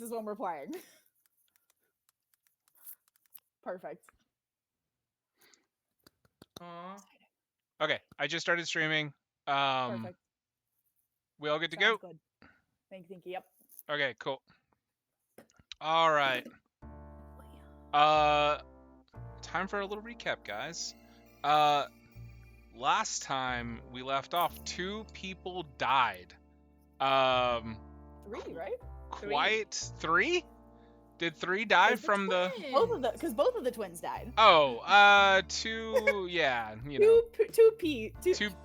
is when we're playing. Perfect. Aw. Okay, I just started streaming. Um, Perfect. we all good to Sounds go? good. Thank you. Yep. Okay, cool. All right. Uh, time for a little recap, guys. Uh, last time we left off, two people died. Um, 3, qu- right? quite three? Did three die Because the from the? both of the twins died. Oh, two. Yeah, Two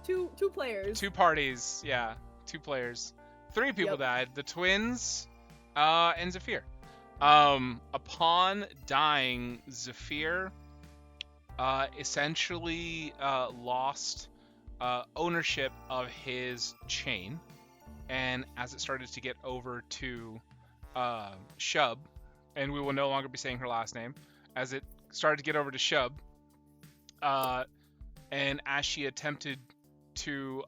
two two players. two parties. Yeah, two players. Three people Yep. died. The twins, and Zephyr. Upon dying, Zephyr essentially lost ownership of his chain, and as it started to get over to Shub, and we will no longer be saying her last name, as it started to get over to Shub, uh, and as she attempted to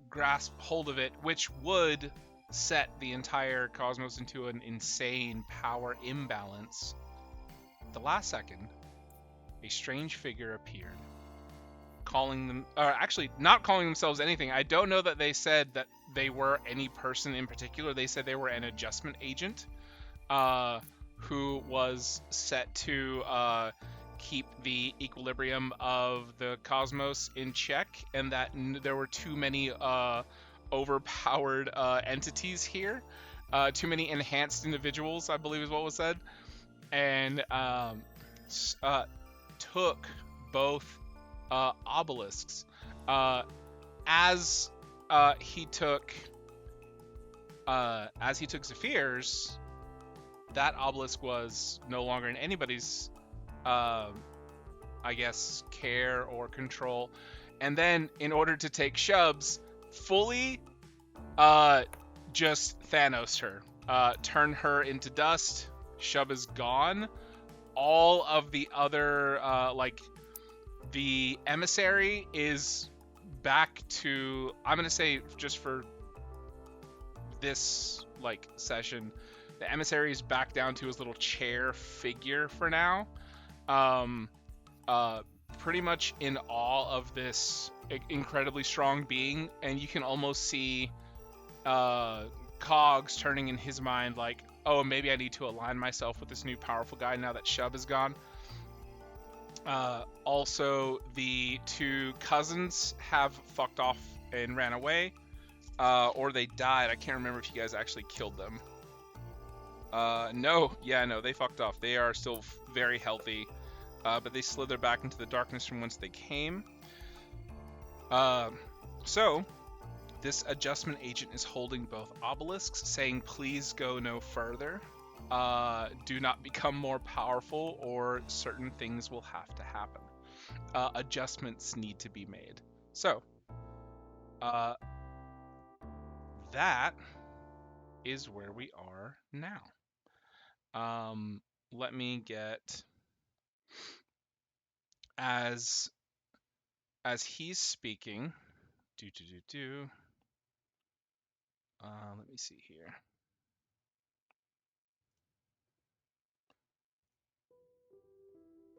grasp hold of it, which would set the entire cosmos into an insane power imbalance, at the last second, a strange figure appeared, calling them, or actually not calling themselves anything. I don't know that they said that they were any person in particular. They said they were an adjustment agent, who was set to keep the equilibrium of the cosmos in check, and that there were too many overpowered entities here, too many enhanced individuals, I believe is what was said, and took both obelisks. As he took Zephyr's, that obelisk was no longer in anybody's, I guess, care or control. And then, in order to take Shub's, fully just Thanos her, turn her into dust. Shub is gone. All of the other, the emissary is back to, I'm gonna say, just for this session, the emissary is back down to his little chair figure for now. Um, uh, Pretty much in awe of this incredibly strong being, and you can almost see Cogs turning in his mind like, oh, maybe I need to align myself with this new powerful guy now that Shub is gone. Also, the two cousins have fucked off and ran away, or they died. I can't remember if you guys actually killed them. No, they fucked off. They are still very healthy, but they slither back into the darkness from whence they came. So, this adjustment agent is holding both obelisks, saying, please go no further. Do not become more powerful, or certain things will have to happen. Adjustments need to be made. So, that is where we are now. Let me get, as he's speaking. Let me see here.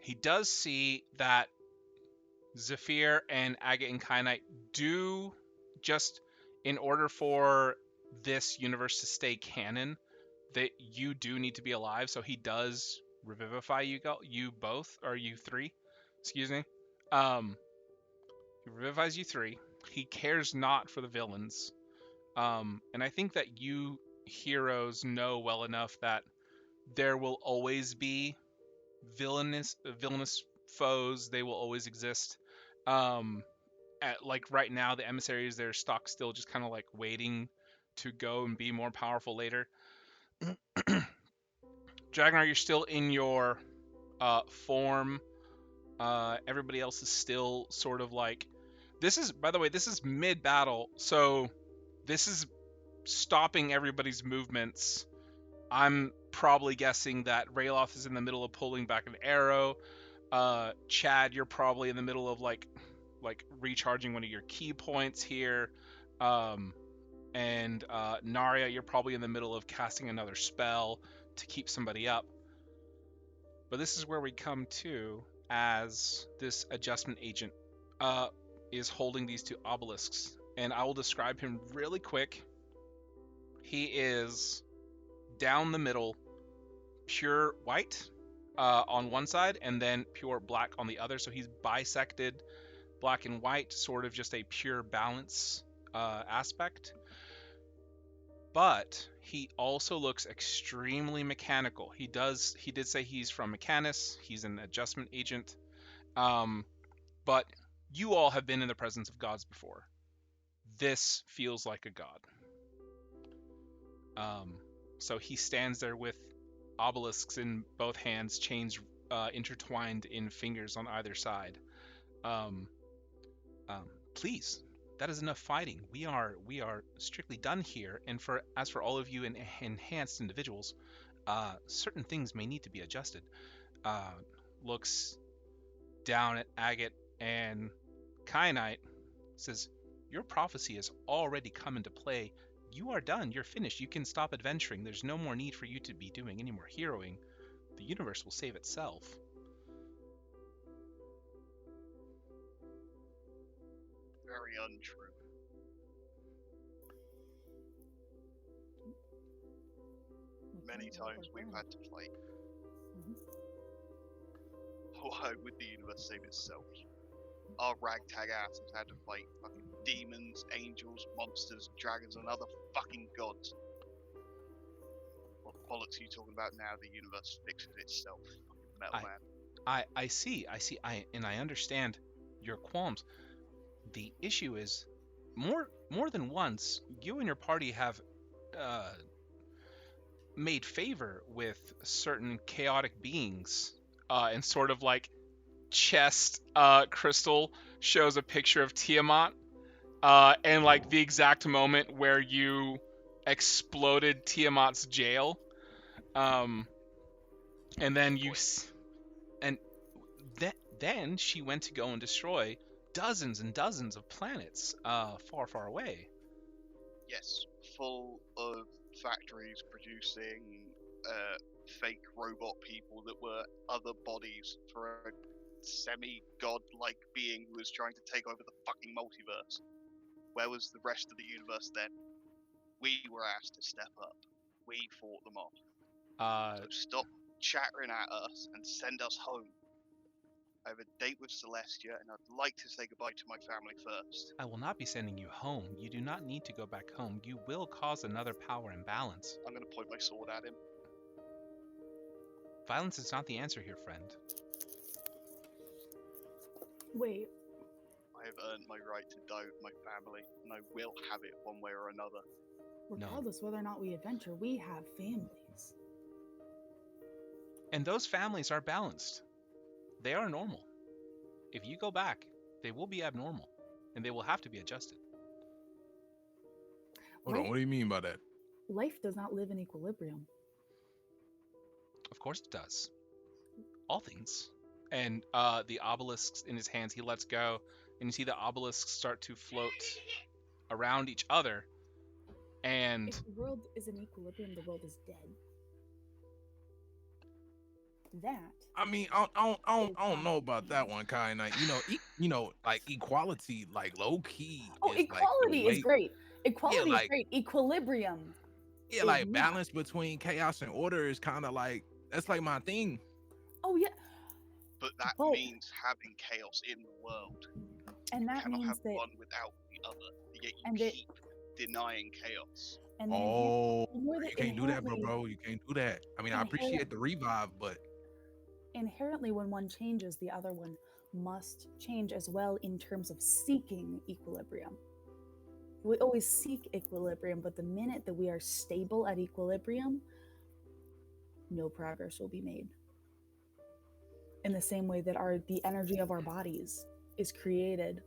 He does see that Zephyr and Agate and Kyanite do, just in order for this universe to stay canon, that you do need to be alive. So he does revivify you both, or you three, excuse me. He revivifies you three. He cares not for the villains. And I think that you heroes know well enough that there will always be villainous foes. They will always exist. Like right now, the emissaries, they're stock still, just kind of like waiting to go and be more powerful later. Jagnar, you're still in your form. Everybody else is still sort of like, this is, by the way, this is mid battle, so this is stopping everybody's movements. I'm probably guessing that Rayloth is in the middle of pulling back an arrow. Chad, you're probably in the middle of like recharging one of your key points here. And Narya, you're probably in the middle of casting another spell to keep somebody up. But this is where we come to as this adjustment agent is holding these two obelisks. And I will describe him really quick. He is down the middle, pure white on one side, and then pure black on the other. So he's bisected black and white, sort of just a pure balance aspect. But he also looks extremely mechanical. He did say he's from Mechanus. He's an adjustment agent. But you all have been in the presence of gods before. This feels like a god. So he stands there with obelisks in both hands, chains intertwined in fingers on either side. Please, that is enough fighting. We are strictly done here. And as for all of you enhanced individuals, certain things may need to be adjusted. Looks down at Agate and Kyanite, says, "Your prophecy has already come into play. You are done. You're finished. You can stop adventuring. There's no more need for you to be doing any more heroing. The universe will save itself." Very untrue. Many times we've had to fight. Why would the universe save itself? Our ragtag asses had to fight fucking demons, angels, monsters, dragons, and other fucking gods. What bollocks are you talking about now? The universe fixes itself. Metal Man. I see, I understand your qualms. The issue is, more than once, you and your party have made favor with certain chaotic beings, and sort of like chest crystal shows a picture of Tiamat, and like the exact moment where you exploded Tiamat's jail, and then then she went to go and destroy dozens and dozens of planets far, far away. Yes, full of factories producing fake robot people that were other bodies for a semi-god-like being who was trying to take over the fucking multiverse. Where was the rest of the universe then? We were asked to step up. We fought them off. So stop chattering at us and send us home. I have a date with Celestia, and I'd like to say goodbye to my family first. I will not be sending you home. You do not need to go back home. You will cause another power imbalance. I'm going to point my sword at him. Violence is not the answer here, friend. Wait. I have earned my right to die with my family, and I will have it one way or another. Regardless whether or not we adventure, we have families. And those families are balanced. They are normal. If you go back, they will be abnormal, and they will have to be adjusted. Hold on, what do you mean by that? Life does not live in equilibrium. Of course it does. All things. And the obelisks in his hands, he lets go, and you see the obelisks start to float around each other. And if the world is in equilibrium, the world is dead. That. I mean, I don't know about that one, kind of. Like equality, like low key. Oh, equality is great. Equality is great. Equilibrium. Yeah, like balance between chaos and order is kind of like, that's like my thing. Oh yeah. But that means having chaos in the world. And that means have that one without the other. Yet you keep denying chaos. And you can't do that, bro. You can't do that. I mean, I appreciate the revive, but inherently, when one changes, the other one must change as well in terms of seeking equilibrium. We always seek equilibrium, but the minute that we are stable at equilibrium, no progress will be made. In the same way that the energy of our bodies is created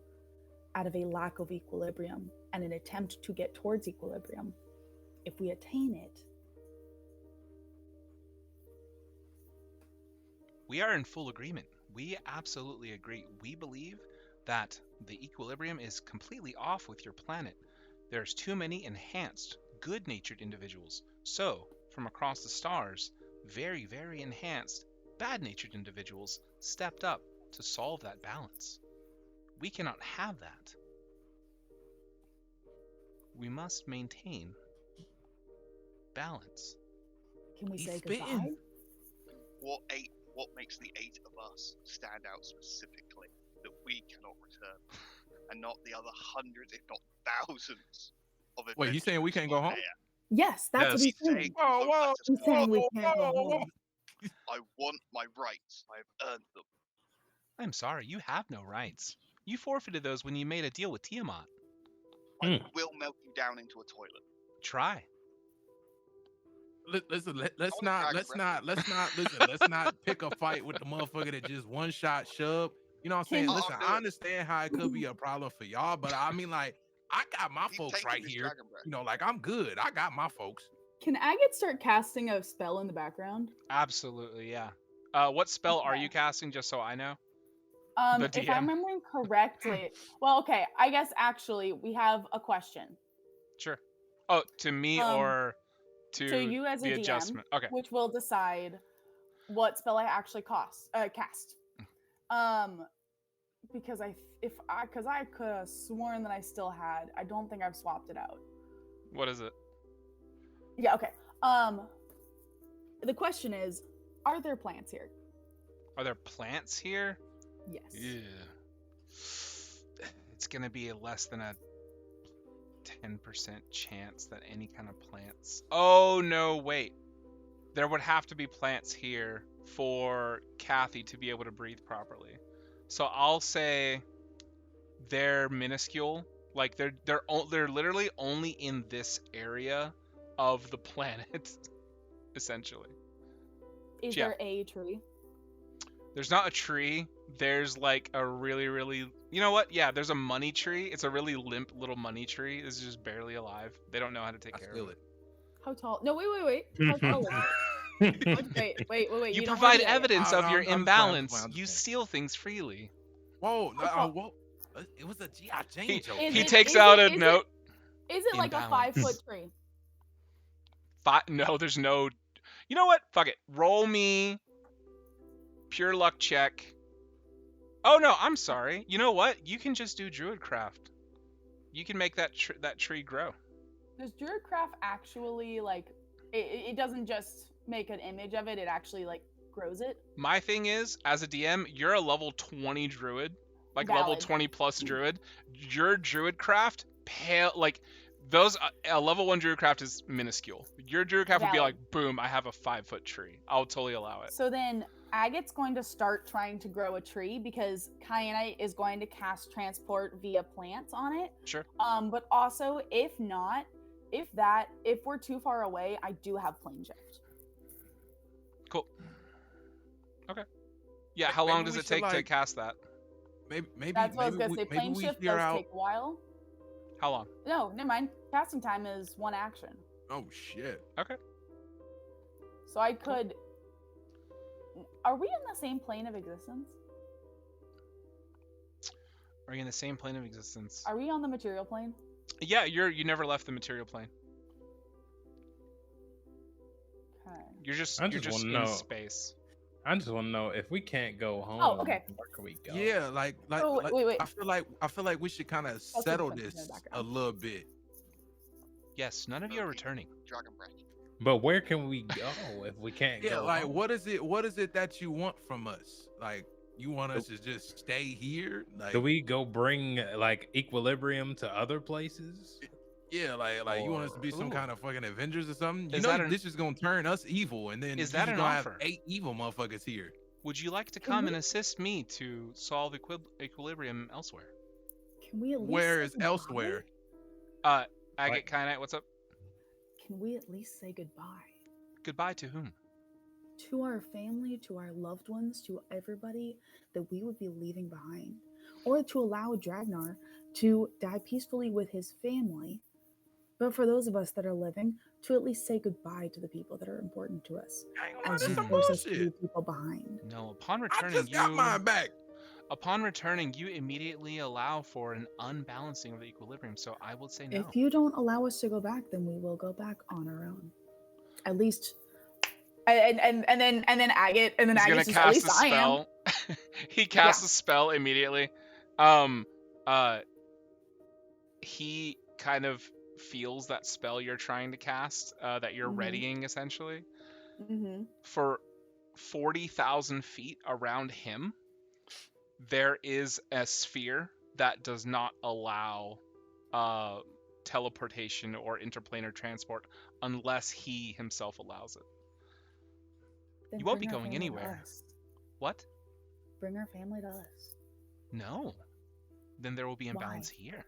out of a lack of equilibrium and an attempt to get towards equilibrium. If we attain it, we are in full agreement. We absolutely agree. We believe that the equilibrium is completely off with your planet. There's too many enhanced, good-natured individuals. So, from across the stars, very, very enhanced, bad-natured individuals stepped up to solve that balance. We cannot have that. We must maintain balance. Can we He's say spitting. goodbye? What makes the 8 of us stand out specifically that we cannot return, and not the other hundreds, if not thousands, of Wait, he's saying we adventurers can't go on home? air? Yes, that's what Yes. he's He's saying, saying. Whoa, whoa, He's saying we whoa, can't go whoa, home. I want my rights. I have earned them. I'm sorry, you have no rights. You forfeited those when you made a deal with Tiamat. I will melt you down into a toilet. Try. Listen, let's wanna not drag let's not pick a fight with the motherfucker that just one shot shove. You know what I'm saying? Can- Listen, I'll do I it. understand how it could be a problem for y'all, but I mean, like, I got my He's folks taking right his here. dragon breath. You know, like I'm good. I got my folks. Can Agate start casting a spell in the background? Absolutely, yeah. What spell are you casting, just so I know? The If DM. I'm remembering correctly, well, okay. I guess actually we have a question Sure. Oh, to me or to you as a the DM, adjustment? Okay. which will decide what spell I actually cast. Because I could have sworn that I still had. I don't think I've swapped it out. What is it? Yeah. Okay. The question is, are there plants here? Are there plants here? Yes. Yeah. It's gonna be less than a 10% chance that any kind of plants. Oh no, wait. There would have to be plants here for Kathy to be able to breathe properly. So I'll say they're minuscule. Like they're literally only in this area of the planet, essentially. Is Yeah. there a tree? There's not a tree. There's like a really, really. You know what? Yeah, there's a money tree. It's a really limp little money tree. It's just barely alive. They don't know how to take I care steal of it. How tall? No, wait. How tall is it? Wait. You don't provide have the- evidence Oh, of no, your I'm just playing, imbalance. I'm just You playing. steal things freely. Whoa, no, tall- whoa. It was a G.I. Jane He, joke. Is he it- takes is out it- a is it- note. Is it like a Imbalance. 5-foot tree? No, there's no. You know what? Fuck it. Roll me. Pure luck check. Oh no, I'm sorry. You know what? You can just do Druidcraft. You can make that that tree grow. Does Druidcraft actually like? It doesn't just make an image of it. It actually like grows it. My thing is, as a DM, you're a level 20 druid, like level Valid. 20 plus druid. Your Druidcraft like those a level 1 Druidcraft is minuscule. Your Druidcraft would be Valid. like, boom, I have a 5-foot tree. I'll totally allow it. So then Agate's going to start trying to grow a tree because Kyanite is going to cast transport via plants on it. Sure. But also, if we're too far away, I do have plane shift. Cool. Okay. Yeah, how long Maybe does we it should, take to like- cast that? Maybe That's what I was maybe gonna say. maybe Plane we shift hear does out. take a while. How long? No, never mind. Casting time is 1 action. Oh shit. So I could. Are we in the same plane of existence? Are you in the same plane of existence? Are we on the material plane? Yeah, you never left the material plane. Okay. You're just I you're just just wanna in know. space. I just want to know if we can't go home. okay. Where can we go? Yeah, like Oh, wait. I feel like we should kind of keep settle something in this the a background. little bit. Yes, none of you are returning. Dragon breath. But where can we go if we can't Yeah, go? like home? what is it that you want from us? Like you want us to just stay here? Like Do we go bring like equilibrium to other places? yeah, like you want us to be some Ooh. kind of fucking Avengers or something? You Is know that an- this is gonna turn us evil, and then Is you that just an gonna offer? have 8 evil motherfuckers here. Would you like to Can come we- and assist me to solve equilibrium elsewhere? Can we at least Where say is goodbye? elsewhere? Agate Kyanite, what's up? Can we at least say goodbye Goodbye to whom? to our family, to our loved ones, to everybody that we would be leaving behind, or to allow Dragnar to die peacefully with his family? But for those of us that are living, to at least say goodbye to the people that are important to us, I ain't gonna lie, as that's you some force us to bullshit. leave people behind. No, upon I returning, just got mine back. Upon returning, you immediately allow for an unbalancing of the equilibrium. So I would say no. If you don't allow us to go back, then we will go back on our own. At least, and then Agate, and then He's gonna Agate says, at cast least a I am. spell. He casts a spell immediately. He kind of feels that spell you're trying to cast, that you're Mhm. readying essentially. Mm-hmm. For 40,000 feet around him, there is a sphere that does not allow teleportation or interplanar transport unless he himself allows it. Then You won't be bring our going family to anywhere. us. What? Bring our family to us. No. Then there will be Why? imbalance here.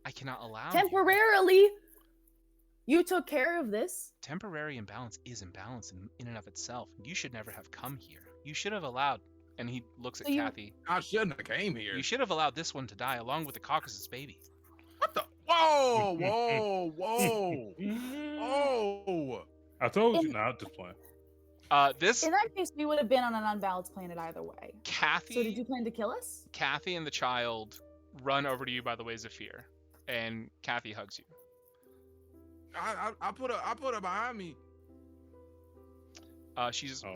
I cannot allow you. Temporarily, you took care of this. Temporary imbalance is imbalance in and of itself. You should never have come here. You should have allowed, and he looks at So you- Kathy, I shouldn't have came here. you should have allowed this one to die along with the Caucasus baby. What the? Whoa, whoa, whoa, whoa! I told you In- not to play. This In that case, we would have been on an unbalanced planet either way. Kathy, So did you plan to kill us? Kathy and the child run over to you by the way, Zephyr, and Kathy hugs you. I put her behind me. She's Oh.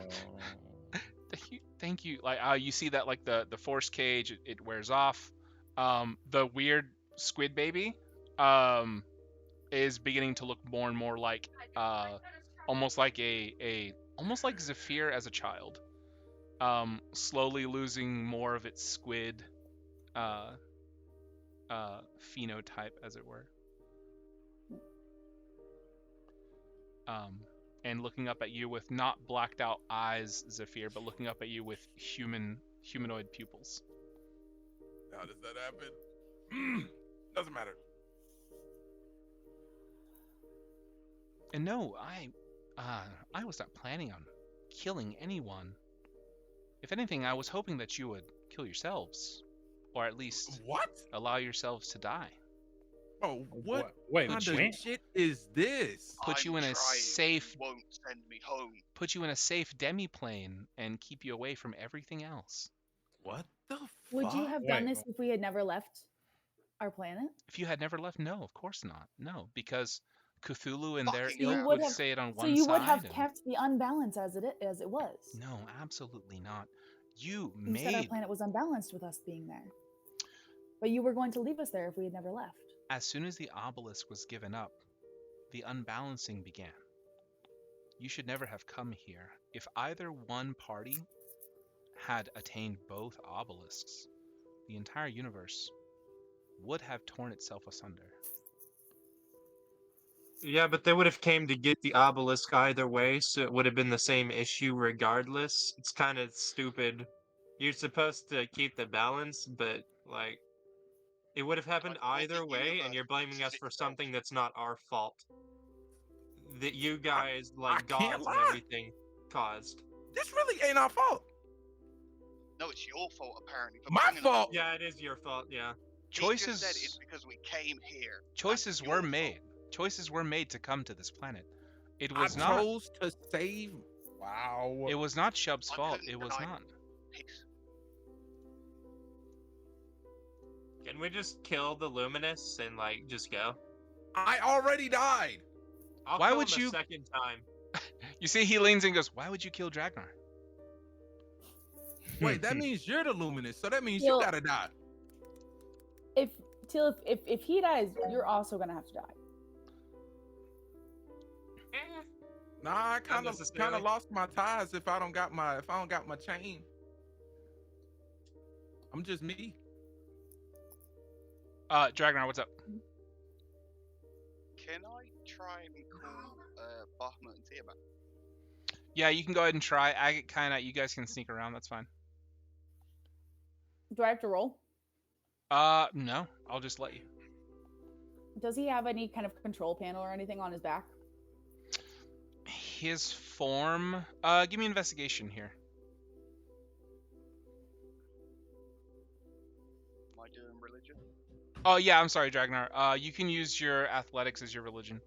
thank you. Like you see that like the force cage, it wears off. The weird squid baby is beginning to look more and more like almost like almost like Zephyr as a child. Slowly losing more of its squid phenotype, as it were. And looking up at you with not blacked out eyes, Zephyr, but looking up at you with humanoid pupils. How does that happen? Doesn't matter. And no, I was not planning on killing anyone. If anything, I was hoping that you would kill yourselves, or at least What? allow yourselves to die. Oh, what Wait, kind wait. of shit is this? Put you I'm in a trying, safe, won't send me home. put you in a safe demiplane and keep you away from everything else. What the fuck? Would you have done Wait. this if we had never left our planet? If you had never left, no, of course not. No, because Cthulhu and their Fucking ilk hell. would have- say it on So one you side. would have and- kept the unbalance as it was. No, absolutely not. You You said our made, planet was unbalanced with us being there. But you were going to leave us there if we had never left. as soon as the obelisk was given up, the unbalancing began. You should never have come here. If either one party had attained both obelisks, the entire universe would have torn itself asunder. Yeah, but they would have came to get the obelisk either way, so it would have been the same issue regardless. It's kind of stupid. You're supposed to keep the balance, but like it would have happened Like, all the either way, and universe you're blaming us fixes for itself. something that's not our fault. That you guys, like can't gods and lie. everything, caused. This really ain't our fault. No, it's your fault apparently. For My bringing us- fault. Yeah, it is your fault. Yeah. He Choices, just said it's because we came here. choices That's were your made. fault. Choices were made to come to this planet. It I was not. chose to save. Wow. It was not Shub's I fault. couldn't It was deny not. Peace. Can we just kill the Luminous and like just go? I already died. I'll Why kill would him you- a second time? You see, he leans in and goes, "Why would you kill Dragnar?" Wait, that means you're the luminous, so that means Well- you gotta die. If he dies, you're also gonna have to die. Nah, I kind of necessarily. lost my ties if I don't got my chain. I'm just me. Dragnar, what's up? Can I try and call Bahamut and Tiamat? Yeah, you can go ahead and try. Agate, kinda, you guys can sneak around. That's fine. Do I have to roll? No, I'll just let you. Does he have any kind of control panel or anything on his back? His form. Give me investigation here. Am I doing religion? Oh yeah, I'm sorry, Dragnar. You can use your athletics as your religion.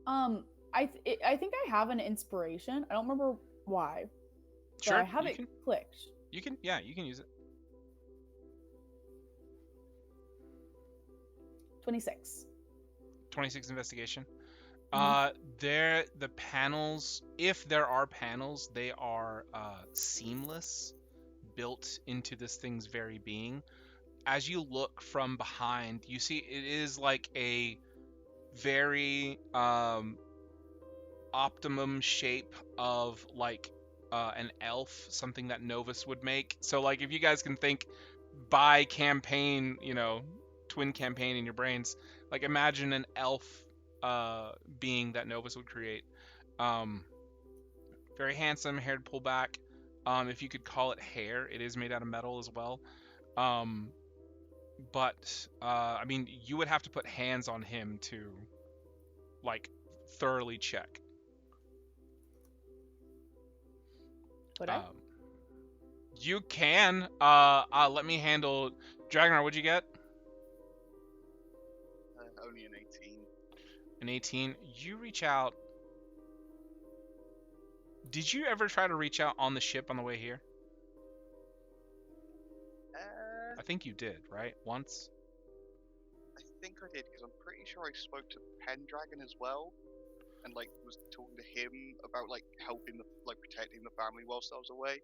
I think I have an inspiration. I don't remember why. But Sure. I have you it can. clicked. You can. Yeah, you can use it. 26. 26 investigation. Mhm. The panels, if there are panels, they are seamless, built into this thing's very being. As you look from behind, you see it is like a very optimum shape of like an elf, something that Novus would make. So like if you guys can think by campaign, twin campaign in your brains, like imagine an elf being that Novus would create. Um, Very handsome, haired pullback. If you could call it hair, it is made out of metal as well. Um, but I mean, you would have to put hands on him to like thoroughly check. Would I? You can. Let me handle. Dragonar, what'd you get? Only an 18. An 18. You reach out. Did you ever try to reach out on the ship on the way here? I think you did, right? Once? I think I did, because I'm pretty sure I spoke to Pendragon as well, and like was talking to him about like helping protecting the family whilst I was away.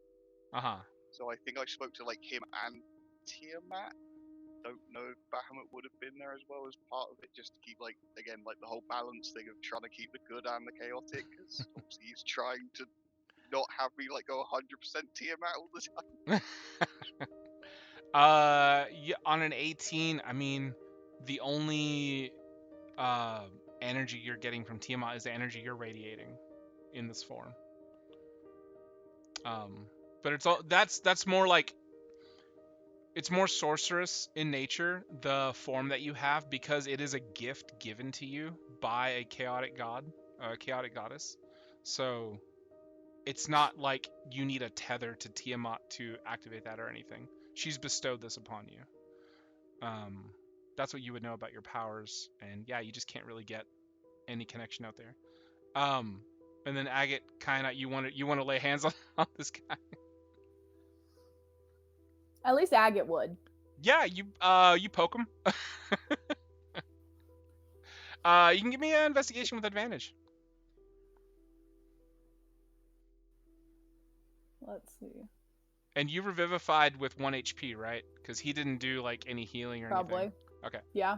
Uh-huh. So I think I spoke to like him and Tiamat. Don't know if Bahamut would have been there as well as part of it, just to keep like the whole balance thing of trying to keep the good and the chaotic, because obviously he's trying to not have me like go 100% Tiamat all the time. Yeah, on an 18, I mean, the only energy you're getting from Tiamat is the energy you're radiating in this form. But it's all that's more like it's more sorceress in nature, the form that you have, because it is a gift given to you by a chaotic god, a chaotic goddess. So it's not like you need a tether to Tiamat to activate that or anything. She's bestowed this upon you. That's what you would know about your powers, and yeah, you just can't really get any connection out there. And then Agate, kind of, you want to lay hands on this guy. At least Agate would. Yeah, you poke him. You can give me an investigation with advantage. Let's see. And you revivified with 1 HP, right? Because he didn't do like any healing or Probably. anything. Okay. Yeah.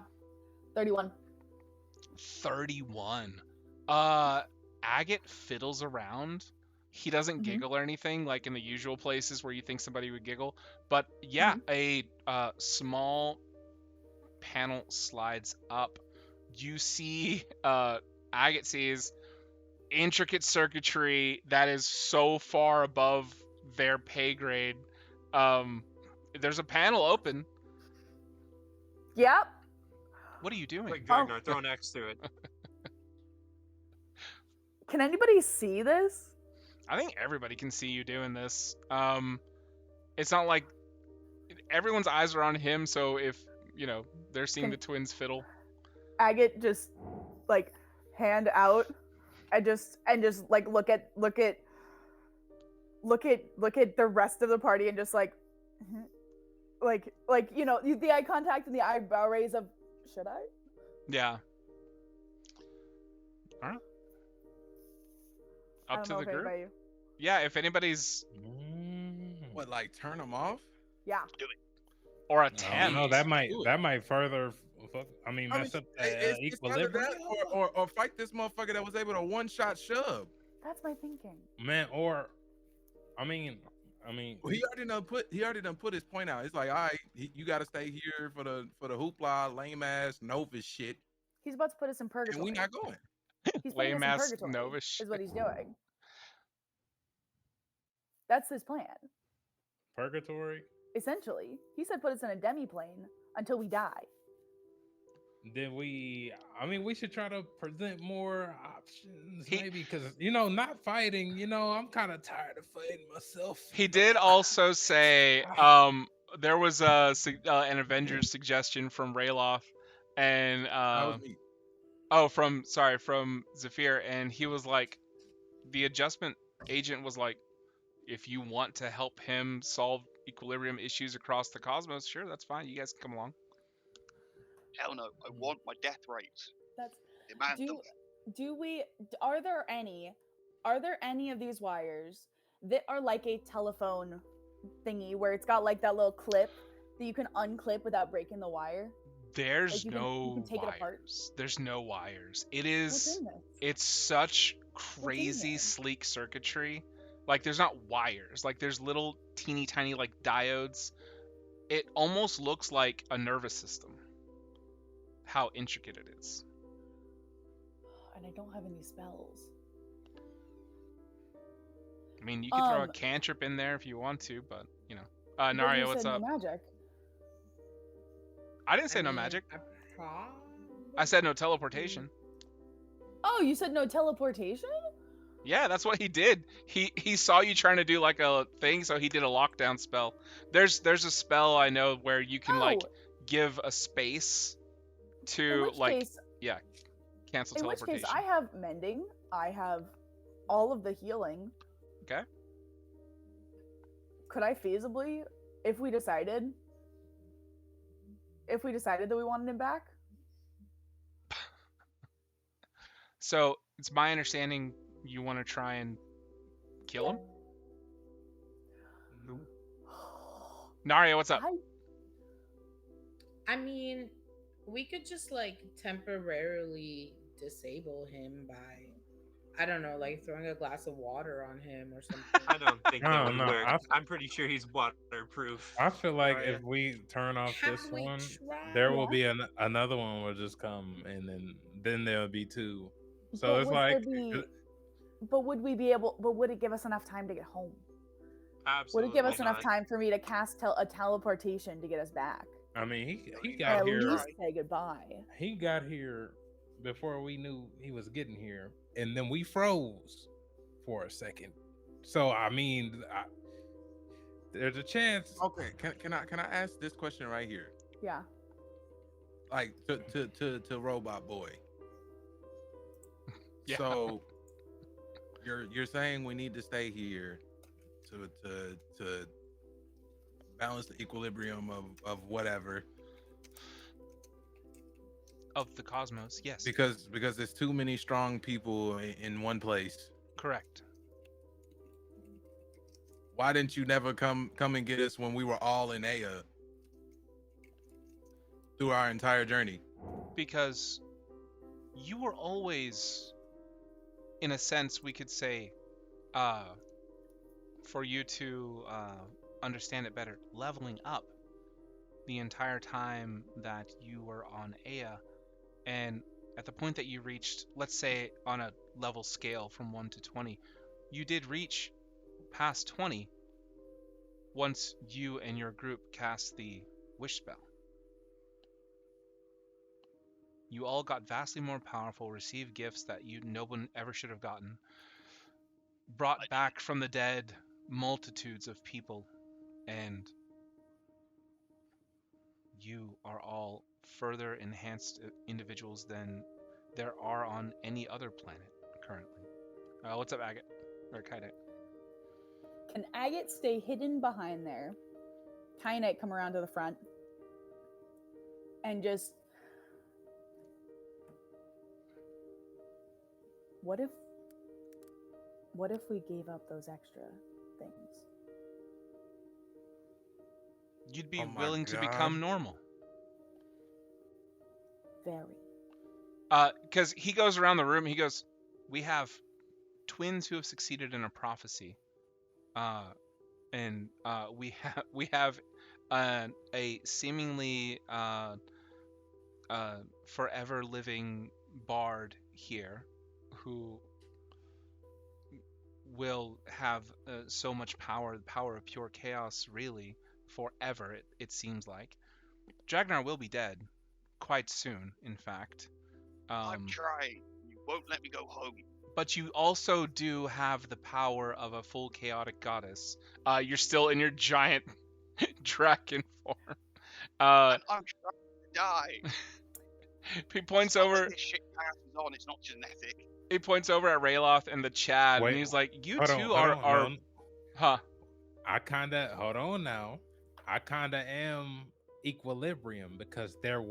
31. 31. Agate fiddles around. He doesn't Mhm. giggle or anything like in the usual places where you think somebody would giggle. But yeah, a small panel slides up. You see, Agate sees intricate circuitry that is so far above their pay grade. There's a panel open. Yep. What are you doing? Quick, Dragnar, throw an X to it. Can anybody see this? I think everybody can see you doing this. It's not like everyone's eyes are on him, so if they're seeing the twins fiddle. Agate just like hand out and just like look at the rest of the party and just like the eye contact and the eyebrow raise of should I? Yeah. All right. Up to the group. Yeah, if anybody's What, like turn them off? Yeah. or a No, 10. no, that might further. Mess up it's either equilibrium. that or fight this motherfucker that was able to one-shot shove. That's my thinking. Man, or I mean, Well, he already done put his point out. It's like, all right, you got to stay here for the hoopla, lame ass Novus shit, He's about to put us in and purgatory. we not going. He's putting us Lame in ass purgatory, Nova is shit. what he's doing. That's his plan. purgatory. Essentially, he said put us in a demi-plane until we die. Then we should try to present more options, maybe, because not fighting. I'm kind of tired of fighting myself. He did also say there was an Avengers suggestion from Rayloff and That was me. from Zephyr, and he was like, the adjustment agent was like, if you want to help him solve equilibrium issues across the cosmos, sure, that's fine. You guys can come along. Hell no, I want my death rates. That's Demand them. are there any of these wires that are like a telephone thingy where it's got like that little clip that you can unclip without breaking the wire? There's you no can take it apart? wires. There's no wires. It What's is. in this? It's such crazy there? sleek circuitry. Like there's not wires. Like there's little teeny tiny like diodes. It almost looks like a nervous system. How intricate it is. And I don't have any spells. I mean, you could throw a cantrip in there if you want to, but you know. But Naria, you what's said up? No magic. I didn't say I no mean, magic. I I said no teleportation. Oh, you said no teleportation? Yeah, that's what he did. He saw you trying to do like a thing, so he did a lockdown spell. There's a spell I know where you can like Oh. give a space In to which like case, cancel in which teleportation. case, I have mending. I have all of the healing. Okay. Could I feasibly, if we decided that we wanted him back? So it's my understanding you want to try and kill him. Naria, what's up? I mean, we could just like temporarily disable him by, I don't know, like throwing a glass of water on him or something. I don't think that No, would no, work. I- I'm pretty sure he's waterproof. I feel like Right. if we turn off Have this we one, tried? there will be another one will just come, and then there'll be two. So it's would like would it give us enough time to get home? Absolutely Would it give us not. enough time for me to cast a teleportation to get us back? I mean, he Or got at here. least say goodbye. He got here before we knew he was getting here, and then we froze for a second. So I mean, there's a chance. Okay, can I ask this question right here? Yeah. Like to Robot Boy. Yeah. So you're saying we need to stay here to balance the equilibrium of whatever, Of the cosmos, yes. because there's too many strong people in one place. Correct. Why didn't you never come and get us when we were all in Aya through our entire journey? Because you were always, in a sense, we could say, for you to understand it better, leveling up the entire time that you were on Aya. And at the point that you reached, let's say on a level scale from 1 to 20, you did reach past 20 once you and your group cast the wish spell. You all got vastly more powerful, received gifts that no one ever should have gotten, brought back from the dead multitudes of people, and you are all further enhanced individuals than there are on any other planet currently. What's up, Agate? Or Kaidite? Can Agate stay hidden behind there? Kainite come around to the front and just. What if we gave up those extra things? You'd be Oh my willing to God. become normal. Very. Because he goes around the room, he goes, we have twins who have succeeded in a prophecy. And we have a seemingly forever living bard here who will have so much power, the power of pure chaos, really, forever, it seems like. Jagnar will be dead quite soon, in fact. I'm trying. You won't let me go home. But you also do have the power of a full chaotic goddess. You're still in your giant dragon form. I'm trying to die. He points It's not over. like this shit passes on. It's not genetic. He points over at Rayloth and the Chad, Wait, and he's like, "You hold on, two hold are on, no. huh? I kinda hold on now. I kinda am equilibrium because there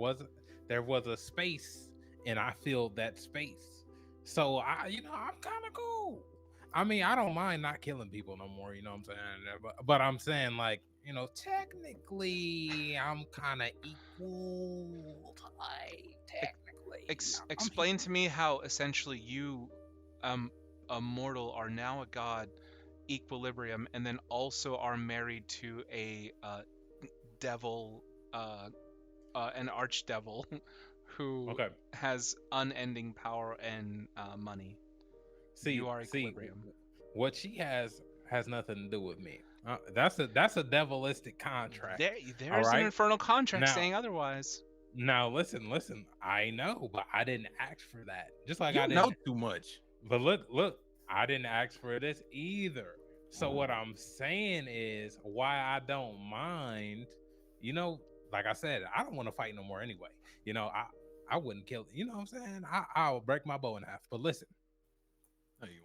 there was a space, and I filled that space. So I'm kind of cool. I mean, I don't mind not killing people no more. You know what I'm saying? But I'm saying, like, technically, I'm kind of equal. Technically, Explain to me how essentially you, a mortal, are now a god, Equilibrium, and then also are married to a devil, an archdevil, who Okay. has unending power and money. You are Equilibrium. What she has nothing to do with me. That's a devilistic contract. There's an infernal contract Now- saying otherwise. Now listen. I know, but I didn't ask for that. Just like You I know didn't. too much. But look, I didn't ask for this either. So what I'm saying is why I don't mind, like I said, I don't want to fight no more anyway. I wouldn't kill, you know what I'm saying? I'll break my bow in half. But listen, No, you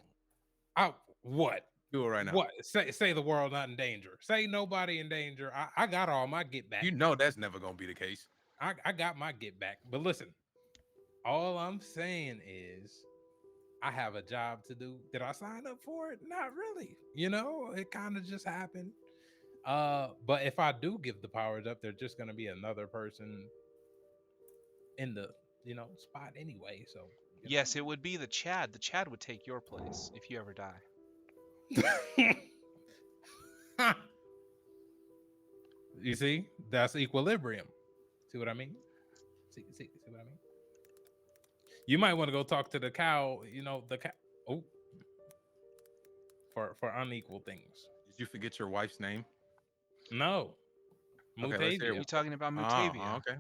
won't. what? Do it right now. What? Say the world not in danger. Say nobody in danger. I got all my get back. You know that's never gonna be the case. I got my get back. But listen, all I'm saying is I have a job to do. Did I sign up for it? Not really. It kind of just happened. But if I do give the powers up, there's just gonna be another person in the spot anyway. So Yes, it would be the Chad. The Chad would take your place if you ever die. You see, that's equilibrium. See what I mean? See what I mean? You might want to go talk to the cow. The cow. Oh, for unequal things. Did you forget your wife's name? No. Okay, let's hear Mutavia. You're talking about Mutavia. Okay.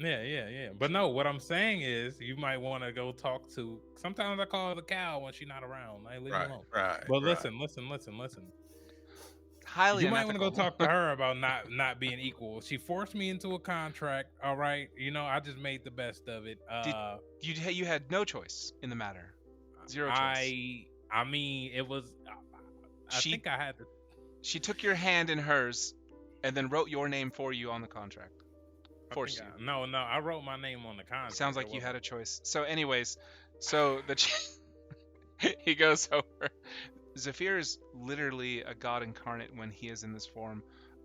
Yeah. But no, what I'm saying is you might want to go talk to. Sometimes I call her the cow when she's not around. Like, leave me alone. Right. But right. listen. Highly You might want to go unethical. talk to her about not being equal. She forced me into a contract. All right, I just made the best of it. You had no choice in the matter. Zero choice. I mean, it was. I She- think I had to. She took your hand in hers, and then wrote your name for you on the contract. Forced you. No, I wrote my name on the contract. Sounds like you had a choice. So, anyways, he goes over. Zephyr is literally a god incarnate when he is in this form.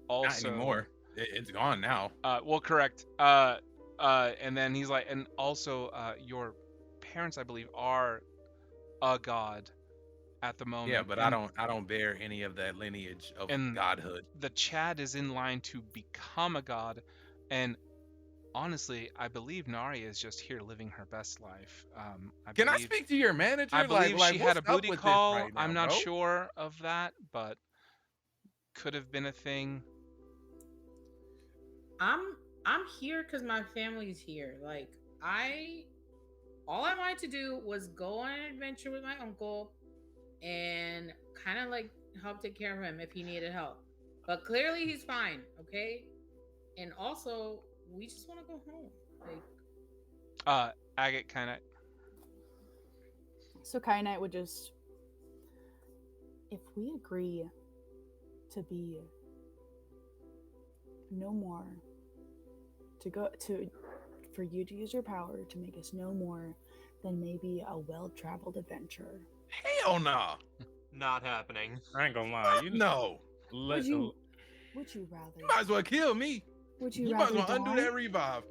Also, Not anymore. It's gone now. Well, correct. And then he's like, and also, your parents, I believe, are a god at the moment. Yeah, but and I don't bear any of that lineage of and godhood. The Chad is in line to become a god, and honestly, I believe Nari is just here living her best life. Can I speak to your manager? I believe she had a what's up booty with this call. right now, I'm not bro? sure of that, but could have been a thing. I'm here because my family's here. Like, all I wanted to do was go on an adventure with my uncle and kind of like help take care of him if he needed help. But clearly he's fine, okay? And also, we just want to go home. Like, Agate kind of. So Kyanite would just, if we agree to be no more, for you to use your power to make us no more than maybe a well-traveled adventure. Hell no. Not happening. I ain't gonna lie. No. Would you rather? You might as well kill me. Would You you might as rather well undo die? that revive.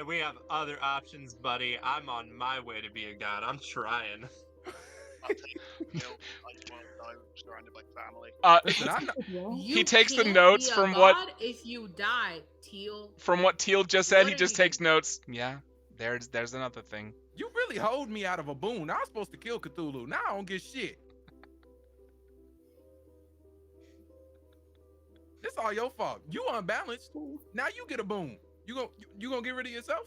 We have other options, buddy. I'm on my way to be a god. I'm trying. I'll take the kill. I just want to die surrounded by family. Listen, I know. Well, He you takes the can't notes be a from what- god if you die, Teal. From what Teal just said, What he are just you- takes notes. Yeah, there's another thing. You really hold me out of a boon. I was supposed to kill Cthulhu. Now I don't get shit. It's all your fault. You unbalanced. Now you get a boon. You gonna get rid of yourself?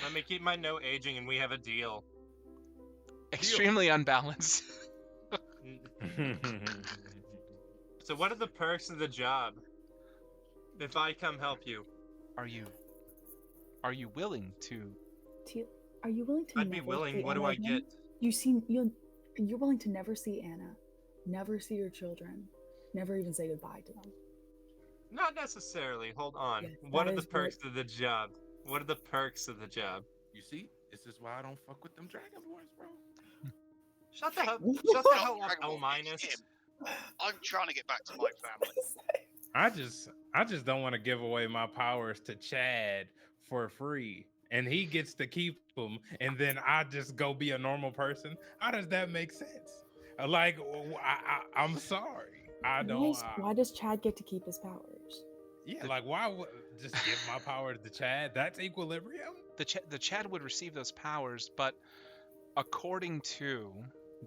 Let me keep my no aging and we have a deal. Extremely unbalanced. So what are the perks of the job? If I come help you, Are you willing to? Are you willing to? I'd be never willing. see What do Anna I again? get? You're willing to never see Anna, never see your children, never even say goodbye to them. Not necessarily. Hold on. Yes, What that are the is what- perks of the job? What are the perks of the job? You see, this is why I don't fuck with them Dragonborns, bro. Shut the hell. Not Shut the hell up, Dragon Ball, L minus. it's him. I'm trying to get back to my family. I just don't want to give away my powers to Chad for free, and he gets to keep them, and then I just go be a normal person. How does that make sense? Like, I'm sorry, I don't. Why does Chad get to keep his powers? Yeah, like why would just give my powers to Chad? That's equilibrium. The Chad would receive those powers, but according to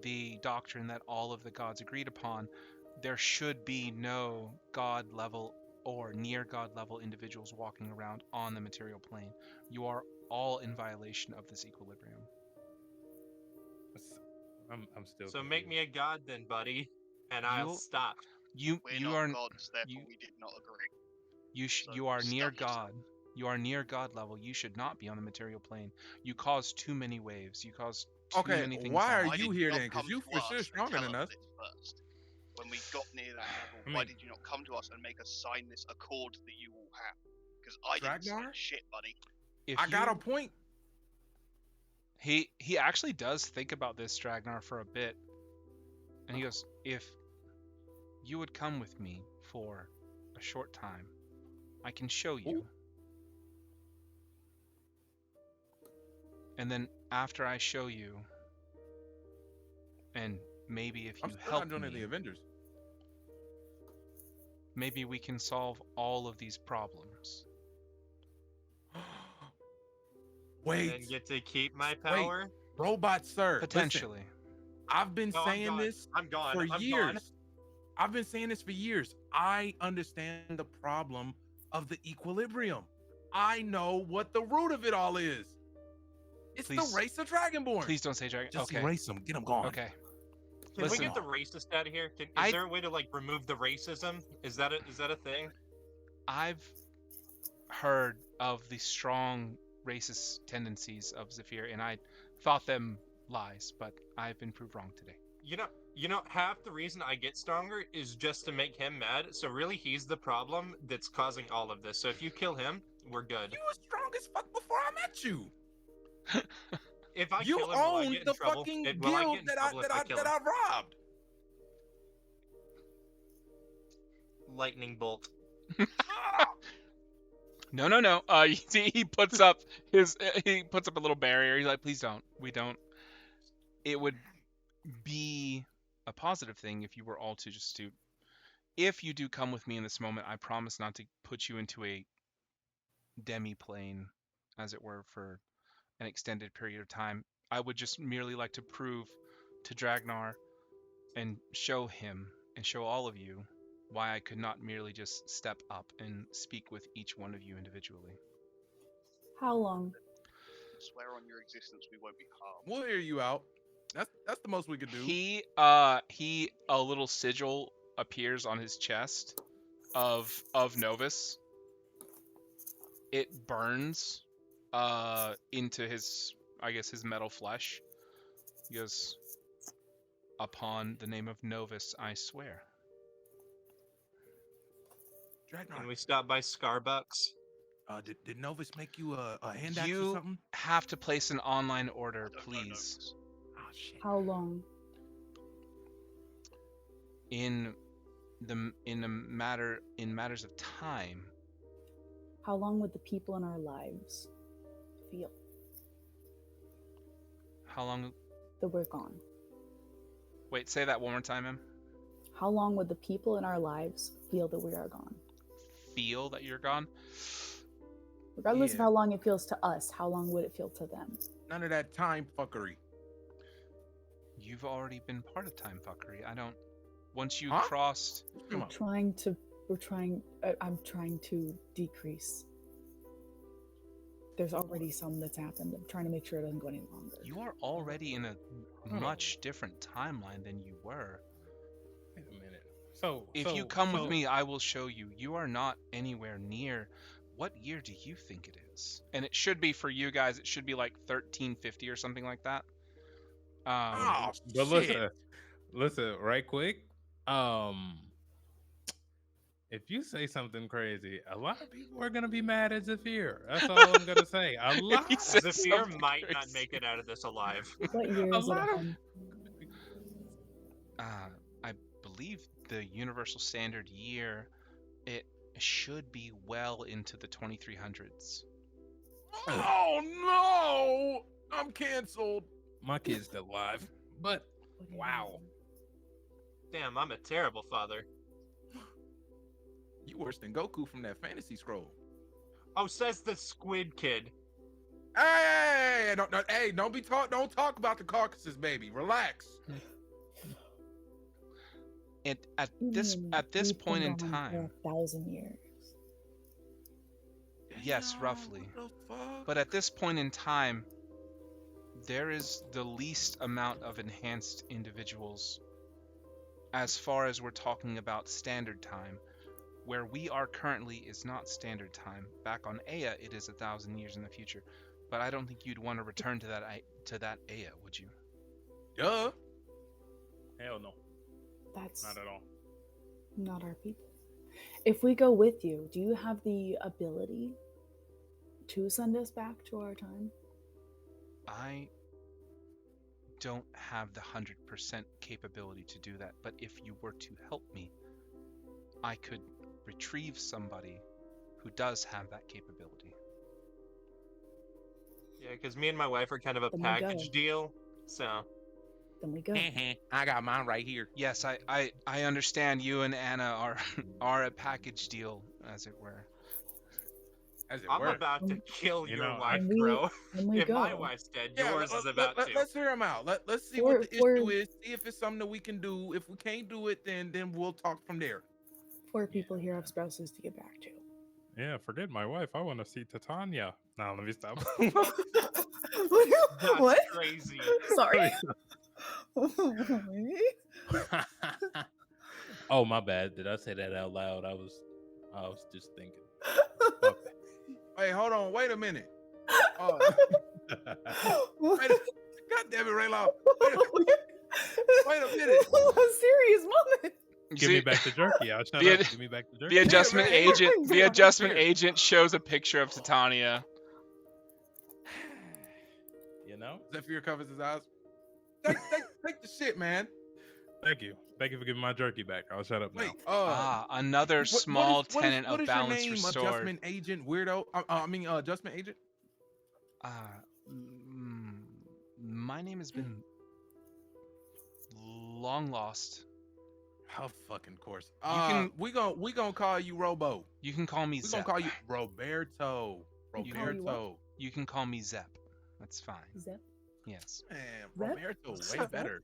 the doctrine that all of the gods agreed upon, there should be no god level or near god level individuals walking around on the material plane. You are all in violation of this equilibrium. I'm still. So make me a god then, buddy, and You'll- I'll stop. You We're you not are gods, therefore you- we did not agree. So you are near stop yourself. god. You are near god level. You should not be on the material plane. You cause too many waves. You cause too Okay, many things. why to are happen. you did here not then? 'Cause come you to for us sure and stronger tell than us us. this first? When we got near that level, I why mean- did you not come to us and make us sign this accord that you all have? Because I didn't sign Ragnar? shit, buddy. If I got you- a point. He actually does think about this, Dragnar, for a bit. And he goes, if you would come with me for a short time, I can show you. Ooh. And then after I show you, and maybe if I'm you still help not joining me, the Avengers. maybe we can solve all of these problems. And Wait, then get to keep my power. robot sir. listen, Potentially. I've been No, I'm saying gone. this I'm gone. for I'm years. gone. I've been saying this for years. I understand the problem of the equilibrium. I know what the root of it all is. It's Please- the race of Dragonborn. Please don't say Dragon. just Okay. erase them. Get them gone. Okay. Can Listen. we get the racist out of here? Is I- there a way to like remove the racism? Is that a thing? I've heard of the strong racist tendencies of Zephyr, and I thought them lies, but I've been proved wrong today. You know, half the reason I get stronger is just to make him mad. So really, he's the problem that's causing all of this. So if you kill him, we're good. You were strong as fuck before I met you. If I You kill him, will I own get in the trouble? fucking Will I guild get in that trouble if I kill him? I robbed. Lightning bolt. No. You see, he puts up a little barrier. He's like, please don't. We don't. It would be a positive thing if you were all to just do. If you do come with me in this moment, I promise not to put you into a demi-plane, as it were, for an extended period of time. I would just merely like to prove to Dragnar and show him and show all of you why I could not merely just step up and speak with each one of you individually. How long? Swear on your existence we won't be harmed. We'll hear you out. That's the most we could do. He a little sigil appears on his chest of Novus. It burns into his, I guess, his metal flesh. He goes, upon the name of Novus, I swear. Dragnar, Can we stop by Starbucks? did Novus make you a hand axe or You something? have to place an online order, I don't know, please. Novus. Oh shit. How long? In matters of time. How long would the people in our lives feel How long? that we're gone? Wait, say that one more time, Em. How long would the people in our lives feel that we are gone? Feel that you're gone. Regardless of Yeah. how long it feels to us, how long would it feel to them? None of that time fuckery. You've already been part of time fuckery. I don't. Once you Huh? crossed, Come on. I'm trying to decrease. There's already some that's happened. I'm trying to make sure it doesn't go any longer. you are already in a on. much different timeline than you were. Wait a minute. So If you come with me, I will show you. You are not anywhere near. What year do you think it is? And it should be for you guys. It should be like 1350 or something like that. Oh, But shit. listen, right quick. if you say something crazy, a lot of people are gonna be mad at Zafir. That's all I'm gonna say. A lot. He said Zafir something might not crazy. make it out of this alive. What year A is it lot of on? I believe the universal standard year, it should be well into the 2300s. Oh no! I'm canceled. my kid's still alive. But What do you wow. know? Damn, I'm a terrible father. You worse than Goku from that fantasy scroll. Oh, says the Squid Kid. Hey, don't talk about the Caucasus, baby. Relax. At You this mean point we've in been gone time, for 1,000 years. yes, Damn, roughly. What the fuck? But at this point in time, there is the least amount of enhanced individuals as far as we're talking about standard time. Where we are currently is not standard time. Back on Aya, it is 1,000 years in the future. But I don't think you'd want to return to that Aya, would you? Duh. Hell no. That's Not at all. not our people. If we go with you, do you have the ability to send us back to our time? I don't have the 100% capability to do that, but if you were to help me, I could retrieve somebody who does have that capability. Yeah, because me and my wife are kind of a Then we go. package deal. So Then we go. I got mine right here. Yes, I understand you and Anna are a package deal, as it were. As it I'm were. about to kill You your know, wife, And we- bro. When we If go. my wife's dead, Yeah, yours is about to. let's hear him out. Let's see For- what the for- issue is. See if it's something that we can do. If we can't do it, then we'll talk from there. 4 people here have spouses to get back to. Yeah, forget my wife. I want to see Titania. Now let me stop. That's What? crazy. Sorry. Oh, my bad. Did I say that out loud? I was just thinking. Hey, hold on. Wait a minute. Oh, wait a, God damn it, Raylaw. Wait a minute. A serious moment. You Give see, me back the jerky. I'll shut The- up. Give me back the jerky. the adjustment man. agent. The Yeah. adjustment agent shows a picture of Titania. You know? Zephyr covers his eyes. Take the shit, man. Thank you. Thank you for giving my jerky back. I'll shut up now. Wait, Another what- small what is- tenant what of is your balance name, restored. Adjustment agent, weirdo. Adjustment agent. My name has been long lost. Oh, fucking course. can- we gonna call you Robo. You can call me We Zep. gonna call you Roberto. You call you what? Roberto. You can call me Zep. That's fine. Zep. Yes. Man, Zep? Roberto, way Zep? better.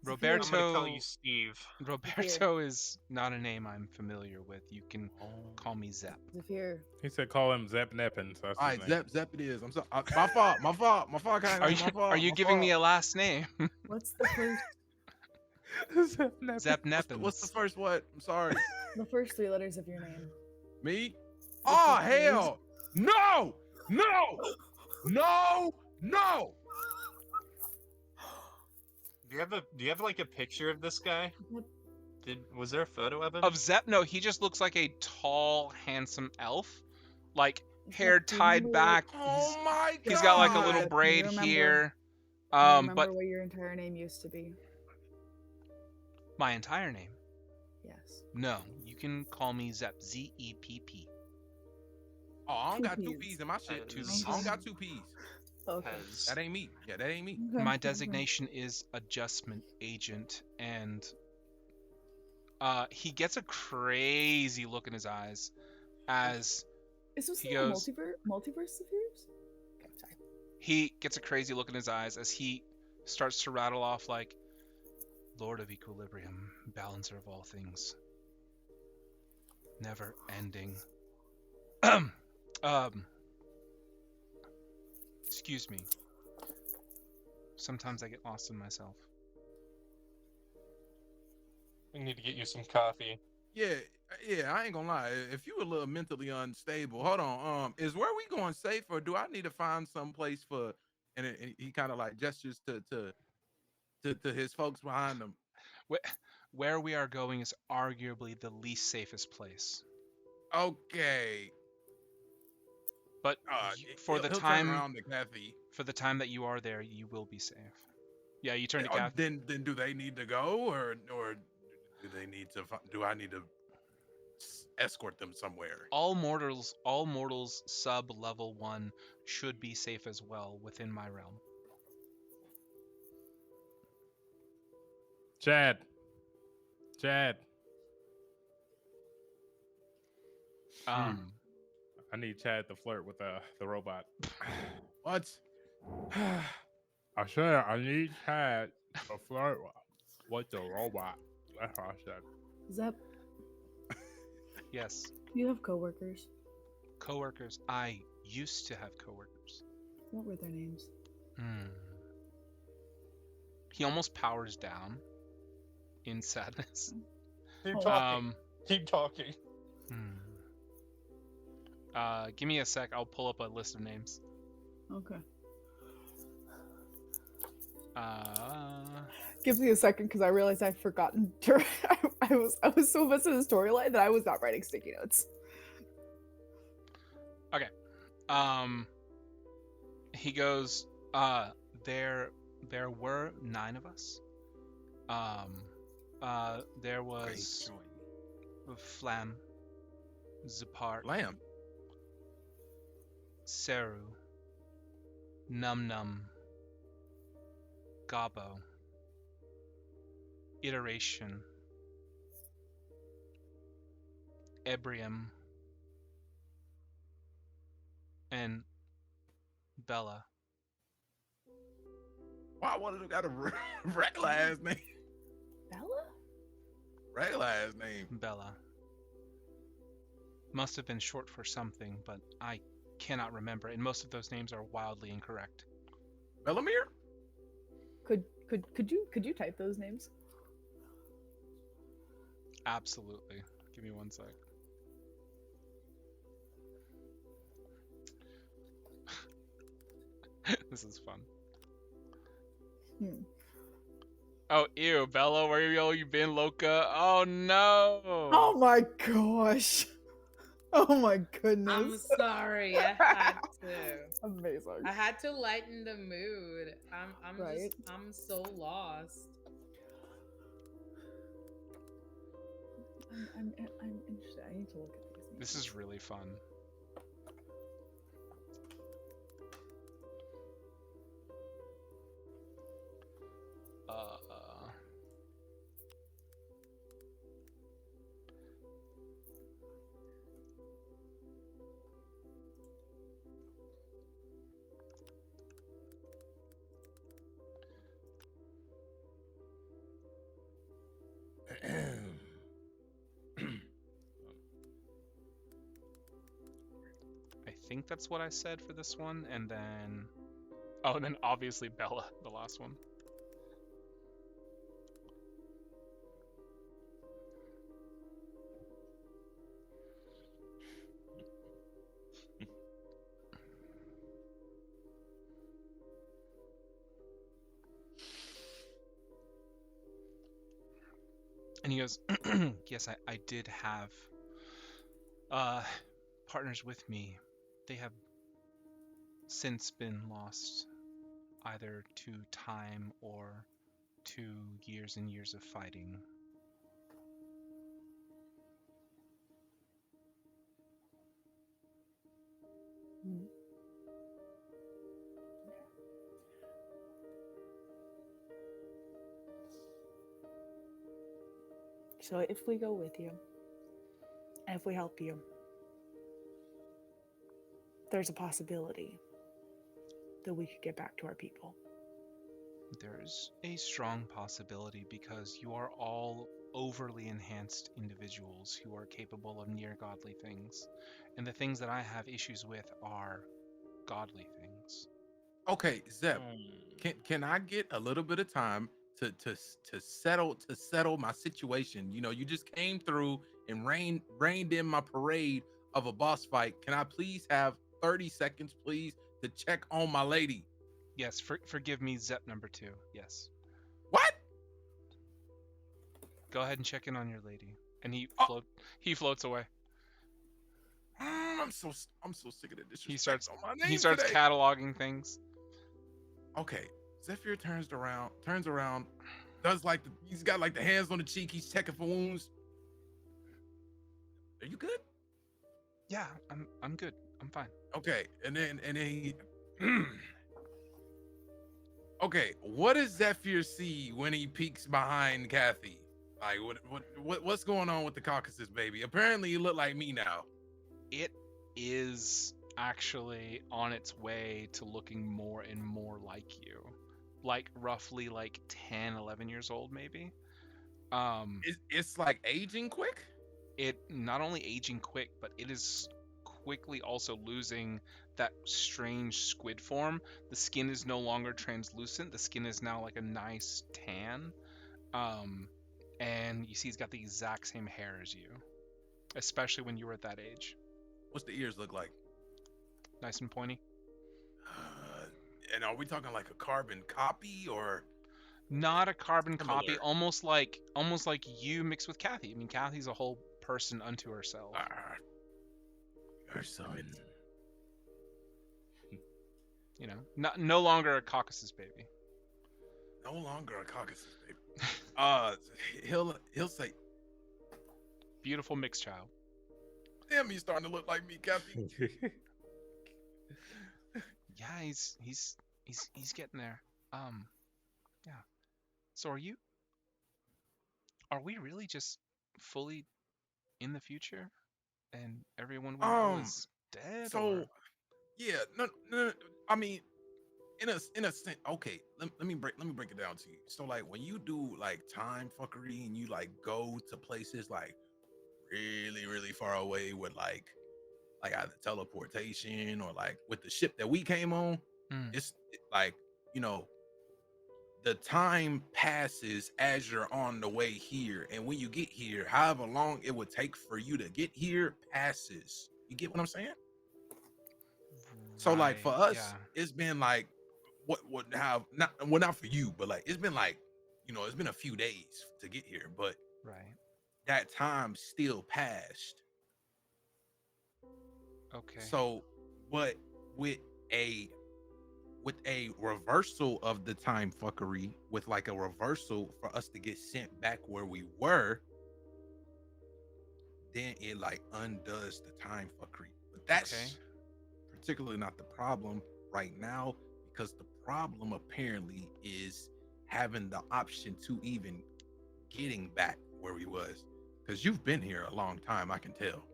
I'm gonna call Roberto. you Steve. Roberto is not a name I'm familiar with. You can call me Zep. Zephyr. He said call him Zep Neppins. That's All his right, name. Zep it is. I'm sorry. My fault. Are you giving me a last name? What's the first Zep Neppins. Zep Neppins. What's the first what? I'm sorry. the first 3 letters of your name? Me? What's Oh the name? hell! No! No! Do you have like a picture of this guy? Yep. Was there a photo of him? Of Zep? No, he just looks like a tall, handsome elf. Like hair Zep, do you tied remember back. Oh my god! He's got like a little God. braid Remember- here. Do you remember But what your entire name used to be? my entire name. Yes. No, you can call me Zep. Z-E-P-P. Oh, I don't Two got 2 Ps. P's in my shit. Two I don't got 2 P's. Okay. Has- That ain't me. Yeah, that ain't me. My designation is adjustment agent, and he gets a crazy look in his eyes as Is this he not goes- multiverse Zephyrs? Okay, sorry. he gets a crazy look in his eyes as he starts to rattle off like, Lord of Equilibrium, balancer of all things, never ending. Excuse me. Sometimes I get lost in myself. We need to get you some coffee. Yeah, I ain't gonna lie. If you a little mentally unstable, hold on. Is where we going safe, or do I need to find some place for? And he kind of like gestures to his folks behind him. where we are going is arguably the least safest place. Okay. But for he'll the turn time around to Kathy. for the time that you are there, you will be safe. Yeah, you turn to Oh, Kath. then do they need to go, or do they need to? Do I need to escort them somewhere? All mortals sub level 1 should be safe as well within my realm. Chad. I need Chad to flirt with the robot. What? I said I need Chad to flirt with the robot. That's what I said. Zep, Yes, you have coworkers. coworkers. I used to have coworkers. What were their names? He almost powers down in sadness. Keep Oh. talking. Keep talking. Give me a sec. I'll pull up a list of names. Okay. Give me a second because I realized I'd forgotten. I was so invested in the storyline that I was not writing sticky notes. He goes, there were 9 of us. There was Flam, Zapart, Lamb. Seru, Num Num, Gabo, Iteration, Ebrium, and Bella. Wow, one of them got a regular ass name. Bella? Regular ass name. Bella. Must have been short for something, but I cannot remember, and most of those names are wildly incorrect. Bellamere? Could you type those names? Absolutely. Give me one sec. This is fun. Oh, ew, Bella, where you been, Loca? Oh no! Oh my gosh. Oh my goodness. I'm sorry. I had to. Amazing. I had to lighten the mood. I'm Right. I'm so lost. I'm interested. I need to look at these names. This is really fun. I think that's what I said for this one, and then... Oh, and then obviously Bella, the last one. And he goes, yes, I did have partners with me. They have since been lost, either to time or to years and years of fighting. So if we go with you, and if we help you, there's a possibility that we could get back to our people. There's a strong possibility because you are all overly enhanced individuals who are capable of near godly things. And the things that I have issues with are godly things. Okay, Zep, can I get a little bit of time to settle my situation? You know, you just came through and reined in my parade of a boss fight. Can I please have 30 seconds, please, to check on my lady? Yes, forgive me, Zep number 2. Yes. What? Go ahead and check in on your lady. And Oh. he floats away. I'm so sick of the disrespect He starts on my name he starts today. cataloging things. Okay, Zephyr turns around, does like he's got like the hands on the cheek. He's checking for wounds. Are you good? Yeah, I'm good. I'm fine. Okay, and then he. Okay, what does Zephyr see when he peeks behind Kathy? Like, what's going on with the Caucasus baby? Apparently, you look like me now. It is actually on its way to looking more and more like you. Like roughly like 10, 11 years old maybe. It's like aging quick. It not only aging quick, but it is quickly also losing that strange squid form. The skin is no longer translucent. The skin is now like a nice tan. And you see he's got the exact same hair as you, especially when you were at that age. What's the ears look like? Nice and pointy. And are we talking like a carbon copy or? Not a carbon copy, Similar. almost like you mixed with Kathy. I mean, Kathy's a whole person unto herself. Your son. You know, no longer a Caucasus baby. No longer a Caucasus baby. He'll say, Beautiful mixed child. "Damn, he's starting to look like me, Kathy." Yeah, he's getting there. Yeah. So are we really just fully in the future and everyone we know is dead? So, or- yeah, no. I mean, in a sense, okay. Let me break it down to you. So, like, when you do like time fuckery and you like go to places like really, really far away with like either teleportation or like with the ship that we came on, it's like, you know, the time passes as you're on the way here, and when you get here, however long it would take for you to get here passes. You get what I'm saying? So like for Right, us, yeah. it's been like not for you, but like it's been like, you know, it's been a few days to get here, but Right. that time still passed. Okay. So what with a reversal of the time fuckery, with like a reversal for us to get sent back where we were, then it like undoes the time fuckery. But that's particularly not the problem right now, because the problem apparently is having the option to even getting back where we was, because you've been here a long time, I can tell.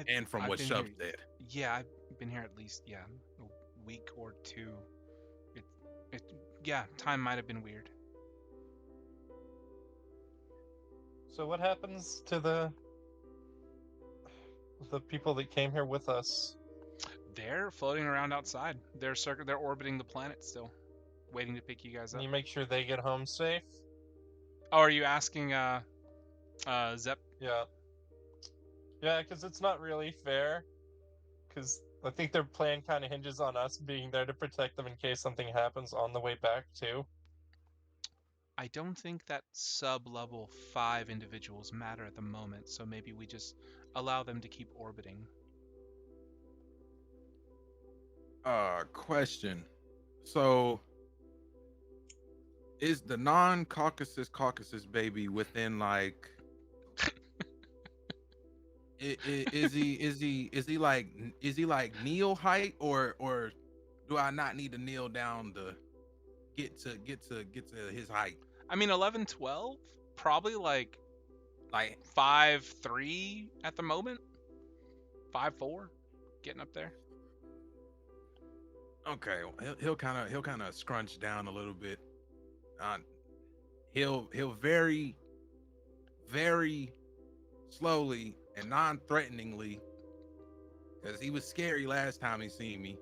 And from what Shub said. Yeah, I've been here at least a week or two. Time might have been weird. So what happens to the people that came here with us? They're floating around outside. They're orbiting the planet still, waiting to pick you guys up. Can you make sure they get home safe? Oh, are you asking Zep? Yeah. Yeah, because it's not really fair. Because I think their plan kind of hinges on us being there to protect them in case something happens on the way back, too. I don't think that sub-level 5 individuals matter at the moment, so maybe we just allow them to keep orbiting. Question. So, is the non-Caucasus baby within like? Is he like kneel height, or do I not need to kneel down to get to his height? I mean, 11, 12, probably like 5'3" at the moment, 5'4", getting up there. Okay, he'll kind of scrunch down a little bit. He'll very, very slowly and non-threateningly, because he was scary last time he seen me,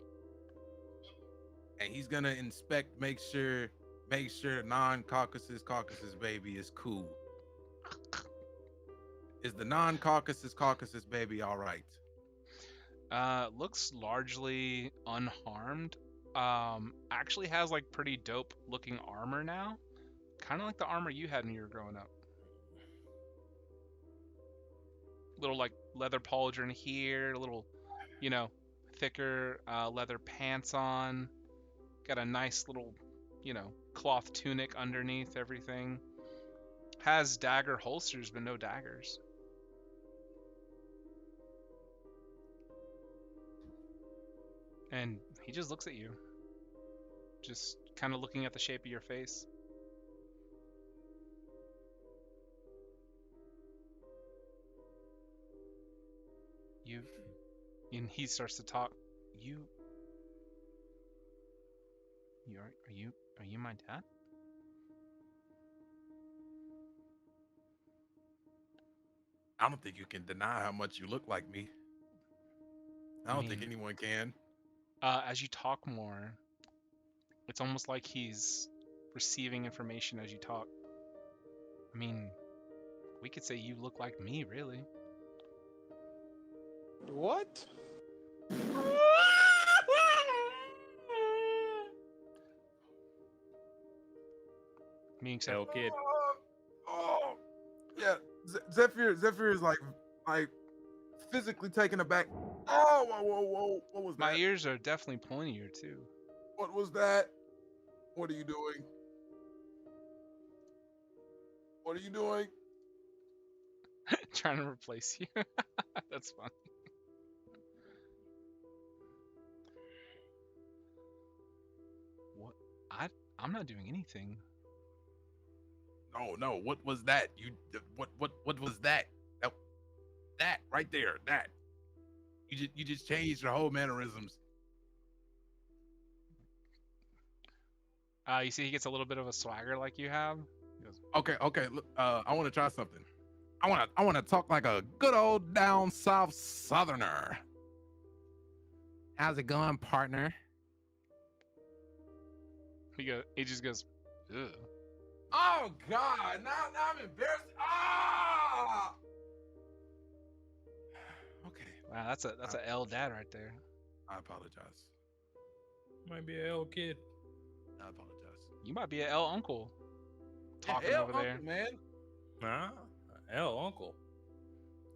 and he's gonna inspect, make sure non-Caucasus baby is cool. Is the non-Caucasus baby all right? Looks largely unharmed. Actually has like pretty dope looking armor now. kind of like the armor you had when you were growing up. Little like leather pauldron here, a little, you know, thicker leather pants on. Got a nice little, you know, cloth tunic underneath everything. Has dagger holsters, but no daggers. And he just looks at you. Just kind of looking at the shape of your face. And he starts to talk. Are you my dad? I don't think you can deny how much you look like me. I don't think mean- anyone can. As you talk more, it's almost like he's receiving information as you talk. I mean, we could say you look like me, really. What? Me except Hell kid. Oh, yeah. Zephyr is like physically taken aback. Oh, whoa! What was my that? ears are definitely pointier too. What was that? What are you doing? What are you doing? Trying to replace you. That's fun. What? I'm not doing anything. No. What was that? What was that? That right there. That. You just changed your whole mannerisms. You see, he gets a little bit of a swagger like you have. He goes, Okay. Look, I want to try something. I want to talk like a good old down south southerner. How's it going, partner? he just goes, ugh. Oh God! Now I'm embarrassed. Ah! Okay. Wow, that's a L dad right there. I apologize. Might be a L kid. I apologize. You might be an L uncle. Talking Yeah, over there. uncle, man. Nah, L uncle.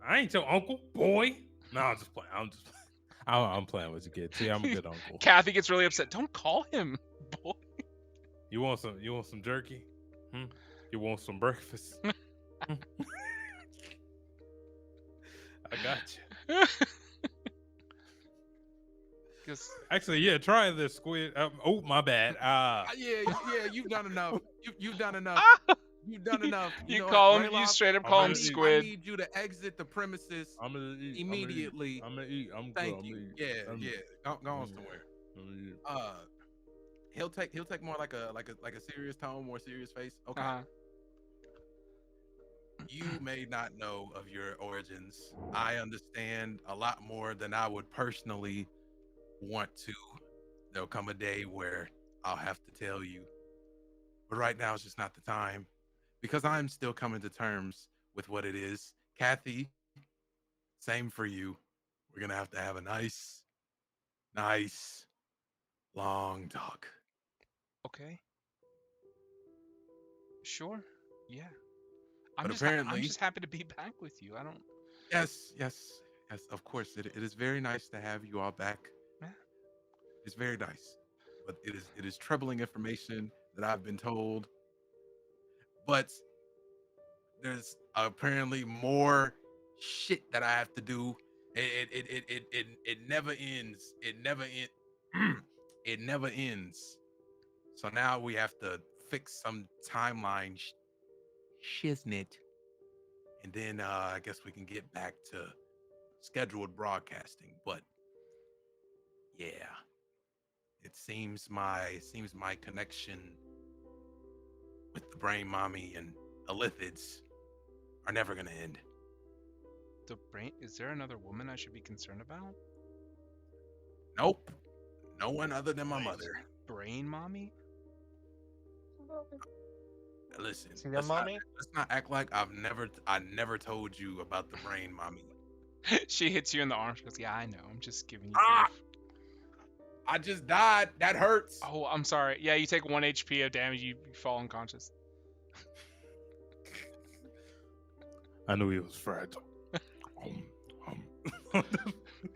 I ain't your uncle, boy. No, I'm just playing. I'm playing with you, kid. See, I'm a good uncle. Kathy gets really upset. Don't call him boy. You want some jerky? You want some breakfast? I got you. Actually, yeah, try this squid. Oh, my bad. Yeah, you've done enough. You've done enough. You've done enough. You know call what, him. You Greylock, straight up I'm call gonna him eat. squid. I need you to exit the premises I'm gonna eat immediately. I'm gonna eat. I'm Thank good. you. I'm Yeah. Go on somewhere. He'll take more like a serious tone, more serious face. Okay. Uh-huh. You may not know of your origins. I understand a lot more than I would personally want to. There'll come a day where I'll have to tell you. But right now it's just not the time. Because I'm still coming to terms with what it is. Kathy, same for you. We're gonna have a nice, long talk. Okay. Sure. Yeah. But I'm apparently- just happy to be back with you. I don't. Yes, of course. It is very nice to have you all back. Yeah. It's very nice. But it is troubling information that I've been told. But there's apparently more shit that I have to do. It never ends. It never it never ends. So now we have to fix some timeline shiznit. And then I guess we can get back to scheduled broadcasting. But yeah, it seems my connection with the brain mommy and Elithids are never gonna end. The brain. Is there another woman I should be concerned about? Nope. No one other than my mother. Brain mommy? Listen, See that, mommy? let's not act like I never told you about the brain mommy. She hits you in the arm. She goes, "Yeah, I know. I'm just giving you." Ah! grief." I just died. That hurts. Oh, I'm sorry. Yeah, you take 1 HP of damage. You fall unconscious. I knew he was fragile.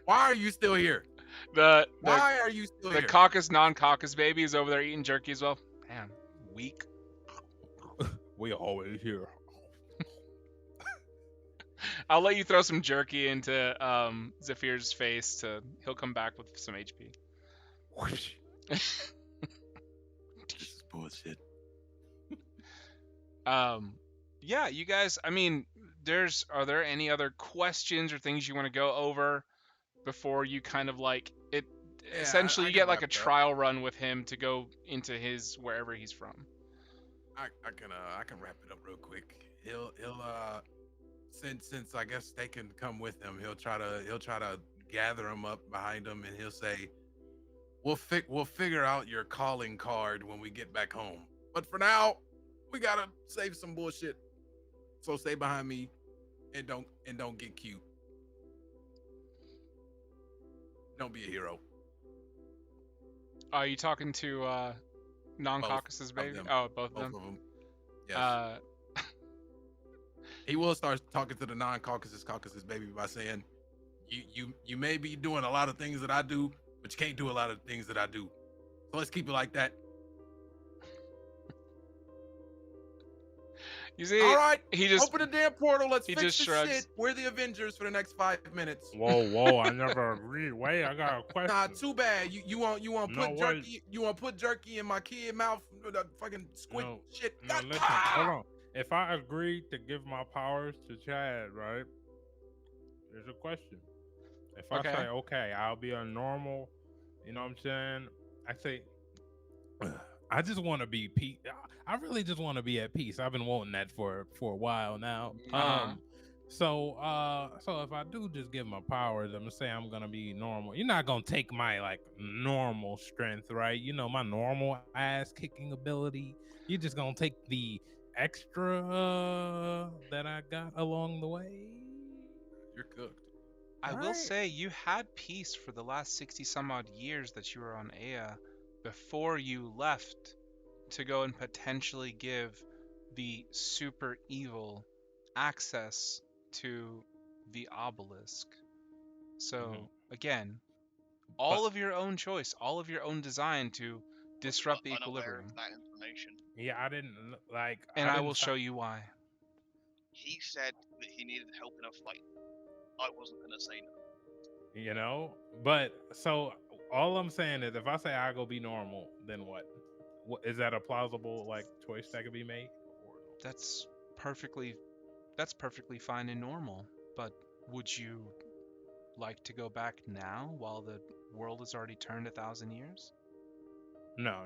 Why are you still here? The Why are you still the here? caucus non-caucus baby is over there eating jerky as well. Damn, weak. We always here. I'll let you throw some jerky into Zephyr's face he'll come back with some HP. This is bullshit. Yeah, you guys, I mean, are there any other questions or things you want to go over before you kind of like it? Yeah, Essentially, I you can get like a wrap it up. trial run with him to go into his wherever he's from. I can wrap it up real quick. He'll since I guess they can come with him, he'll try to gather them up behind him, and he'll say, we'll figure out your calling card when we get back home. But for now, we gotta save some bullshit. So stay behind me and don't get cute. Don't be a hero. Are you talking to non-caucus's of baby? them. Oh, both of Both them. of them. Yes. He will start talking to the non-caucasus baby by saying, you may be doing a lot of things that I do, but you can't do a lot of things that I do. So let's keep it like that. You see, All right, he just open the damn portal. Let's he fix just this shrugs. shit. We're the Avengers for the next 5 minutes. Whoa! I never agreed. Wait, I got a question. Nah, too bad. You want No, put wait. jerky? You want put jerky in my kid mouth? The fucking squid No, shit. No, God, listen, hold on. If I agreed to give my powers to Chad, right? There's a question. If I Okay. say, okay, I'll be a normal, you know what I'm saying? I say, I just want to be peace. I really just want to be at peace. I've been wanting that for a while now. Uh-huh. So if I do just give my powers, I'm gonna say I'm gonna be normal. You're not gonna take my like normal strength, right? You know, my normal ass kicking ability. You're just gonna take the extra that I got along the way. you're cooked. I will Alright. say you had peace for the last 60 some odd years that you were on Ea before you left to go and potentially give the super evil access to the obelisk. So again, all of your own choice, all of your own design to disrupt the Unaware equilibrium. of that information. Yeah, I didn't like. And I didn't will si- show you why. He said that he needed help in a fight. I wasn't gonna say no. You know, but so all I'm saying is, if I say I go be normal, then what? Is that a plausible like choice that could be made? That's perfectly fine and normal. But would you like to go back now while the world has already turned 1,000 years? No.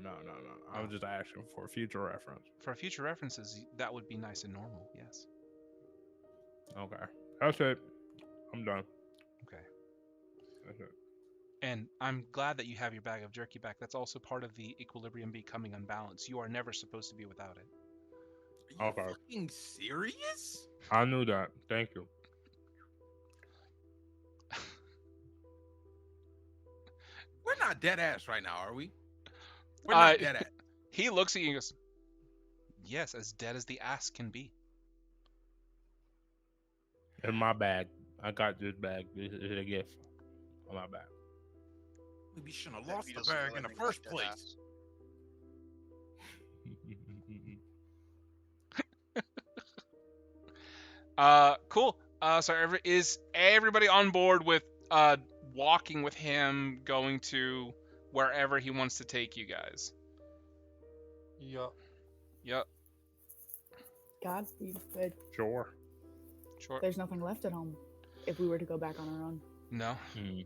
I was just asking for future reference. For future references, that would be nice and normal, yes. Okay, that's it. I'm done. Okay. That's it. And I'm glad that you have your bag of jerky back. That's also part of the equilibrium becoming unbalanced. You are never supposed to be without it. Are you Okay. fucking serious? I knew that. Thank you. We're not dead ass right now, are we? We're not dead ass. He looks at you and goes, yes, as dead as the ass can be. In my bag, I got this bag. This is a gift on my bag. We shouldn't have If lost he the doesn't bag know in the anything first like place. that. Cool. So is everybody on board with walking with him, going to wherever he wants to take you guys? Yup. Yep. God, good. Sure. Sure. There's nothing left at home if we were to go back on our own. No. Can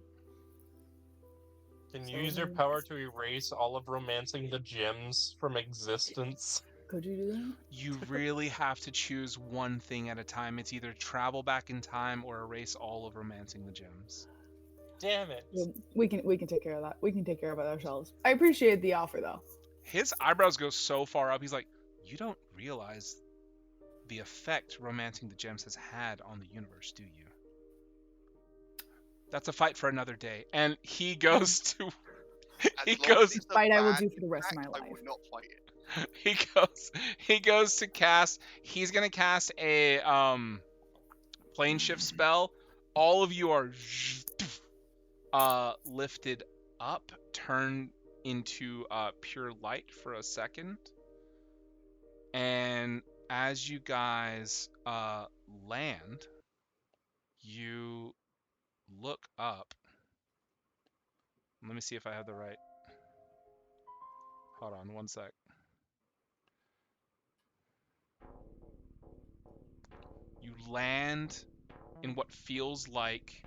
you So use your then- power to erase all of romancing the gems from existence? Could you do that? You really have to choose one thing at a time. It's either travel back in time or erase all of romancing the gems. Damn it. Yeah, we can take care of that. We can take care of it ourselves. I appreciate the offer though. His eyebrows go so far up. He's like, you don't realize the effect romancing the gems has had on the universe, do you? That's a fight for another day. And he goes to He As long goes- as it's a Fight I will bad do for the rest of my attack, I life. will not fight it. he goes to cast. He's gonna cast a plane shift spell. All of you are lifted up, turned into pure light for a second, and as you guys land, you look up. Let me see if I have the right. Hold on one sec. You land in what feels like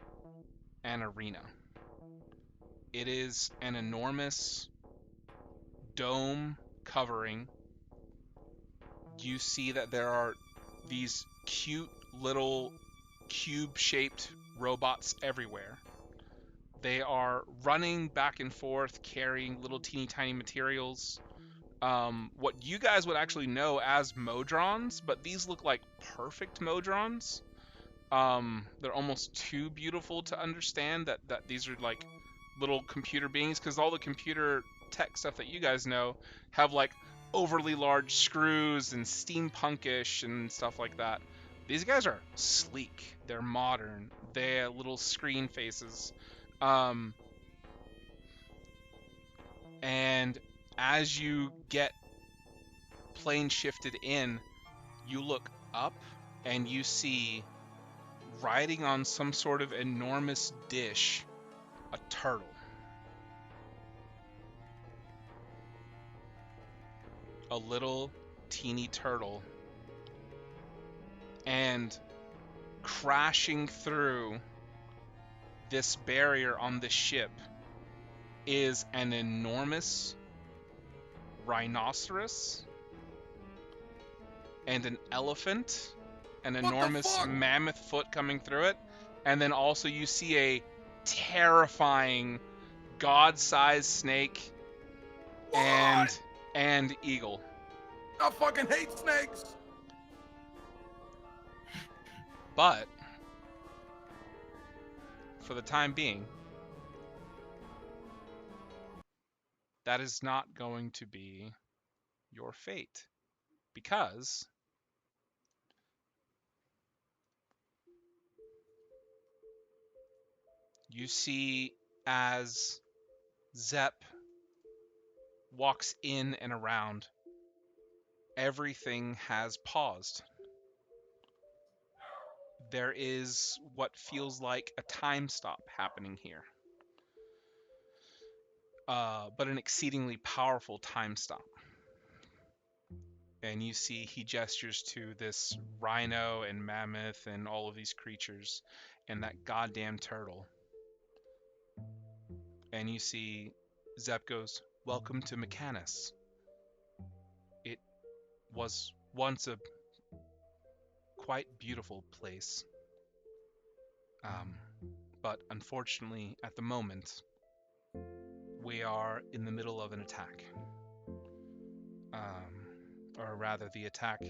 an arena. It is an enormous dome covering. You see that there are these cute little cube-shaped robots everywhere. They are running back and forth, carrying little teeny tiny materials. What you guys would actually know as Modrons, but these look like perfect Modrons. They're almost too beautiful to understand that these are like little computer beings, because all the computer tech stuff that you guys know have like overly large screws and steampunkish and stuff like that. These guys are sleek. They're modern. They have little screen faces. And as you get plane shifted in, you look up and you see, riding on some sort of enormous dish, a turtle. A little teeny turtle. And crashing through this barrier on the ship is an enormous rhinoceros and an elephant, an enormous mammoth foot coming through it, and then also you see a terrifying god-sized snake and eagle. I fucking hate snakes. But for the time being, that is not going to be your fate, because you see as Zep walks in and around, everything has paused. There is what feels like a time stop happening here. But an exceedingly powerful time stop. And you see he gestures to this rhino and mammoth and all of these creatures and that goddamn turtle. And you see Zep goes, "Welcome to Mechanus. It was once a quite beautiful place. But unfortunately, at the moment, we are in the middle of an attack. Or rather, the attack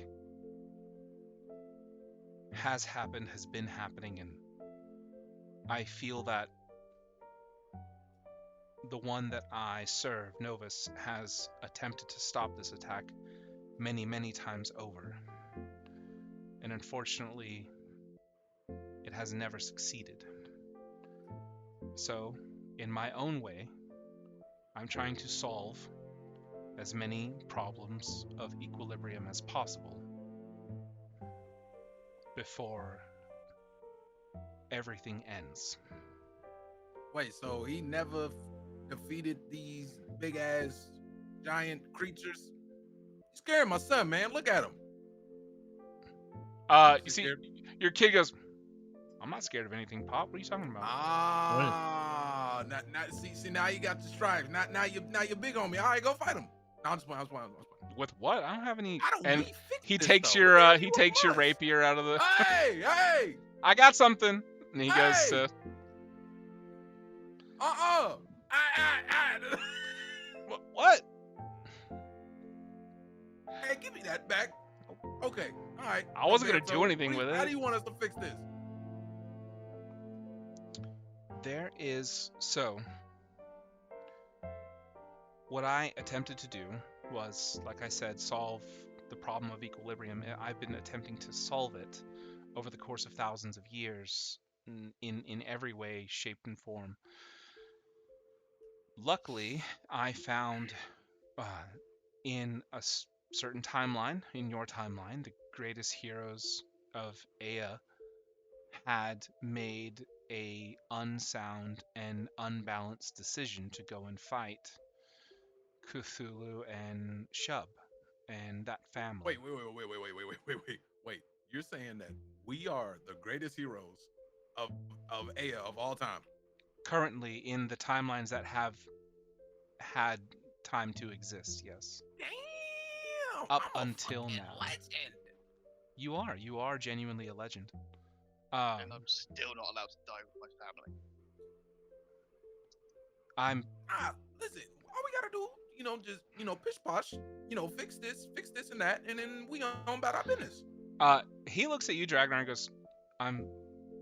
has happened, has been happening, and I feel that the one that I serve, Novus, has attempted to stop this attack many, many times over. And unfortunately, it has never succeeded. So, in my own way, I'm trying to solve as many problems of equilibrium as possible before everything ends." Wait, so he never defeated these big ass giant creatures? He's scaring my son, man. Look at him. You see, your kid goes, "I'm not scared of anything, Pop. What are you talking about?" See, now you got the stripes. Now you're big on me. All right, go fight him. No, I'm just playing. With what? I don't have any. I don't And need fix he this, takes though. your What he you takes your want? rapier out of the. Hey! I got something. And he goes Hey! to. What? Hey, give me that back. Okay, all right. I wasn't Okay, gonna do so anything with How it. do you want us to fix this? There is so. What I attempted to do was, like I said, solve the problem of equilibrium. I've been attempting to solve it over the course of thousands of years in every way, shape, and form. Luckily, I found in a certain timeline, in your timeline, the greatest heroes of Ea had made a unsound and unbalanced decision to go and fight Cthulhu and Shub and that family. Wait. You're saying that we are the greatest heroes of Aya of all time? Currently, in the timelines that have had time to exist, yes. Damn! Up I'm a until fucking now. legend. You are genuinely a legend. And I'm still not allowed to die with my family. Listen, all we gotta do, just pish posh, fix this and that, and then we on about our business. He looks at you, Dragnar, and goes, "I'm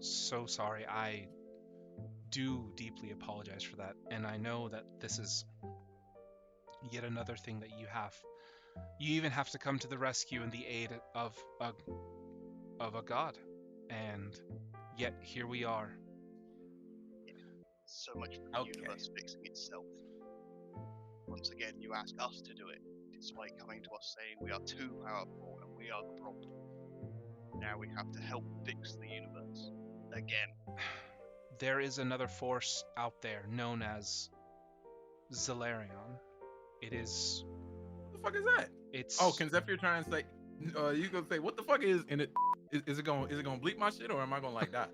so sorry. I do deeply apologize for that, and I know that this is yet another thing that you even have to come to the rescue and the aid of a god, and yet here we are." So much for the universe fixing itself. Once again, you ask us to do it, despite coming to us saying we are too powerful and we are the problem. Now we have to help fix the universe. Again. There is another force out there known as Zalarion. It is... What the fuck is that? It's... Oh, can Zephyr try and say... you gonna say, what the fuck is... And is it gonna bleep my shit, or am I gonna like that?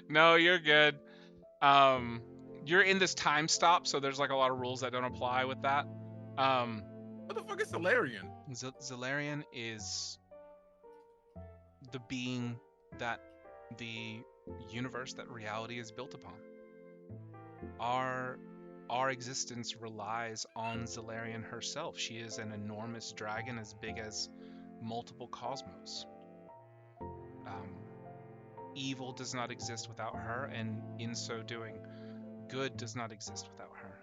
No, you're good. You're in this time stop, so there's like a lot of rules that don't apply with that. What the fuck is Zalarion? Zalarion is the being that the universe, that reality is built upon. Our existence relies on Zalarion herself. She is an enormous dragon as big as multiple cosmos. Evil does not exist without her, and in so doing, good does not exist without her.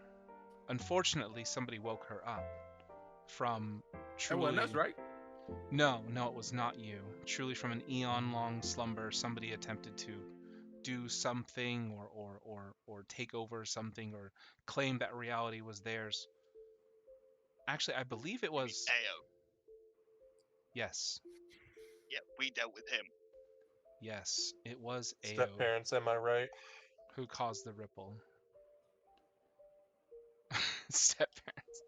Unfortunately, somebody woke her up from truly... Well, that's right. No, it was not you. Truly from an eon-long slumber, somebody attempted to do something or take over something or claim that reality was theirs. Actually, I believe it was... Ao. Yes. Yep, we dealt with him. Yes, it was Ao. Step-parents, am I right? Who caused the ripple. Step-parents.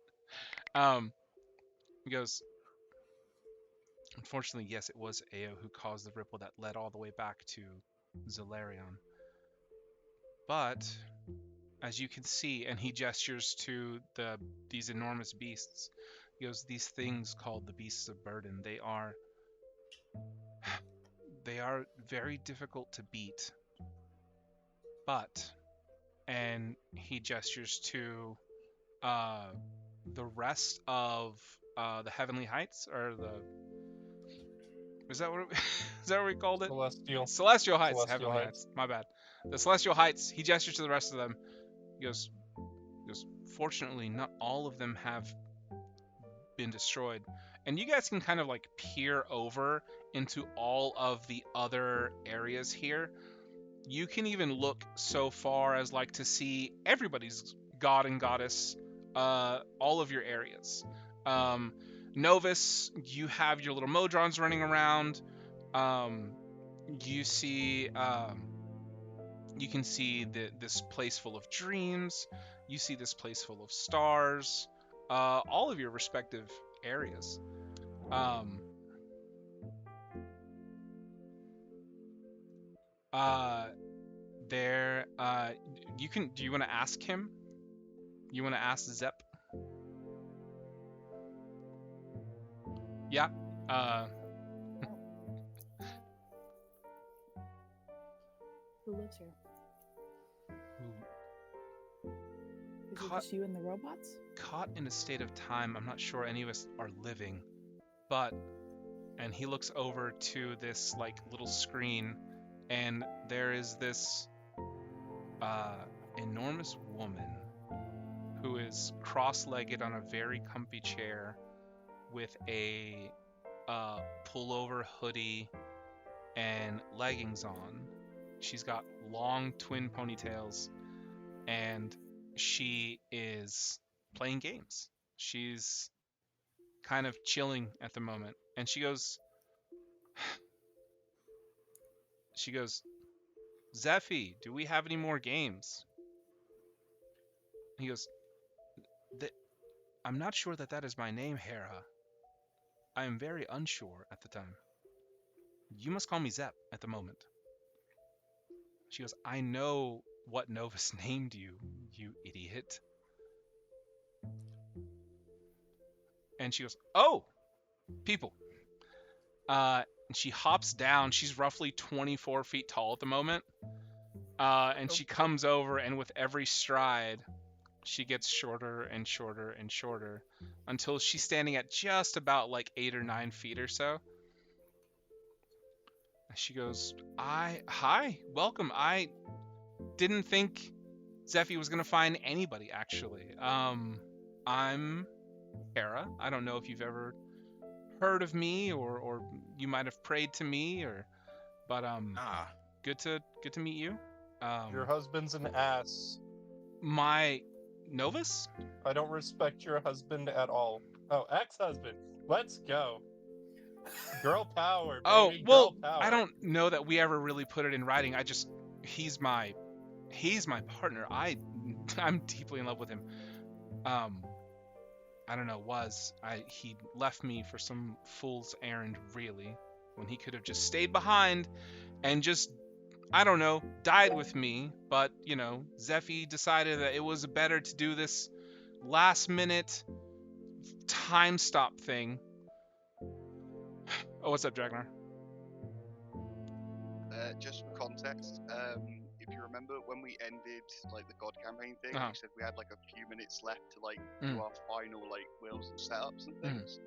He goes, unfortunately, yes, it was Ao who caused the ripple that led all the way back to Zalarion. But, as you can see, and he gestures to these enormous beasts, he goes, these things called the beasts of burden, they are very difficult to beat. But, and he gestures to the rest of the Heavenly Heights, or is that what we called it? Celestial Heights. Heavenly Heights. My bad. The Celestial Heights. He gestures to the rest of them. He goes, fortunately, not all of them have been destroyed. And you guys can kind of like peer over into all of the other areas here. You can even look so far as like to see everybody's god and goddess, all of your areas. Novus, you have your little Modrons running around. You see, you can see this place full of dreams. You see this place full of stars. All of your respective areas. Do you want to ask him? You want to ask Zep? Yeah. Who lives here? Is it just you and the robots? Caught in a state of time, I'm not sure any of us are living, but, and he looks over to this like little screen, and there is this enormous woman who is cross-legged on a very comfy chair with a pullover hoodie and leggings on. She's got long twin ponytails, and she is playing games. She's kind of chilling at the moment, and she goes, Zephy, do we have any more games? He goes, I'm not sure that is my name, Hera. I am very unsure at the time. You must call me Zep at the moment. She goes, I know what Novus named you, you idiot. And she goes, oh, people. And she hops down. She's roughly 24 feet tall at the moment. And she comes over, and with every stride, she gets shorter and shorter and shorter until she's standing at just about like 8 or 9 feet or so. And she goes, hi, welcome. I didn't think Zephy was going to find anybody, actually. I'm Hera. I don't know if you've ever heard of me or you might have prayed to me but good to meet you. Your husband's an ass. My Novus? I don't respect your husband at all. Oh, ex-husband. Let's go. Girl power, baby. Oh, Girl well, power. I don't know that we ever really put it in writing. He's my partner. I'm deeply in love with him. I don't know, he left me for some fool's errand, really, when he could have just stayed behind and just, I don't know, died with me. But, Zephy decided that it was better to do this last minute time stop thing. Oh, what's up, Dragnar? Just for context, if you remember when we ended like the God campaign thing, we said we had like a few minutes left to like do our final like wills and setups and things.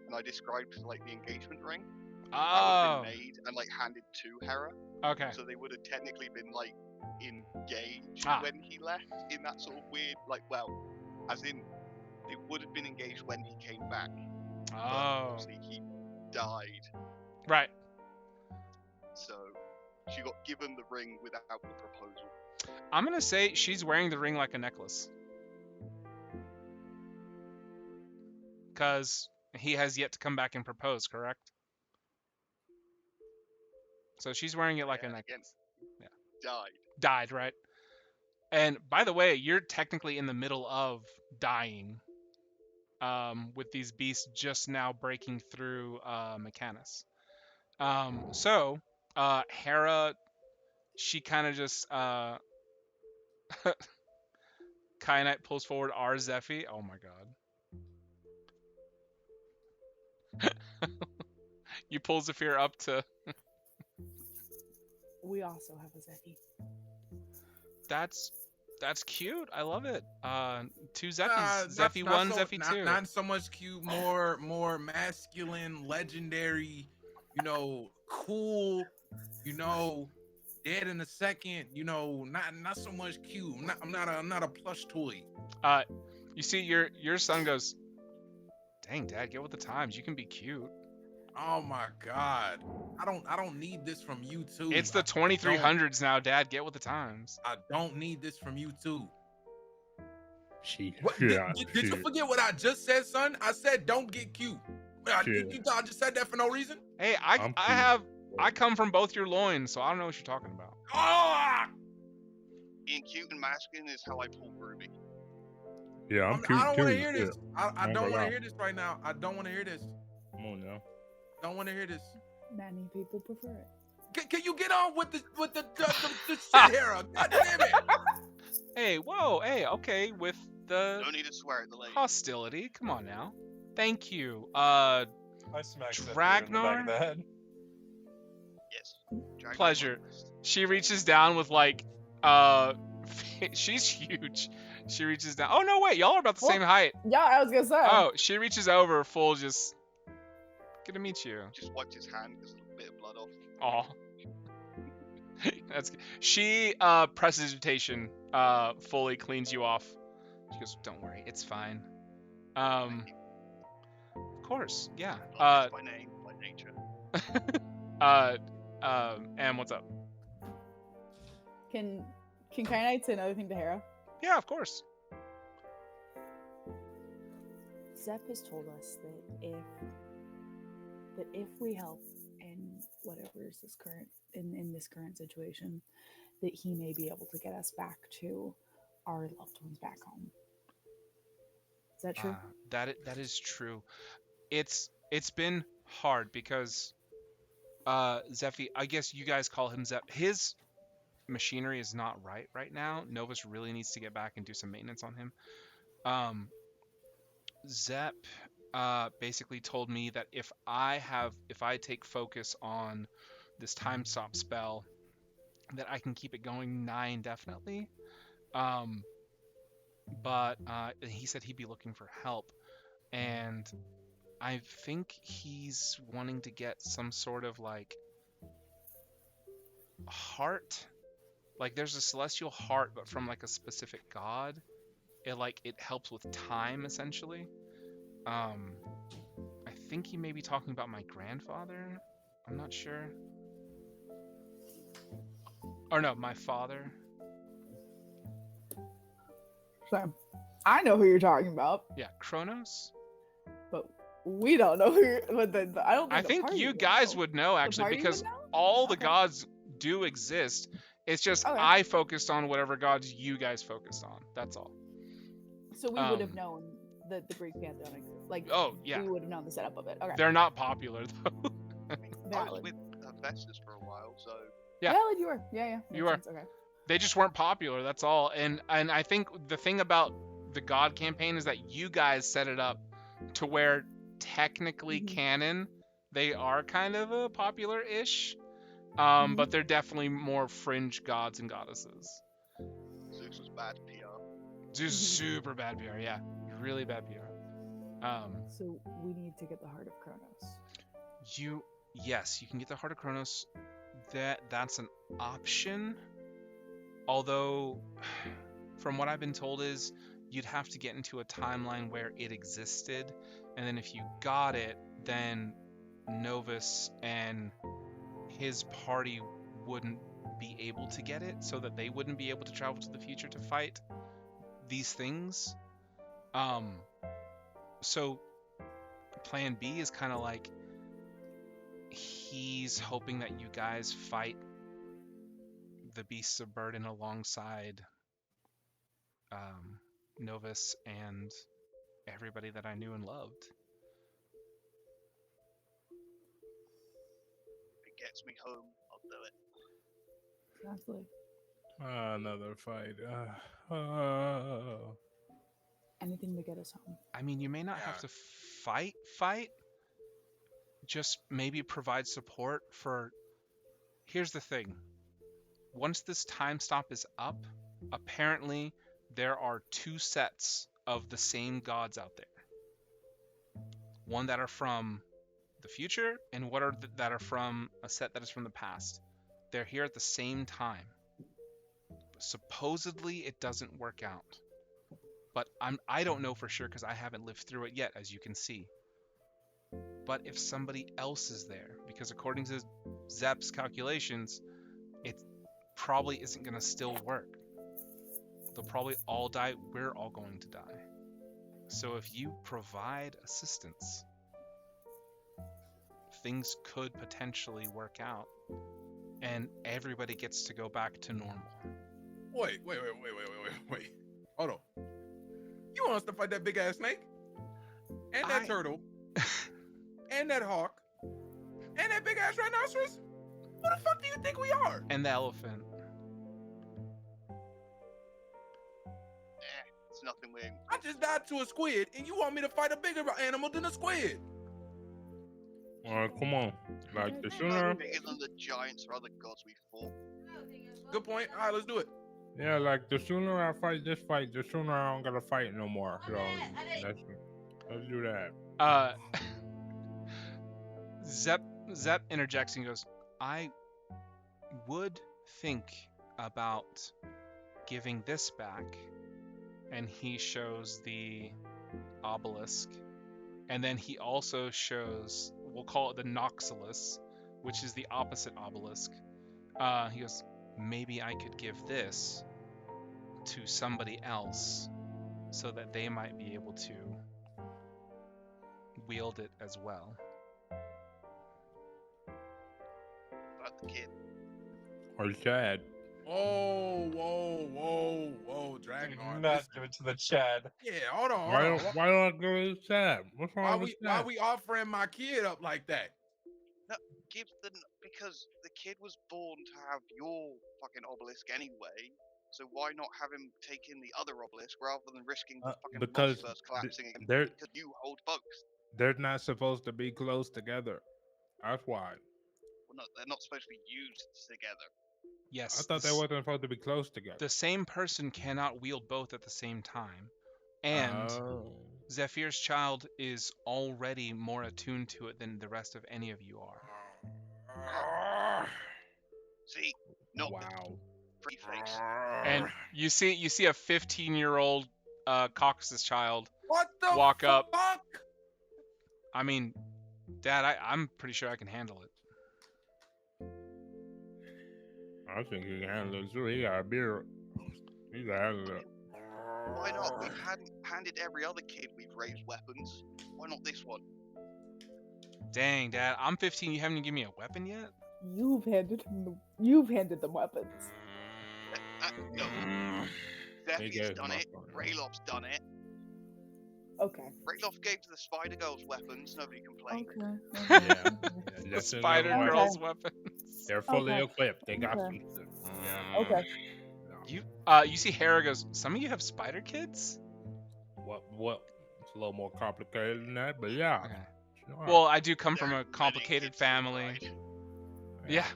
And I described like the engagement ring that would have been made and like handed to Hera. Okay. So they would have technically been like engaged when he left in that sort of weird as in they would have been engaged when he came back. But obviously he died. Right. So she got given the ring without the proposal. I'm gonna say she's wearing the ring like a necklace. Because he has yet to come back and propose, correct? So she's wearing it like a necklace. Yeah. Died, right? And by the way, you're technically in the middle of dying. With these beasts just now breaking through Mechanus. So Hera, she kind of just Kyanite pulls forward our Zephy. Oh my god. You pull Zephyr up to We also have a Zephy. That's cute. I love it. 2 Zephies. Zephy 1, Zephy 2. Not so much cute, more masculine, legendary, cool, dead in a second, not so much cute. I'm not a plush toy. You see your son goes, dang, Dad, get with the times. You can be cute. Oh my god. I don't need this from you too. It's the 2300s now, Dad. Get with the times. I don't need this from you too. Did you forget what I just said, son? I said don't get cute. You thought I just said that for no reason? Hey, I come from both your loins, so I don't know what you're talking about. Oh! Being cute and masculine is how I pull Ruby. Yeah, I'm cute. I don't want to hear this. I don't want to hear this right now. I don't want to hear this. Come on now. Don't want to hear this. Many people prefer it. Can you get on with the shit here? God damn it! Hey, whoa, hey, okay, with the No need to swear at the lady. hostility. Come on now. Thank you. I smacked Zephyr in the back of the head. Yes. Dragnar Pleasure. Locust. She reaches down with like she's huge. She reaches down. Oh no, wait, y'all are about the same height. Yeah, I was gonna say. Oh, she reaches over, full just. Good to meet you. Just wiped his hand because a bit of blood off. Aw. That's good. She prestidigitation fully cleans you off. She goes, "Don't worry, it's fine." Thank you. Of course, yeah. Not just by name, by nature. And what's up? Can Kyanite say another thing to Hera? Yeah, of course. Zep has told us that if we help in whatever is this current in this current situation, that he may be able to get us back to our loved ones back home. Is that true? That is true. It's been hard because Zephy, I guess you guys call him Zep. His machinery is not right now. Novus really needs to get back and do some maintenance on him. Zep basically told me that if I take focus on this time stop spell, that I can keep it going nigh indefinitely. But he said he'd be looking for help, and I think he's wanting to get some sort of like heart. Like there's a celestial heart, but from like a specific god. It helps with time essentially. I think he may be talking about my grandfather. I'm not sure. Or no, my father. So, I know who you're talking about, Yeah, Kronos. but we don't know who. But I don't. I the think party you would guys know. would know The actually party would because know? all the Okay. gods do exist. It's just Okay. I focused on whatever gods you guys focused on. That's all. So we would have Um, known that the Greek pantheon existed. Like, Oh yeah, we would have known the setup of it. Okay. they're not popular though. I mean, I was Valid. with Hephaestus for a while, so Yeah. Valid, you were. Yeah. You makes sense, Okay. They just weren't popular. That's all. And I think the thing about the God campaign is that you guys set it up to where technically Mhm. canon they are kind of a popular-ish, Mhm. but they're definitely more fringe gods and goddesses. Zeus was bad PR. Just Mhm. super bad PR, yeah, really bad PR. So we need to get the heart of Kronos. Yes, you can get the Heart of Kronos. That's an option. Although, from what I've been told is you'd have to get into a timeline where it existed, and then if you got it, then Novus and his party wouldn't be able to get it, so that they wouldn't be able to travel to the future to fight these things. So plan B is kind of like he's hoping that you guys fight the beasts of burden alongside Novus and everybody that I knew and loved. If it gets me home, I'll do it. Exactly. Another fight. Anything to get us home. I mean, you may not have Yeah. to fight, just maybe provide support for. Here's the thing. Once this time stop is up, apparently there are two sets of the same gods out there. One that are from the future, and that are from a set that is from the past. They're here at the same time. Supposedly it doesn't work out, but I don't know for sure because I haven't lived through it yet, as you can see. But if somebody else is there, because according to Zep's calculations, it probably isn't going to still work. They'll probably all die. We're all going to die. So if you provide assistance, things could potentially work out, and everybody gets to go back to normal. Wait. Hold on. You want us to fight that big ass snake? And that turtle? And that hawk? And that big ass rhinoceros? Who the fuck do you think we are? And the elephant. It's nothing we ain't. I just died to a squid, and you want me to fight a bigger animal than a squid? Come on. Like the No sooner, bigger than the giants or other gods we fought. Good point. All right, let's do it. yeah, like the sooner I fight this fight, the sooner I don't gotta fight no more. So let's do that. Zep interjects and goes, I would think about giving this back and he shows the obelisk, and then he also shows, we'll call it the Noxilus, which is the opposite obelisk. He goes, maybe I could give this to somebody else so that they might be able to wield it as well. About the kid. Or Chad. Whoa, Dragon. Not give it to the Chad. Yeah, hold on. Why don't I go to Chad? What's wrong with Why Chad? we offering my kid up like that? Give the because the kid was born to have your fucking obelisk anyway. So why not have him take in the other obelisk rather than risking the fucking because multiverse collapsing again? they're- Because you hold both. They're not supposed to be close together. That's why. Well, no, they're not supposed to be used together. Yes. I thought they wasn't supposed to be close together. The same person cannot wield both at the same time. And Oh. Zephyr's child is already more attuned to it than the rest of any of you are. See, not the Wow. pretty face. And you see a 15-year-old Caucasus child What the walk up. fuck? I mean, Dad, I'm pretty sure I can handle it. I think he can handle it too. He got a beard. He can handle it. Why not? We've handed every other kid we've raised weapons. Why not this one? Dang, Dad, I'm 15. You haven't even given me a weapon yet? You've handed them weapons. No. He Zephyr's gave done him it. a phone. Raylop's done it. Okay. Raylop gave to the Spider Girls weapons. Nobody complained. Okay. Yeah. The That's Spider another Okay. Girls weapons. They're fully Okay. equipped. They got Okay. some. Okay. You see Hera goes, some of you have spider kids? What? It's a little more complicated than that, but yeah. Okay. Sure. Well, I do come from There are a many complicated kids family. inside. Yeah,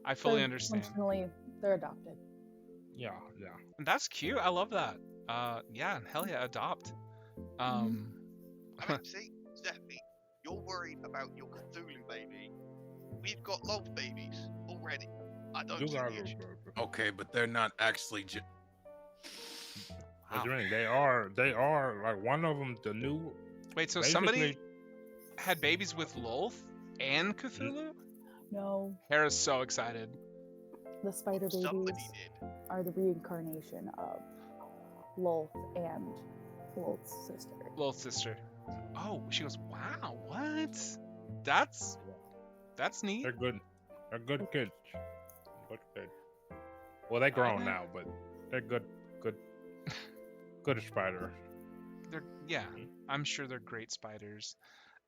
I fully They're understand. Functionally, they're adopted. Yeah. And that's cute. I love that. Yeah, hell yeah, adopt. I mean, see, Zephy, you're worried about your Cthulhu baby. We've got love babies already. I don't You see got the issue. Okay, but they're not actually. What you mean? They are like one of them. The new. Wait, so basically- somebody had babies with Lolth and Cthulhu? No, Hera's so excited. the spider Somebody babies did. are the reincarnation of Lolth and Lolth's sister. Lolth's sister. Oh, she goes, wow, what? That's neat. They're good. They're good kids. Good kids. Well, they're grown now, but they're good spiders. Yeah, I'm sure they're great spiders.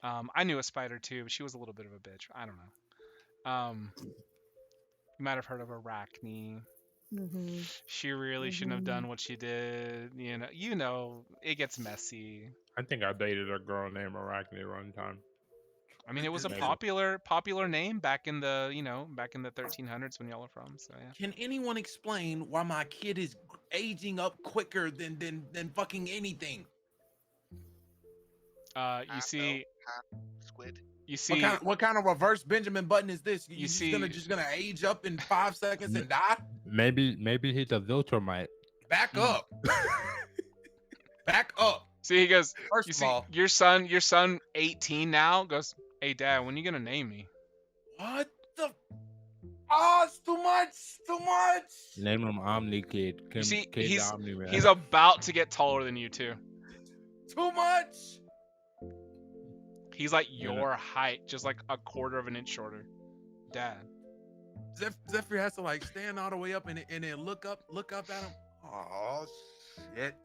I knew a spider too, but she was a little bit of a bitch. I don't know. You might have heard of Arachne. Mm-hmm. She really shouldn't have done what she did. You know, it gets messy. I think I dated a girl named Arachne one time. I mean, it was a Maybe. popular name back in the 1300s when y'all are from. So yeah. Can anyone explain why my kid is aging up quicker than fucking anything? You Half see, elf, half squid. you see, What kind of reverse Benjamin Button is this? You You see- just gonna age up in 5 seconds and die? Maybe he's a Viltrumite. Back up. Back up. see, he goes. First You of see, all, your son, 18 now, goes, hey dad, when you gonna name me? what the? Oh, it's too much. Too much. Name him Omni Kid. You see, Kid he's Omni Man. he's about to get taller than you too. Too much. He's like Yeah. your height, just like a quarter of an inch shorter. Dad. Zephyr has to like stand all the way up and then look up at him. Oh shit.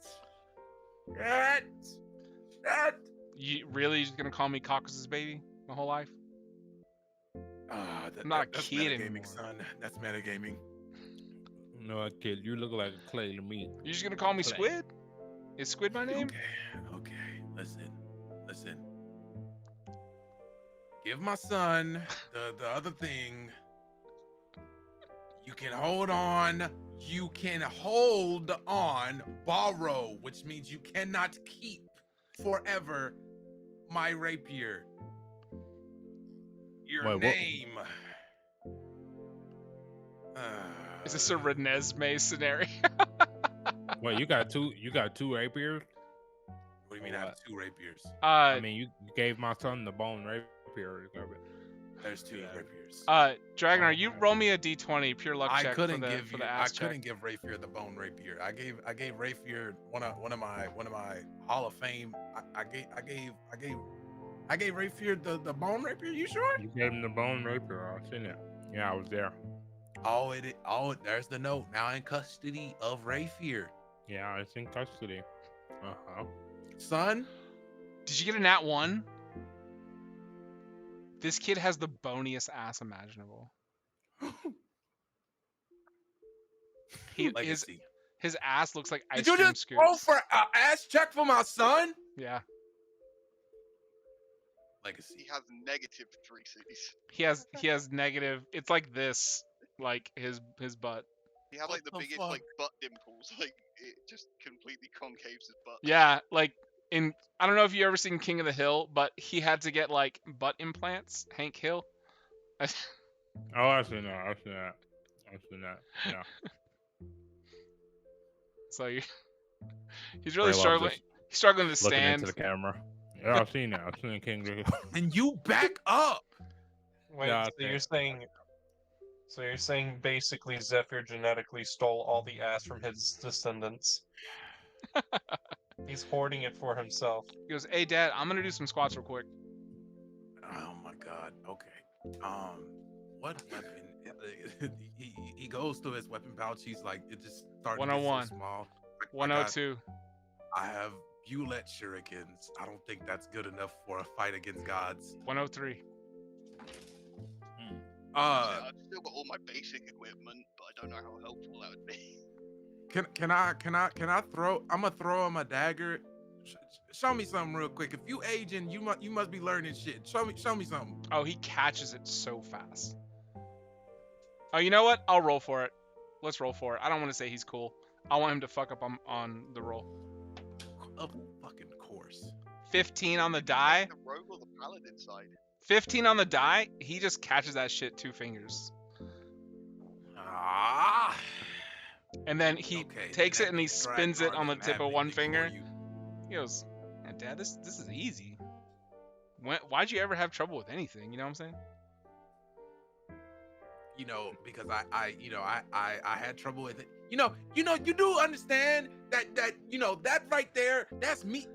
Shit. You really just gonna call me Caucasus baby my whole life? I'm not a that's kid metagaming, anymore. son. That's metagaming. No, kid, you look like a clay to me. You just gonna call me Play. Squid? Is Squid my name? Okay. Listen. Give my son the other thing. You can hold on. You can hold on. Borrow, which means you cannot keep forever my rapier. Your Wait, what? name. Is this a Renesmee scenario? Well, you got two rapiers. What do you mean I have 2 rapiers? I mean, you gave my son the bone rapier. There's 2 rapiers. Dragonar, you roll me a d20 pure luck I check couldn't for the give for you. the I ass check. couldn't give Rapier the bone rapier. I gave Rapier one of my Hall of Fame. I gave Rapier the bone rapier. You sure? You gave him the bone rapier. I seen it. Yeah, I was there. There's the note. Now in custody of Rapier. Yeah, it's in custody. Son, Did you get a nat 1? This kid has the boniest ass imaginable. legacy. His ass looks like ice Did you cream just scoops. roll for an ass check for my son? Yeah, Legacy. He has negative 3 Cs. he has negative. It's like this, like his butt. He had like the What the biggest fuck? like butt dimples. Like it just completely concaves his butt. Yeah, like I don't know if you ever seen King of the Hill, but he had to get like butt implants. Hank Hill. Oh, I seen that. Yeah. So he's really Ray Love struggling. just He's struggling to Looking stand. into the camera. Yeah, I've seen that. I've seen King of the And you back up. Wait, Yeah, so okay. you're saying basically Zephyr genetically stole all the ass from his descendants. He's hoarding it for himself. He goes, "Hey, Dad, I'm gonna do some squats real quick." Oh my God. Okay. What weapon? He goes to his weapon pouch. He's like, it just started to get 101. so small. 102. I have Bulette shurikens. I don't think that's good enough for a fight against gods. 103. I've still got all my basic equipment, but I don't know how helpful that would be. Can I throw? I'm gonna throw him a dagger. Show me something real quick. If you aging, you must be learning shit. Show me something. Oh, he catches it so fast. Oh, you know what? I'll roll for it. Let's roll for it. I don't want to say he's cool. I want him to fuck up on the roll. Of fucking course. 15 on the die. The rogue or the paladin side? 15 on the die. He just catches that shit 2 fingers. Ah. And then he Okay, takes that it and he spins it Dragonheart on the doesn't tip have of one anything for finger. you. He goes, "Yeah, Dad, this is easy. Why'd you ever have trouble with anything? You know what I'm saying?" You know, because I had trouble with it. You do understand that that right there, that's me.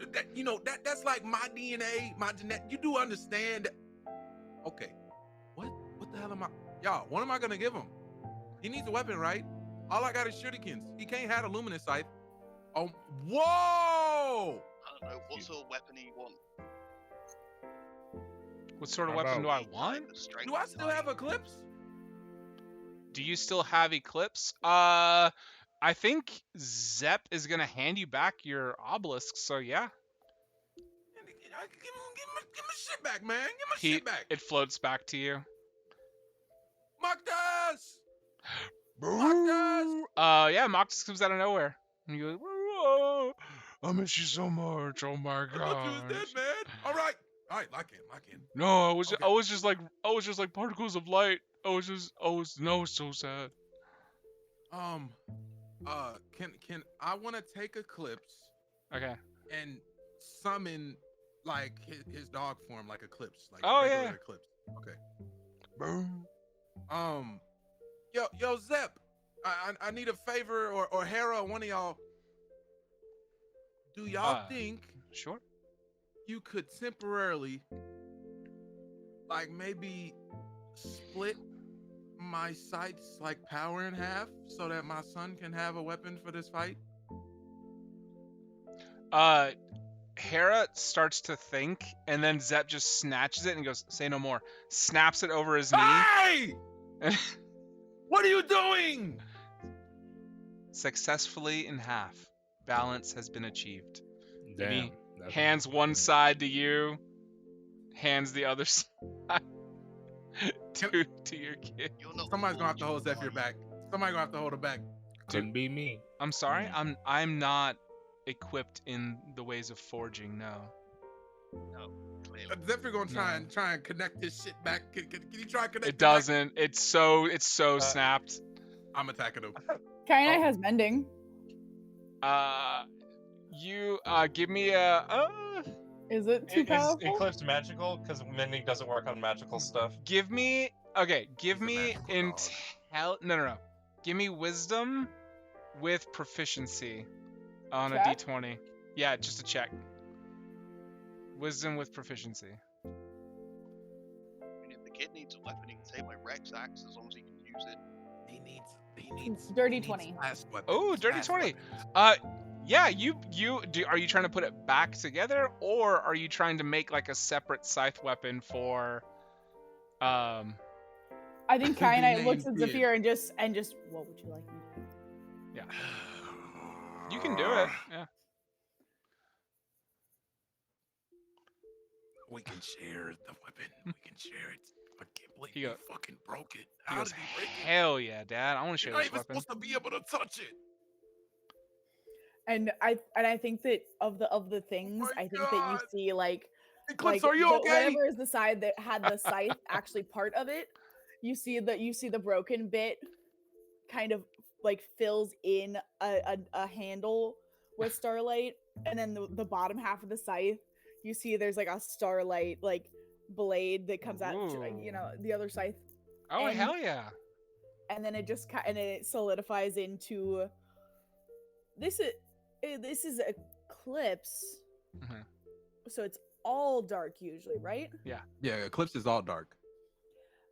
That's like my DNA, my genetic. You do understand. Okay, what the hell am I? Y'all, what am I gonna give him? He needs a weapon, right? All I got is shurikens. He can't have a luminous scythe. Oh, whoa! I don't know. What sort of weapon do you want? What sort of How weapon do I about- want? The strength Do I still side? have Eclipse? Do you still have Eclipse? I think Zep is gonna hand you back your obelisk. So yeah, Give my shit back, man. Give my shit back. it floats back to you. Makdas! Makdas! Yeah, Moctus comes out of nowhere. And he goes, "Whoa, I miss you so much. Oh my I thought you was god." dead, man. All right, lock in. No, I was Okay. just like particles of light. No, it's so sad. Can I want to take Eclipse Okay. and summon like his dog form, like Eclipse, like Oh, regular yeah. Eclipse. Okay. Boom. Yo, Zep, I need a favor, or Hera, one of y'all. Do y'all think Sure. you could temporarily, like maybe split my sight's like power in half so that my son can have a weapon for this fight? Hera starts to think, and then Zep just snatches it and goes, "Say no more." Snaps it over his knee. Hey! What are you doing? Successfully in half. Balance has been achieved. Damn. that's- Hands one side to you, hands the other side to your kid. You're not Somebody's gonna have to hold forging, Zephyr are back. Somebody's gonna have to hold it back. Couldn't be me. I'm sorry, I'm not equipped in the ways of forging. No. you? Clearly. Zephyr gonna try No. and connect this shit back. Can you try and connect? It doesn't. It's so snapped. I'm attacking him. Kainai Oh. has mending. You give me a Is it too Is powerful? Eclipse magical? Because mending doesn't work on magical stuff. give me He's a me magical dog. no. Give me wisdom with proficiency on Check? a d20. Yeah, just a check. Wisdom with proficiency. I mean, if the kid needs a weapon, he can take my Rex axe as long as he can use it. He needs Dirty he needs 20. last weapon. Oh, dirty Last 20. weapon. Yeah, are you trying to put it back together, or are you trying to make like a separate scythe weapon for I think The Kyanite looks name at kid. Zephyr and just what would you like me to do? Yeah. You can do it. Yeah. We can share the weapon. We can share it. I can't believe He he go- fucking broke it. He How goes, did he break it? hell yeah, Dad. I want to You're share not this even weapon. supposed to be able to touch it. And I think that of the things, my I think that you God. see like Eclipse, are you okay? whatever is the side that had the scythe actually part of it, you see the broken bit kind of like fills in a handle with starlight, and then the bottom half of the scythe, you see there's like a starlight like blade that comes out, the other scythe, Oh, and- hell yeah. and then it just and it solidifies into this is Eclipse, Mhm. so it's all dark usually, right? Yeah, Eclipse is all dark.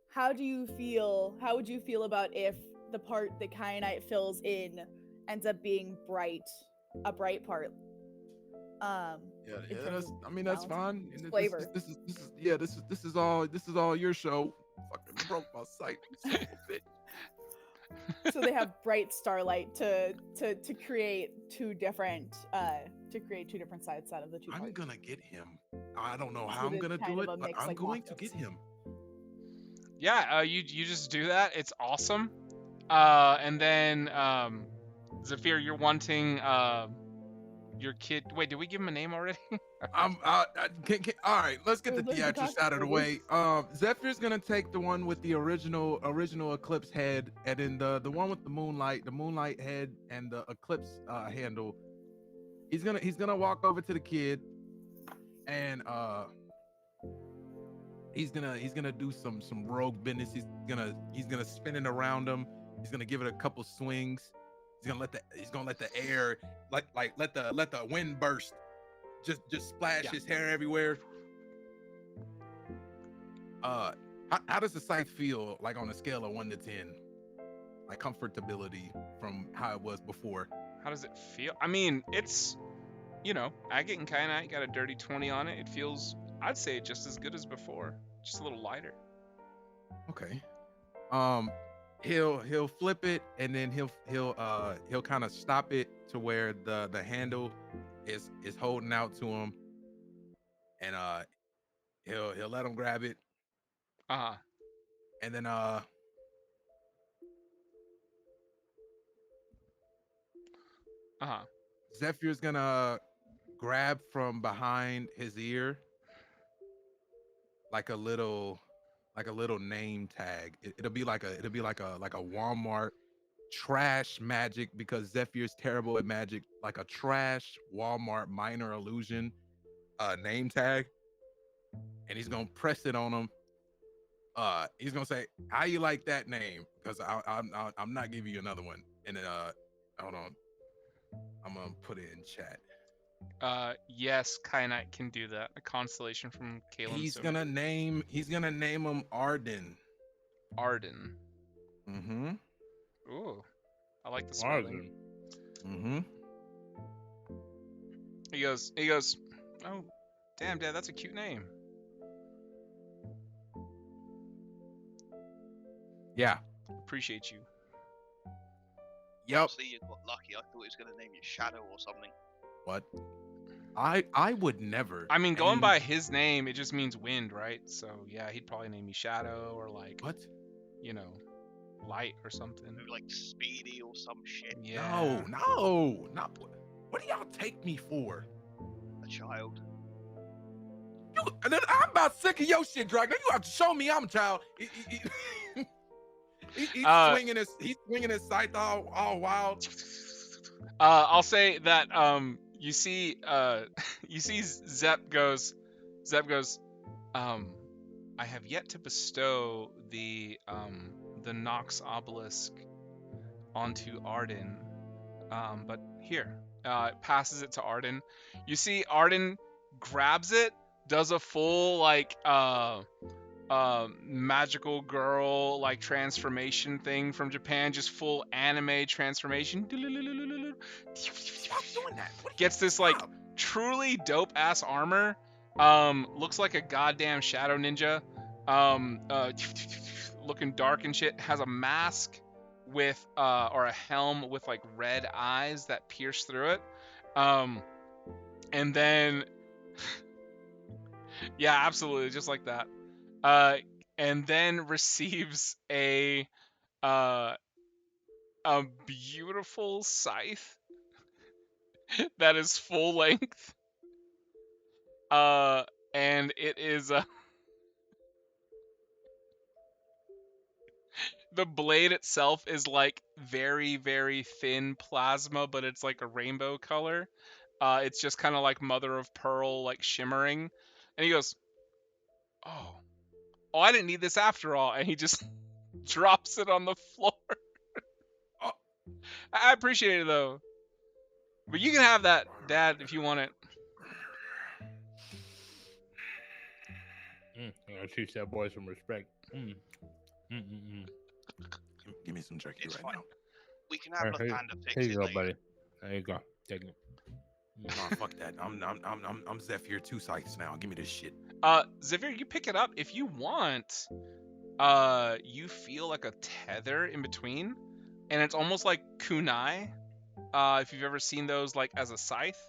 How would you feel about if the part that Kyanite fills in ends up being a bright part? Yeah, in terms that's. of I mean, that's balance, fine. And flavor. This is all your show. Fucking broke my sight. you son of a bitch. So they have bright starlight to create two different sides out of the two I'm parts. gonna get him. I don't know So how I'm it's gonna kind do of it, a but mix I'm like going to Mothos. get him. Yeah, you just do that. It's awesome. And then Zephyr, you're wanting your kid. Wait, did we give him a name already? All right, let's get the Let's get theatrics the out of the costume. way. Zephyr's gonna take the one with the original Eclipse head, and then the one with the moonlight head and the Eclipse handle. He's gonna walk over to the kid, and he's gonna do some rogue business. He's gonna spin it around him. He's gonna give it a couple swings. He's gonna let the air let the wind burst. Just splash Yeah. his hair everywhere. How does the scythe feel like on a scale of 1 to 10? Like comfortability from how it was before. How does it feel? I mean, it's, Agate and Kyanite got a dirty 20 on it. It feels, I'd say, just as good as before, just a little lighter. Okay. He'll flip it, and then he'll kind of stop it to where the handle is holding out to him, and he'll let him grab it, Uh-huh. and then Uh-huh. Zephyr's gonna grab from behind his ear like a little name tag. It'll be like a Walmart trash magic, because Zephyr's terrible at magic, like a trash Walmart minor illusion name tag, and he's gonna press it on him. He's gonna say, "How you like that name?" Because I'm not giving you another one. And then hold on, I'm gonna put it in chat. Yes, Kyanite can do that. A constellation from Kalen. He's gonna name him Arden. Arden. Mm-hmm. Ooh, I like the spelling. Mm-hmm. He goes, oh, damn, Dad, that's a cute name. Yeah. Appreciate you. Yep. See, you got lucky. I thought he was going to name you Shadow or something. What? I would never. I mean, going name- by his name, it just means wind, right? So yeah, he'd probably name me Shadow or like, What? Light or something. Maybe like Speedy or some shit. Yeah. No. What do y'all take me for? A child. I'm about sick of your shit, Dragon. You have to show me I'm a child. He's swinging his scythe all wild. I'll say that you see Zep goes, I have yet to bestow the Nox obelisk onto Arden, but here, passes it to Arden. You see Arden grabs it, does a full like magical girl like transformation thing from Japan, just full anime transformation. Stop doing that. What are you- Gets this like Stop. truly dope ass armor. Looks like a goddamn shadow ninja. Looking dark and shit. Has a mask with or a helm with like red eyes that pierce through it. And then yeah, absolutely, just like that. And then receives a beautiful scythe that is full length. And it is the blade itself is like very, very thin plasma, but it's like a rainbow color. It's just kind of like mother of pearl, like shimmering. And he goes, "Oh, I didn't need this after all." And he just drops it on the floor. Oh. I appreciate it though. But you can have that, Dad, if you want it. I gotta teach that boy some respect. Give me some jerky It's right fine. now. We can have Here Lathander fix you it go, later. buddy. There you go. Take it. Nah, fuck that. I'm Zephyr 2 Sykes now. Give me this shit. Xavier, you pick it up if you want. You feel like a tether in between, and it's almost like kunai. If you've ever seen those like as a scythe,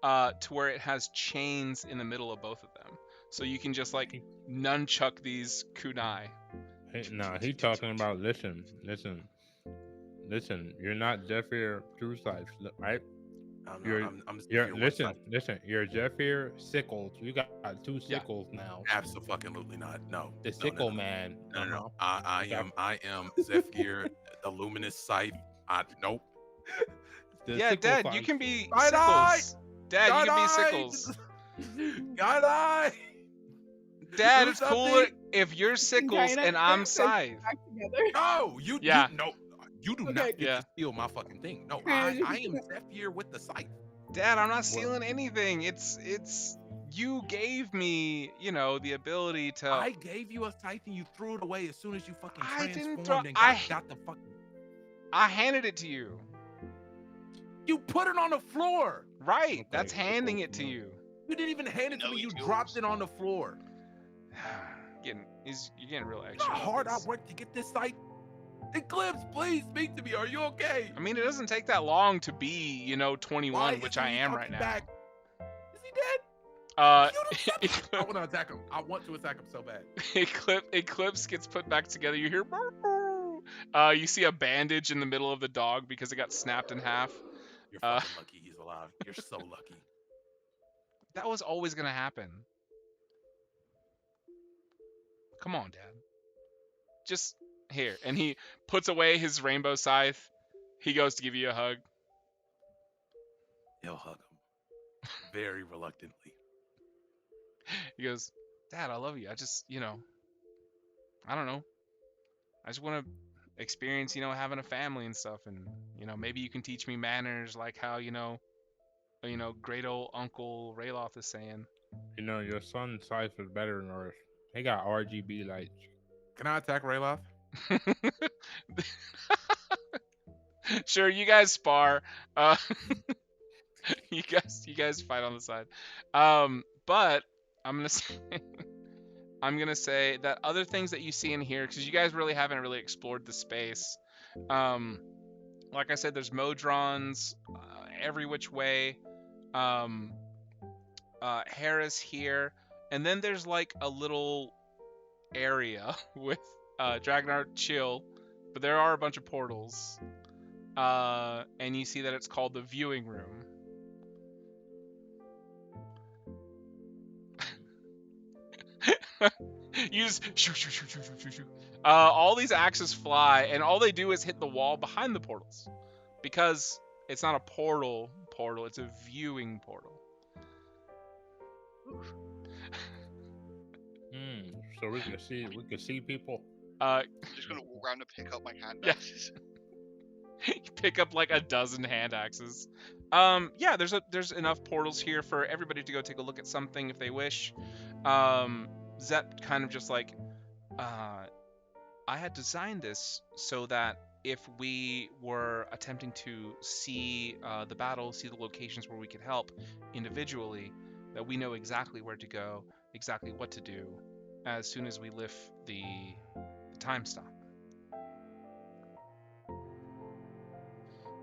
to where it has chains in the middle of both of them, so you can just like nunchuck these kunai. Nah, he talking about listen. You're not Zephyr True Scythes, right? I'm You're Zephyr 1 listen. Sykes. You're Zephyr Sickles. You got two sickles now. Absolutely not. No. The no, sickle no. man. No. I am Zephyr, the luminous scythe. Nope. The Yeah, sickle Dad, fox. you can be Side eye! Sickles. Dad, you can be Sickles. God, Dad, Do it's cooler if you're Sickles kinda- and I'm kinda Scythe. Back together. No, Yeah. You do Okay. not get Yeah. to steal my fucking thing. No, I am Zephyr with the scythe. Dad, I'm not stealing anything. It's you gave me, the ability to. I gave you a scythe and you threw it away as soon as you fucking I didn't transformed throw- and I- got the fucking. I handed it to you. You put it on the floor. Right, Okay, that's cool, handing cool, it to cool. you. You didn't even hand it to No, me. You it's dropped yours. it on the floor. You're getting real You know extra. how with hard I this. worked to get this scythe. Eclipse, please speak to me. Are you okay? I mean, it doesn't take that long to be, 21, Why which isn't I he am fucking right now. back? Is he dead? Eclipse, I want to attack him. I want to attack him so bad. Eclipse gets put back together. You hear, you see a bandage in the middle of the dog because it got snapped in half. You're Uh, fucking lucky he's alive. You're so lucky. That was always gonna happen. Come on, Dad. Just here. And he puts away his rainbow scythe. He goes to give you a hug. He'll hug him very reluctantly. He goes, Dad, I love you. I just, I don't know. I just want to experience, having a family and stuff. And, maybe you can teach me manners like how, great old Uncle Rayloth is saying. Your son's scythe is better than ours. He got RGB lights. Can I attack Rayloth? Sure, you guys spar. You guys fight on the side. But I'm gonna say that other things that you see in here, because you guys really haven't really explored the space. Like I said, there's Modrons every which way. Harris here, and then there's like a little area with Dragonheart Chill, but there are a bunch of portals. And you see that it's called the viewing room. You just shoo. All these axes fly, and all they do is hit the wall behind the portals, because It's not a portal. It's a viewing portal. So we can see people. I'm just gonna walk around and pick up my hand Yeah. axes. Pick up like a dozen hand axes. Yeah, there's enough portals here for everybody to go take a look at something if they wish. Zep kind of just like, I had designed this so that if we were attempting to see the battle, see the locations where we could help individually, that we know exactly where to go, exactly what to do, as soon as we lift the time stop.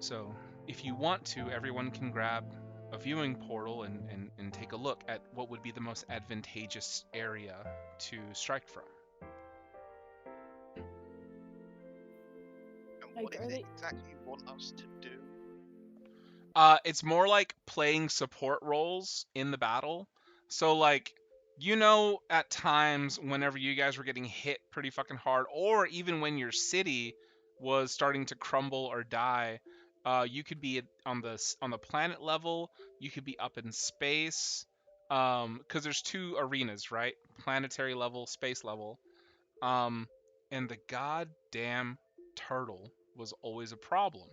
So if you want to, everyone can grab a viewing portal and take a look at what would be the most advantageous area to strike from. And Like, what are is they- it exactly you want us to do? It's more like playing support roles in the battle. So like, at times whenever you guys were getting hit pretty fucking hard, or even when your city was starting to crumble or die, you could be on the planet level, you could be up in space, because there's two arenas, right? Planetary level, space level. And the goddamn turtle was always a problem,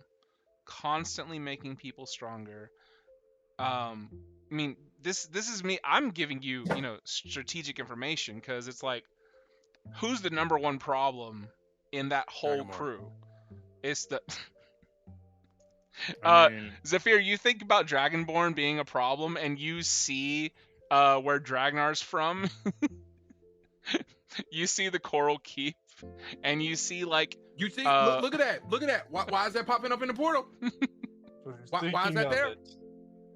constantly making people stronger. I mean, this is me. I'm giving you, strategic information, because it's like, who's the number one problem in that whole Dragonborn. crew? It's the I mean, Zephyr. You think about Dragonborn being a problem, and you see where Dragnar's from. You see the Coral Keep, and you see like You see, Uh, look at that. Look at that. Why is that popping up in the portal? Why is that there?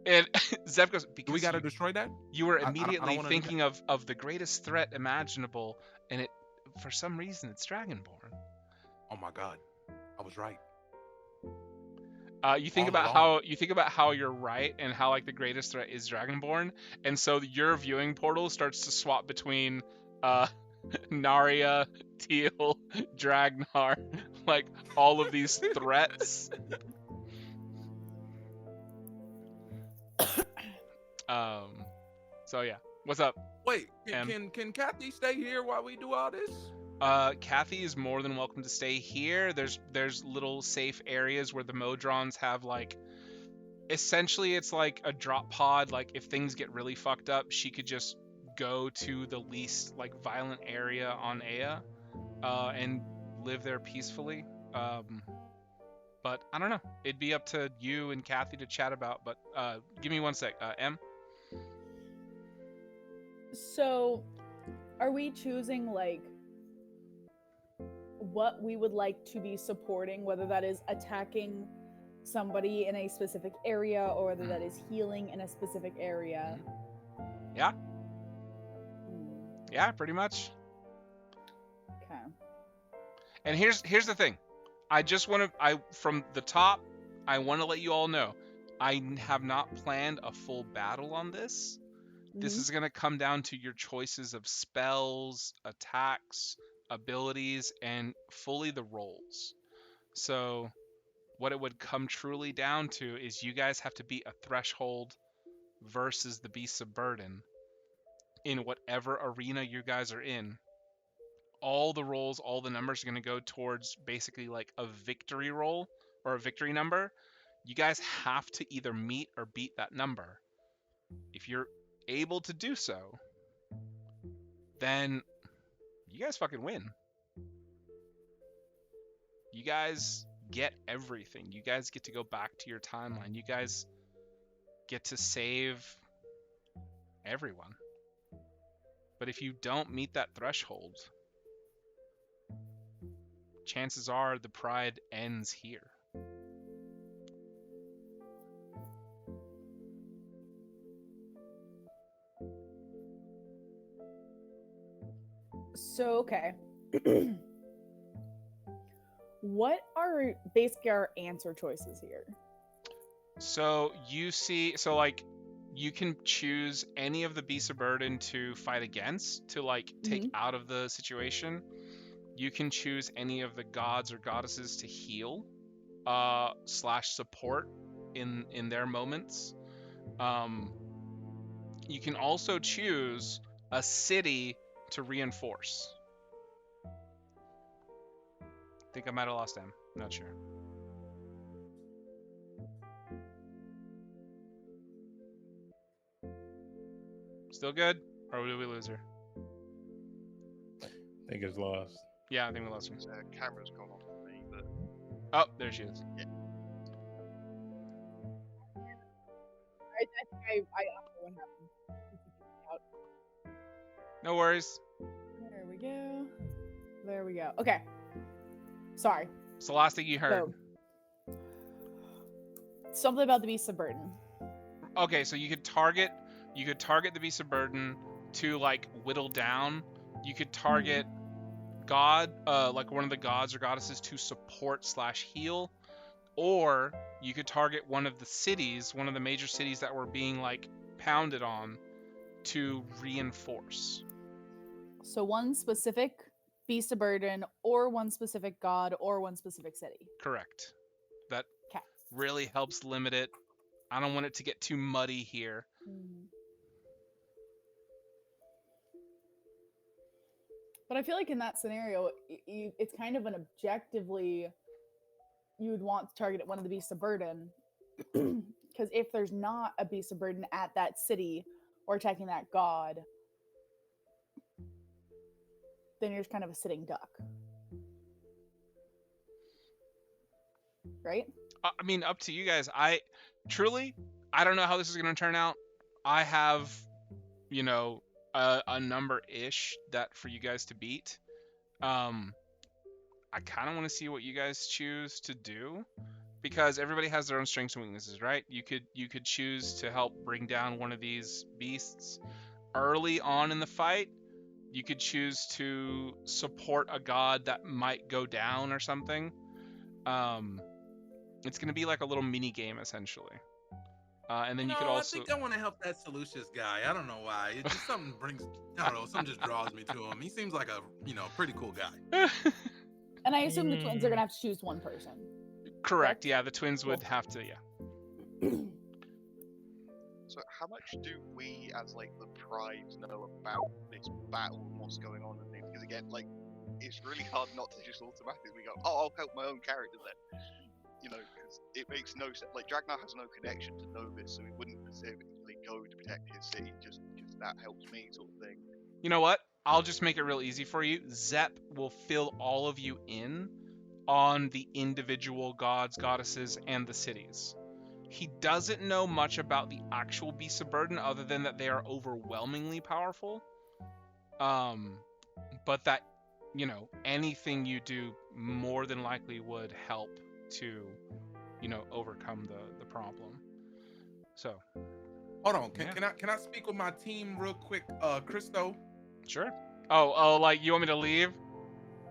and Zeph goes, Do because we got to destroy that? you were I don't immediately wanna do that. thinking of the greatest threat imaginable, and it, for some reason, it's Dragonborn. Oh my god, I was right. You think All about along. how you're right, and how like the greatest threat is Dragonborn, and so your viewing portal starts to swap between Narya, Teal, Dragnar, like all of these threats. So yeah, what's up? Wait, Em. can Kathy stay here while we do all this? Kathy is more than welcome to stay here. There's little safe areas where the Modrons have like, essentially it's like a drop pod. Like if things get really fucked up, she could just go to the least like violent area on Ea, and live there peacefully. But I don't know. It'd be up to you and Kathy to chat about. But give me one sec. Em. So, are we choosing like what we would like to be supporting, whether that is attacking somebody in a specific area or whether that is healing in a specific area? Yeah. Hmm, Yeah, pretty much. Okay. And here's the thing. I just want to, from the top, I want to let you all know, I have not planned a full battle on this. This Mhm. is going to come down to your choices of spells, attacks, abilities, and fully the rolls. So what it would come truly down to is you guys have to beat a threshold versus the Beasts of Burden in whatever arena you guys are in. All the rolls, all the numbers are going to go towards basically like a victory roll or a victory number. You guys have to either meet or beat that number. If you're able to do so, then you guys fucking win. You guys get everything. You guys get to go back to your timeline. You guys get to save everyone. But if you don't meet that threshold, chances are the pride ends here. So, okay. What are basically our answer choices here? So you see, so like you can choose any of the Beasts of Burden to fight against, to like take out of the situation. You can choose any of the gods or goddesses to heal, / support in their moments. You can also choose a city to reinforce. I think I might have lost him. Not sure. Still good? Or did we lose her? I think it's lost. Yeah, I think we lost her. His camera's gone off for me, but Oh, there she is. I think I don't know what happened. Out. No worries. There we go. There we go. Okay. Sorry. It's the last thing you heard. So, something about the beast of burden. Okay, so you could target the beast of burden to like whittle down. You could target god, like one of the gods or goddesses to support / heal, or you could target one of the cities, one of the major cities that were being like pounded on, to reinforce. So one specific beast of burden, or one specific god, or one specific city. Correct. That 'Kay. really helps limit it. I don't want it to get too muddy here. But I feel like in that scenario, it's kind of an objectively, you would want to target one of the beasts of burden. Because if there's not a beast of burden at that city or attacking that god, then you're just kind of a sitting duck. Right? I mean, up to you guys. I don't know how this is going to turn out. I have, a number-ish that for you guys to beat. I kind of want to see what you guys choose to do, because everybody has their own strengths and weaknesses, right? You could choose to help bring down one of these beasts early on in the fight. You could choose to support a god that might go down or something. It's going to be like a little mini game essentially. And then you could also. I think I want to help that Seleucus guy. I don't know why. It just something something just draws me to him. He seems like a pretty cool guy. And I assume the twins are gonna have to choose one person. Correct. Yeah, the twins would have to. Yeah. So how much do we, as like the Prides, know about this battle and what's going on and things? Because again, like, it's really hard not to just automatically go, "Oh, I'll help my own character then." Because it makes no sense. Like, Dragnar has no connection to Novus, so he wouldn't specifically go to protect his city just because that helps me, sort of thing. You know what? I'll just make it real easy for you. Zep will fill all of you in on the individual gods, goddesses, and the cities. He doesn't know much about the actual beasts of burden other than that they are overwhelmingly powerful. But that, anything you do more than likely would help to, overcome the problem. So, hold on. Can I speak with my team real quick, Christo? Sure. Oh, like you want me to leave?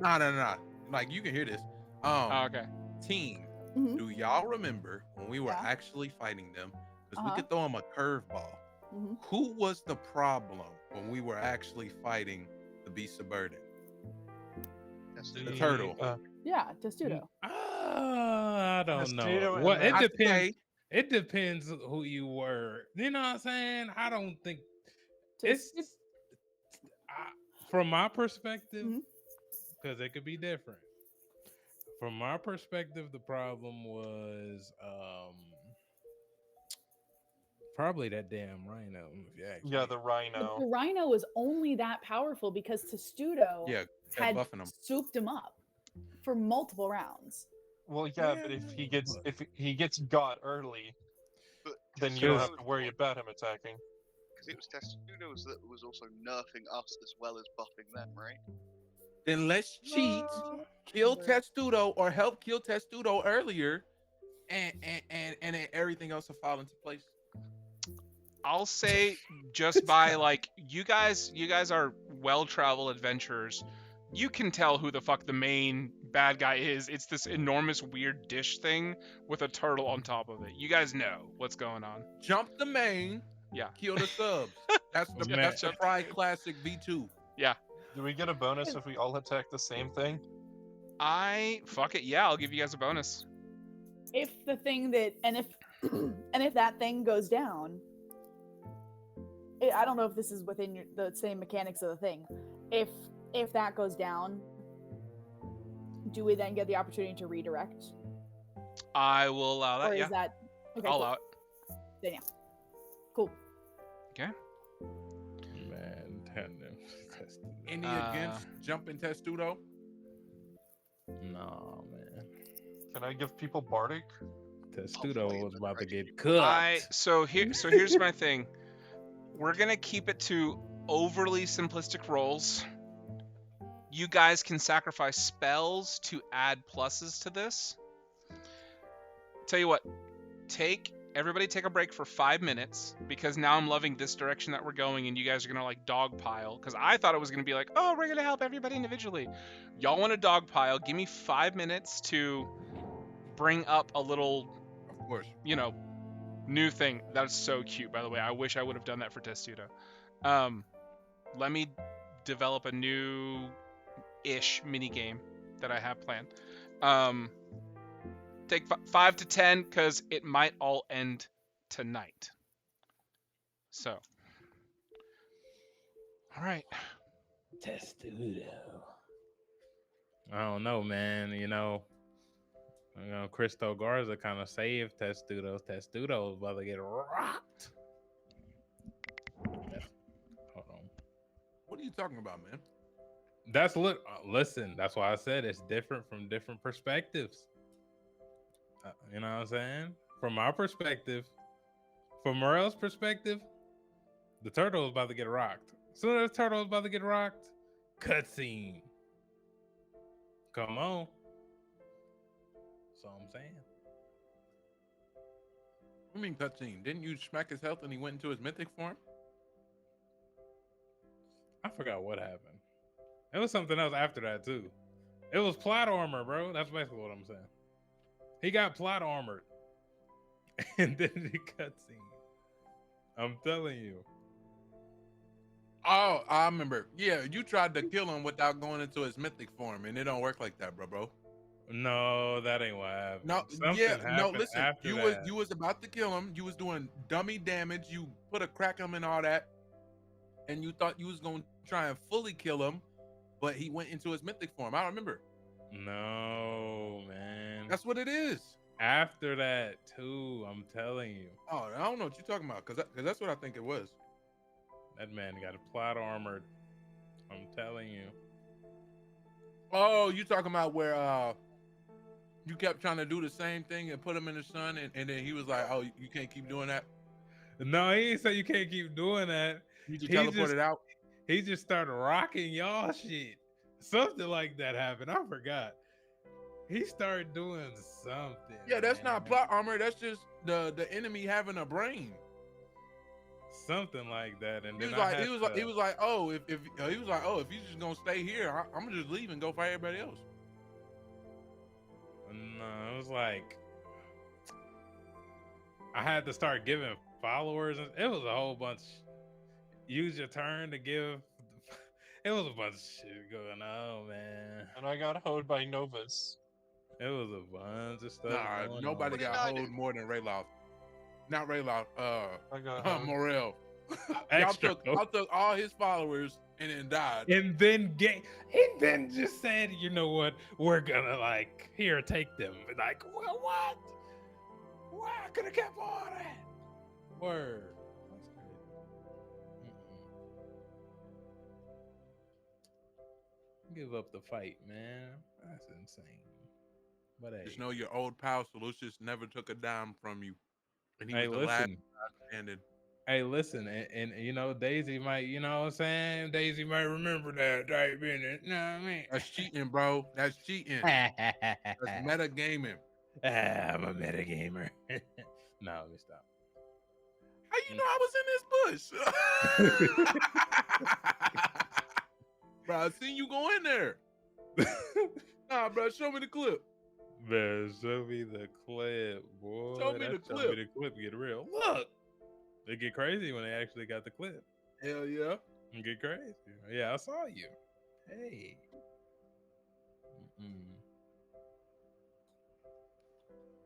No. Like, you can hear this. Okay. Team, Mhm. do y'all remember when we were Yeah. actually fighting them? Because Uh-huh. we could throw them a curveball. Mhm. Who was the problem when we were actually fighting the beast of burden? That's The turtle. Yeah, Testudo. I don't know. Testudo Well, it and depends. It depends who you were. You know what I'm saying? I don't think it's from my perspective, Mhm. because it could be different. From my perspective, the problem was probably that damn rhino. If you ask Yeah, me. the The rhino. rhino was only that powerful because Testudo Yeah, had buffing him. souped him up for multiple rounds. Well, yeah, but if he gets got early, But then you don't Testudo have to worry about him attacking. because it was Testudo that was also nerfing us as well as buffing them, right? Then let's cheat, kill Testudo, or help kill Testudo earlier, and then everything else will fall into place. I'll say just by like you guys are well-traveled adventurers. You can tell who the fuck the main bad guy is. It's this enormous weird dish thing with a turtle on top of it. You guys know what's going on. Jump the main, Yeah. kill the subs. That's the Pride Classic V2. Yeah. Do we get a bonus if we all attack the same thing? Fuck it. Yeah, I'll give you guys a bonus. If the thing that, and if And if that thing goes down, I don't know if this is within the same mechanics of the thing. If that goes down, do we then get the opportunity to redirect? I will allow that. Or Yeah, is that okay? I'll Cool. allow it. Then yeah. Cool. Okay. Man, tandem. Any Uh, against jumping Testudo? No, man. Can I give people Bardic? Testudo Hopefully was it's about to correct. get cooked. So here's my thing. We're gonna keep it to overly simplistic rolls. You guys can sacrifice spells to add pluses to this. Tell you what, everybody take a break for 5 minutes, because now I'm loving this direction that we're going, and you guys are gonna like dogpile. Because I thought it was gonna be like, oh, we're gonna help everybody individually. Y'all want to dogpile? Give me 5 minutes to bring up a little, Of course. new thing. That's so cute, by the way. I wish I would have done that for Testudo. Let me develop a new-ish mini game that I have planned. Take 5 to 10, because it might all end tonight. So, all right. Testudo. I don't know, man. Cristo Garza kind of saved Testudo. Testudo was about to get rocked. Hold on. What are you talking about, man? Listen, that's why I said it's different from different perspectives. You know what I'm saying? From our perspective, from Morel's perspective, the turtle was about to get rocked. Soon as the turtle was about to get rocked, cutscene. Come on. That's all I'm saying. What do you mean cutscene? Didn't you smack his health and he went into his mythic form? I forgot what happened. It was something else after that too. It was plot armor, bro. That's basically what I'm saying. He got plot armored, and then the cutscene. I'm telling you. Oh, I remember. Yeah, you tried to kill him without going into his mythic form, and it don't work like that, bro. No, that ain't what happened. No, Something yeah, no. happened Listen, after you that. was about to kill him. You was doing dummy damage. You put a crack him and all that, and you thought you was gonna try and fully kill him, but he went into his mythic form. I remember. No, man. That's what it is. After that too. I'm telling you, Oh, I don't know what you're talking about, cause that's what I think it was. that man got a plot armored. I'm telling you. Oh, you talking about where you kept trying to do the same thing and put him in the sun, and then he was like, "Oh, you can't keep doing that." No, he ain't say you can't keep doing that. You just He teleported out. He just started rocking y'all shit. Something like that happened. I forgot. He started doing something. Yeah, that's man. not plot armor. That's just the enemy having a brain. Something like that. And He then was like, he was like, oh, if you're just gonna stay here, I'm gonna just leave and go fight everybody else. No, it was like I had to start giving followers. It was a whole bunch. Use your turn to give. It was a bunch of shit going on, man. And I got hoed by Novus. It was a bunch of stuff. Nah, going nobody What did got I do? hold more than Rayloff. Not Rayloff. I got hoed. Morel. Extra. y'all took all his followers and then died. And then he then just said, you know what? We're gonna here, take them. Like, what? What? Why I could have kept all that? Word. That's crazy. Give up the fight, man. That's insane. But hey, Just know your old pal Solucius never took a dime from you, and he hey, was the last listen. standing. Hey, listen, and Daisy might, you know what I'm saying? Daisy might remember that type in it. You know what I mean? That's cheating, bro. That's cheating. That's meta gaming. I'm a metagamer. No, let me stop. How you know I was in this bush? Bro, I seen you go in there. Nah, bro, show me the clip. Man, show me the clip, boy. Show me the Show clip. me the clip. Get real. Look, they get crazy when they actually got the clip. Hell yeah. It get crazy. Yeah, I saw you. Hey.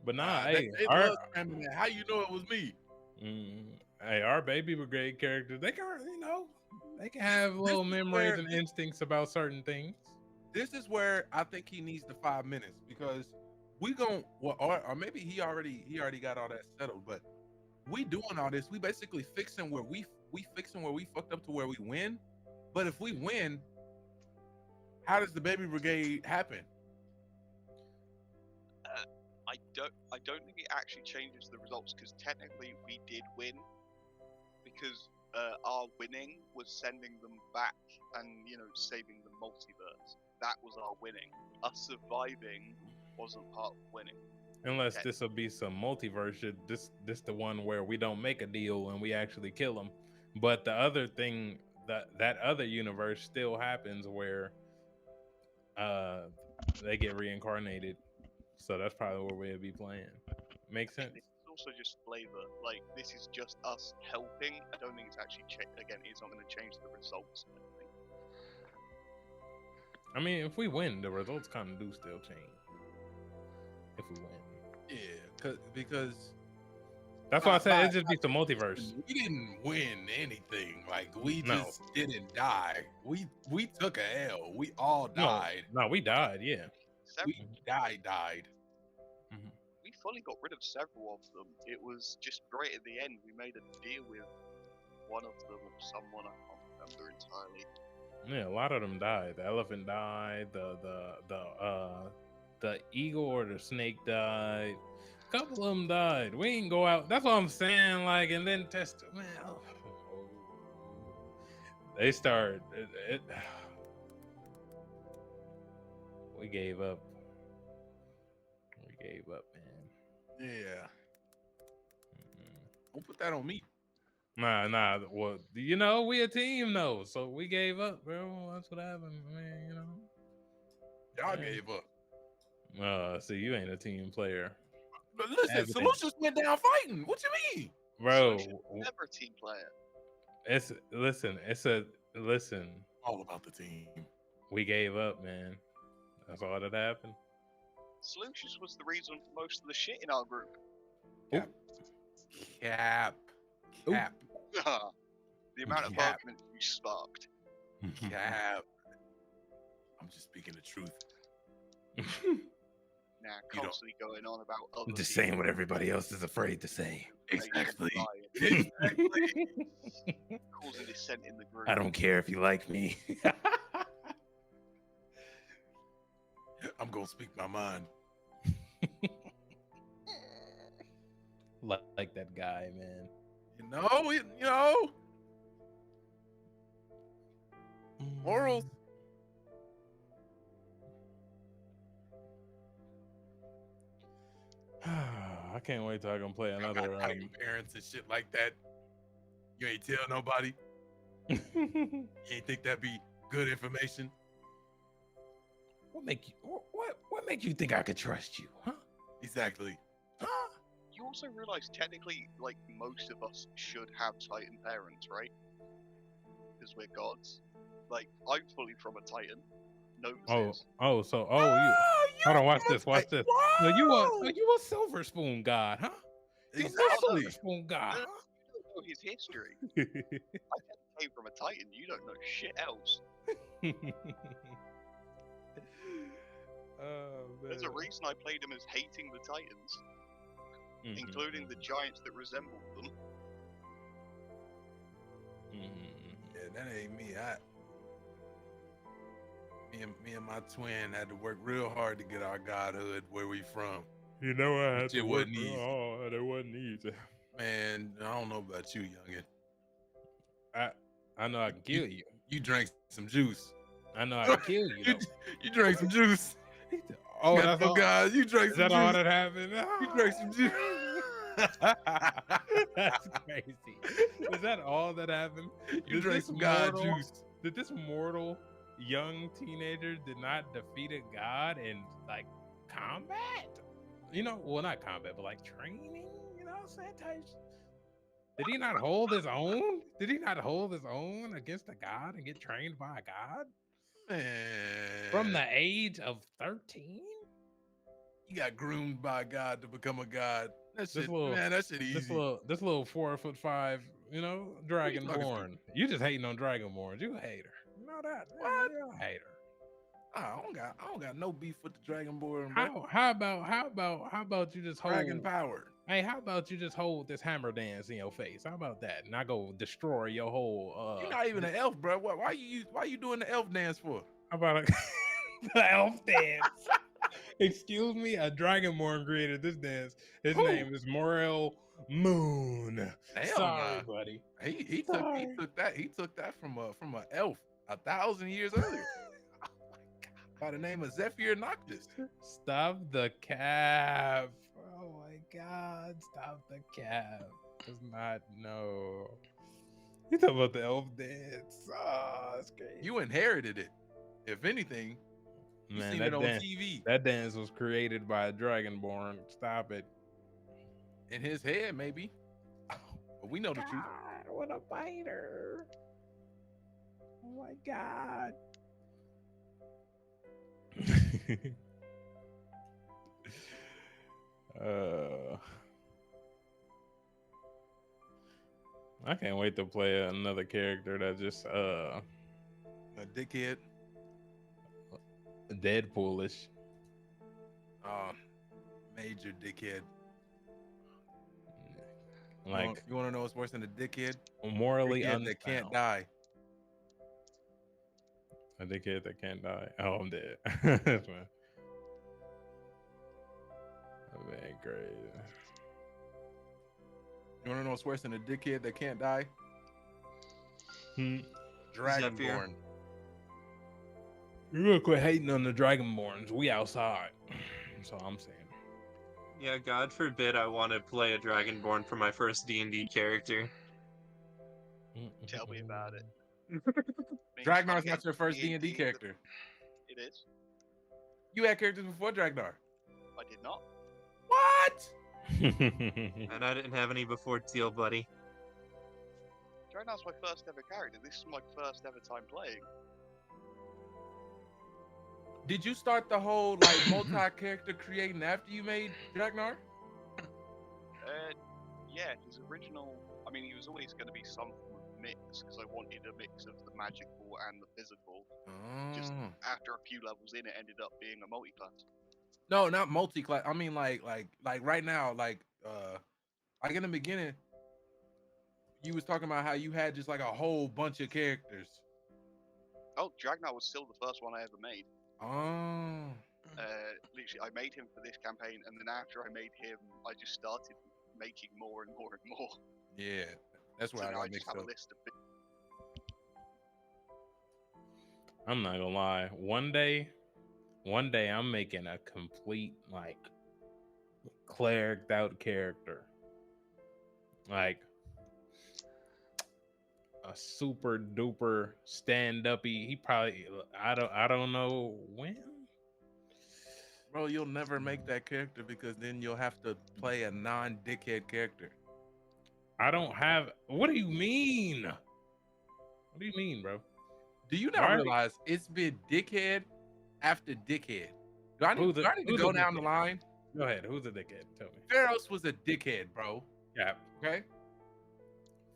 But nah, They, hey, they love spamming that. How you know it was me? hey, our baby brigade characters, they can, they can have little is memories where- and instincts about certain things. This is where I think he needs the 5 minutes, because we gon' or maybe he already got all that settled, but we doing all this. We basically fixing where we fixing where we fucked up to where we win. But if we win, how does the baby brigade happen? I don't think it actually changes the results, because technically we did win, because our winning was sending them back and saving the multiverse. That was our winning. Us surviving wasn't part of winning. Unless Okay. this will be some multiverse shit. This the one where we don't make a deal and we actually kill them. But the other thing, that other universe still happens where they get reincarnated. So that's probably where we'll be playing. Makes sense. This is also just flavor. Like, this is just us helping. I don't think it's actually again. It's not going to change the results. I don't think. I mean, if we win, the results kind of do still change. If we win. Yeah, because that's why I said it'd just be the multiverse. We didn't win anything. Like, we No. just didn't die. We took a L. We all died. No, we died. Yeah. We died. We fully got rid of several of them. It was just right at the end. We made a deal with one of them or someone. I can't remember entirely. Yeah, a lot of them died. The elephant died. The eagle or the snake died. A couple of them died. We ain't go out. That's what I'm saying. Like, and then test. Man, they start. We gave up. We gave up, man. Yeah. Don't put that on me. Nah. Well, we a team though, so we gave up, bro. That's what happened, man. Y'all Yeah. gave up. See, you ain't a team player, But listen, Evidence. Solutions went down fighting. What you mean? bro. Never a team player. Listen. All about the team. We gave up, man. That's all that happened. Solutions was the reason for most of the shit in our group. Cap. The amount of Cap. arguments you sparked. Cap. I'm just speaking the truth. Now, You don't- constantly going on about other Just people saying what everybody else is afraid to say. Exactly. lying, causing dissent in the group. I don't care if you like me. I'm gonna speak my mind. Like that guy, man. Morals. I can't wait till I can play Y'all another. got tight parents and shit like that. You ain't tell nobody. You ain't think that'd be good information? What make you think I could trust you, huh? Exactly. You also realize technically, like, most of us should have Titan parents, right? Because we're gods. Like, I'm fully from a Titan. No, you. Hold on, watch this. Watch this. No, you a silver spoon god, huh? You a Exactly. silver spoon god. You don't know his history. I came from a Titan. You don't know shit else. There's a reason I played him as hating the Titans, including the giants that resembled them. Yeah, that ain't me. Me and my twin had to work real hard to get our godhood where we from. You know I had Shit to work wasn't easy. hard. It wasn't easy. Man, I don't know about you, youngin. I know I can kill you. You drank some juice. I know I can kill you. Though. You drank some juice. Oh, You got that's no all. guys. You drank Is some that all juice. that happened? You drank some juice. That's crazy. Is that all that happened? You Did drank this some god mortal- juice. Did this mortal young teenager did not defeat a god in like combat? Well, not combat, but like training. You know what I'm saying? Types. Did he not hold his own? Did he not hold his own against a god and get trained by a god Man. from the age of 13? You got groomed by God to become a god. That This shit, little, man, that shit easy. this little 4'5", you know, talking to? Dragonborn. You just hating on Dragonborns. You a hater. You know that? What? You're a hater. I don't got no beef with the Dragonborn, bro. How about you just hold Dragon power. Hey, how about you just hold this hammer dance in your face? How about that? And I go destroy your whole You're not even an elf, bro. Why you doing the elf dance for? How about the elf dance? Excuse me, a Dragonborn created this dance. His Who? name is Morel Moon. Hell Sorry, nah. buddy. He Sorry. took that from a elf 1,000 years earlier. By the name of Zephyr Noctis. Stop the cap. Oh my god, stop the cap. Does not know. You talking about the elf dance. Oh, that's crazy. You inherited it. If anything, you Man, seen it on TV. That dance was created by a Dragonborn. Stop it. In his head, maybe. But we know the truth. God, what a biter. Oh my god. I can't wait to play another character that just A dickhead. Deadpoolish. Major dickhead. Like you want to know what's worse than a dickhead? morally Dickhead that can't die. A dickhead that can't die. Oh, I'm dead. That's man. Man, crazy. You want to know what's worse than a dickhead that can't die? Hmm. Dragonborn. You gotta quit hating on the Dragonborns. We outside. That's all I'm saying. Yeah, God forbid I want to play a Dragonborn for my first D&D character. Tell me about it. Dragnar's not your first D&D character. It is. You had characters before Dragnar. I did not. What? And I didn't have any before Teal Buddy. Dragnar's my first ever character. This is my first ever time playing. Did you start the whole like multi-character creating after you made Dragnar? Yeah, his original. I mean, he was always going to be some form of mix because I wanted a mix of the magical and the physical. Just after a few levels in, it ended up being a multi-class. No, not multi-class. I mean, like right now, like in the beginning, you was talking about how you had just like a whole bunch of characters. Oh, Dragnar was still the first one I ever made. Oh. Literally, I made him for this campaign, and then after I made him, I just started making more and more and more. Yeah, that's why So I now got I just mixed have up. a list of. I'm not gonna lie. One day I'm making a complete like clericed out character. Like a super duper stand-uppy. He probably I don't know when. Bro, you'll never make that character because then you'll have to play a non-dickhead character. I don't have. What do you mean? What do you mean, bro? Do you not Why- realize it's been dickhead after dickhead? Do I need, Who's do I need to who's go the down the dickhead? line? Go ahead. Who's the dickhead? Tell me. Pharaohs was a dickhead, bro. Yeah. Okay.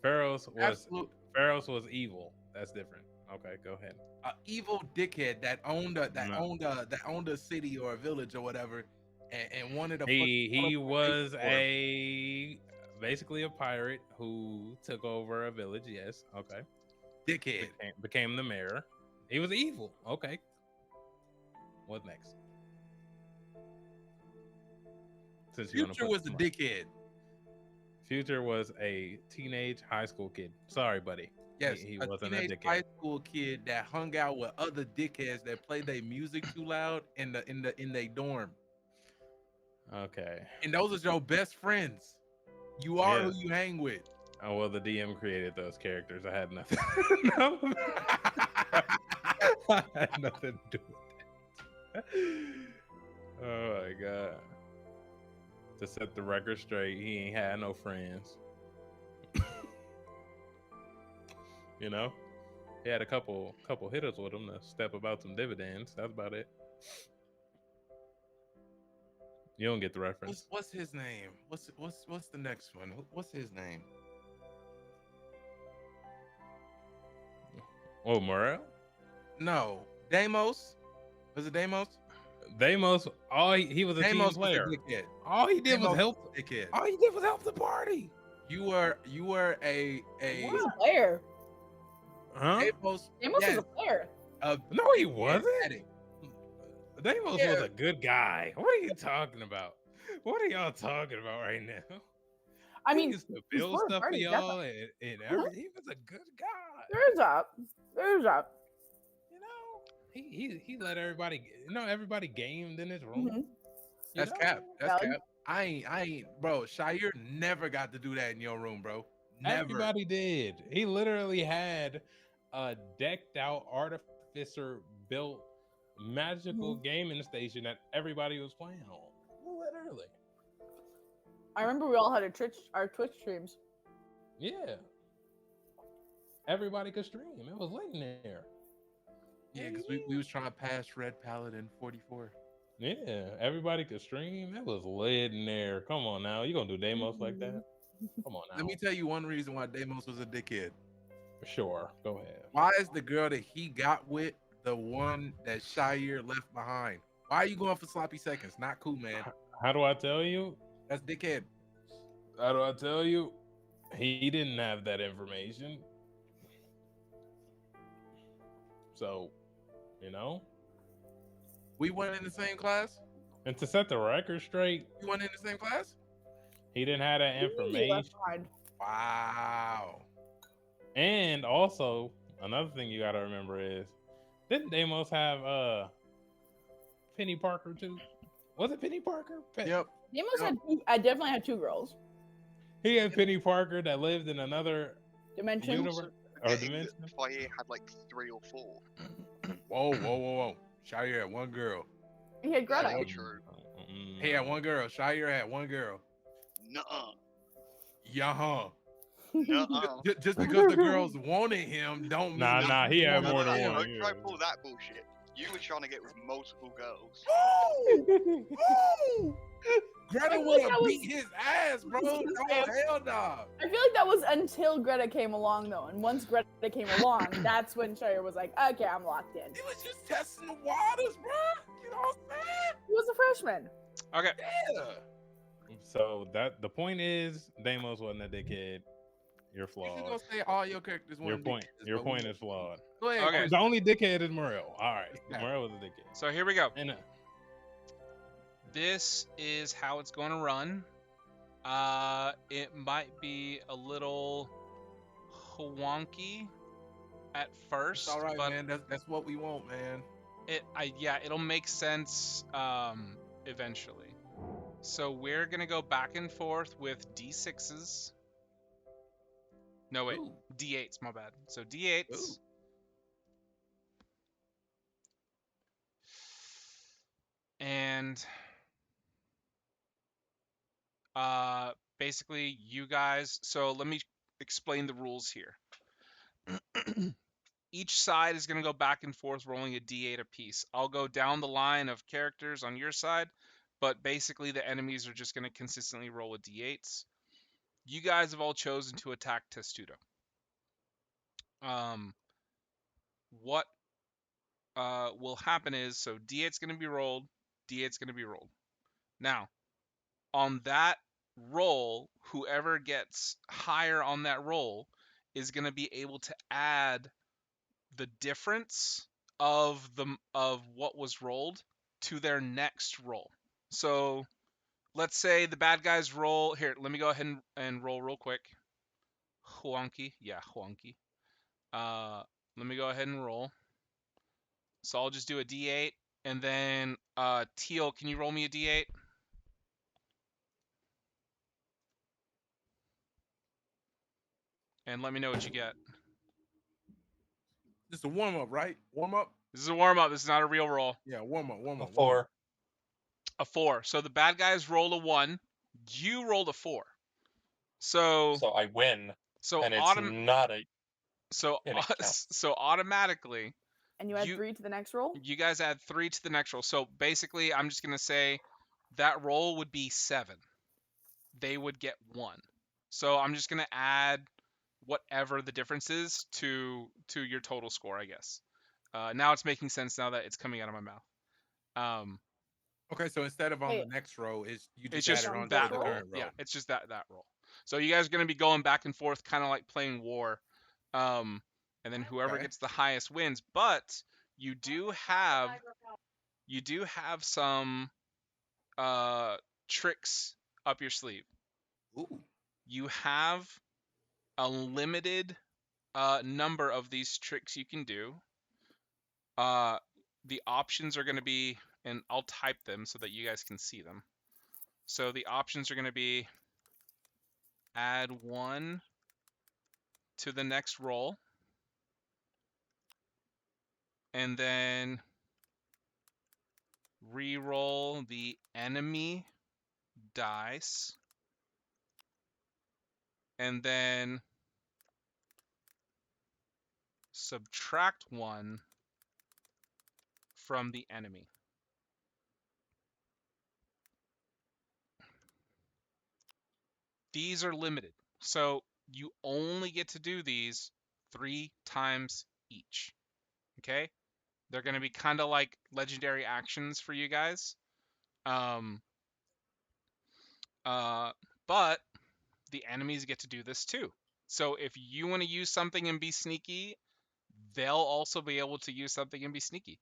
Pharaohs Absolute was evil. That's different. Okay, go ahead. evil dickhead that owned a city or a village or whatever, and wanted to. He was basically a pirate who took over a village. Yes. Okay. dickhead. Became the mayor. He was evil. Okay. What next? Since you wanna Future put was a some- dickhead. Future was a teenage high school kid. Sorry, buddy. Yes, he a wasn't a teenage dickhead. high school kid that hung out with other dickheads that played their music too loud in their dorm. Okay. And those are your best friends. You are Yeah. who you hang with. Oh well, the DM created those characters. I had nothing. No. I had nothing to do with it. Oh my god. To set the record straight, he ain't had no friends. You know, he had a couple hitters with him to step about some dividends. That's about it. You don't get the reference. What's his name? What's the next one? What's his name? Oh, Morel? No, Deimos. Was it Deimos? Deimos, he was a team Deimos was player. a dickhead. All he did was Deimos help. was a dickhead. All he did was help the party. You were a He was a player. Huh? Deimos. Amos yes, was a player. No, he wasn't. Addict. Deimos Yeah. was a good guy. What are you talking about? What are y'all talking about right now? I He mean, used to he's build for the stuff for party, y'all and everything. He was a good guy. there's up. There's up. You know, he let everybody. Everybody gamed in his room. Mhm. you That's know? cap. That's Valid. cap. I ain't, bro. Shire never got to do that in your room, bro. Never. Everybody did. He literally had a decked out artificer built magical gaming station that everybody was playing on. Literally. I remember we all had our Twitch streams. Yeah. Everybody could stream. It was lit in there. Yeah, because we was trying to pass Red Paladin 44. Yeah, everybody could stream. It was lit in there. Come on now. You gonna do Deimos like that? Come on now. Let me tell you one reason why Deimos was a dickhead. Sure. Go ahead. Why is the girl that he got with the one that Shire left behind? Why are you going for sloppy seconds? Not cool, man. How do I tell you? That's dickhead. How do I tell you? He didn't have that information. So, We went in the same class. and to set the record straight, You went in the same class. he didn't have that He left information. behind. Wow. And also, another thing you gotta remember is, didn't Deimos have Penny Parker too? Was it Penny Parker? Yep. Amos had I definitely had two girls. He had Penny Parker that lived in another Dimension. universe or Forgetting dimension. that Fire had like 3 or 4. Whoa. Shire had one girl. He had Greta. Very true. He had one girl. Shire had one girl. Nuh-uh. Yeah. Nuh-uh. Just because the girls wanted him, don't mean Nah, that he had wanted more than him. one. Don't try to pull that bullshit. You were trying to get with multiple girls. Greta feel would like have that beat his ass, bro. No, hell nah. I feel like that was until Greta came along though, and once Greta came along, that's when Shire was like, "Okay, I'm locked in." He was just testing the waters, bro. You know what I'm saying? He was a freshman. Okay. Yeah. So the point is, Deimos wasn't a dickhead. You're You just flawed. gonna say all your characters Your want point is flawed. Go ahead. Okay. Chris. The only dickhead is Morel. All right, Yeah. Morel was a dickhead. So here we go. And This is how it's going to run. It might be a little wonky at first, It's all right, but man. That's what we want, man. it'll make sense eventually. So we're gonna go back and forth with D6s. No wait, Ooh. D8s. My bad. So D8s. Ooh. And basically you guys, so let me explain the rules here. Each side is going to go back and forth rolling a d8 apiece. I'll go down the line of characters on your side, but basically the enemies are just going to consistently roll with d8s. You guys have all chosen to attack Testudo. What will happen is, so d8's going to be rolled, d8's going to be rolled. Now, on that roll, whoever gets higher on that roll is going to be able to add the difference of what was rolled to their next roll. So let's say the bad guys roll here. Let me go ahead and roll real quick. Huanki. Let me go ahead and roll. So I'll just do a d8, and then Teal, can you roll me a d8? And let me know what you get. Just a warm up, right? Warm up. This is a warm up. This is not a real roll. Yeah, warm up. A 4. A 4. So the bad guys rolled a 1. You rolled a 4. So So I win, so and it's not a. so and it counts. so automatically And you add You- 3 to the next roll. you guys add 3 to the next roll. So basically, I'm just gonna say that roll would be 7. They would get 1. So I'm just gonna add whatever the difference is to your total score, I guess. Now it's making sense now that it's coming out of my mouth. Okay, so instead of on Hey, the next row, is you It's just just add it on that to the roll. current row? Yeah, it's just that roll. So you guys are gonna be going back and forth, kind of like playing war, and then whoever Okay. gets the highest wins. But you do have some tricks up your sleeve. Ooh. You have a limited number of these tricks you can do. The options are going to be, and I'll type them so that you guys can see them. So the options are going to be add 1 to the next roll, and then re-roll the enemy dice, and then subtract 1 from the enemy. These are limited, so you only get to do these 3 times each. Okay? They're going to be kind of like legendary actions for you guys. But the enemies get to do this too. So if you want to use something and be sneaky, they'll also be able to use something and be sneaky.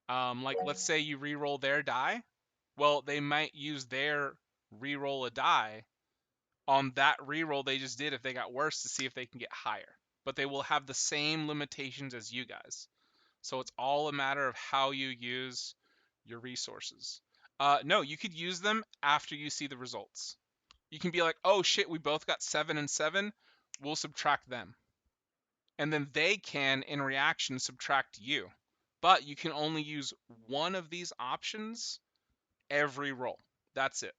Like let's say you re-roll their die. Well, they might use their re-roll a die on that re-roll they just did if they got worse to see if they can get higher. But they will have the same limitations as you guys. So it's all a matter of how you use your resources. No, you could use them after you see the results. You can be like, oh shit, we both got 7 and 7. We'll subtract them. And then they can, in reaction, subtract you. But you can only use one of these options every roll. That's it.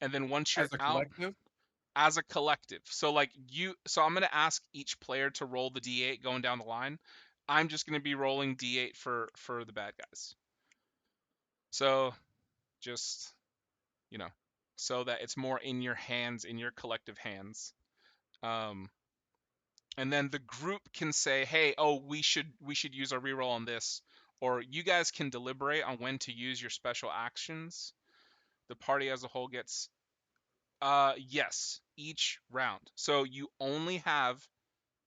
And then once you're As a out, collective? as a collective. So like so I'm going to ask each player to roll the D8 going down the line. I'm just going to be rolling D8 for the bad guys. So just, so that it's more in your hands, in your collective hands. And then the group can say, hey, oh, we should use our reroll on this, or you guys can deliberate on when to use your special actions. The party as a whole gets yes, each round. So you only have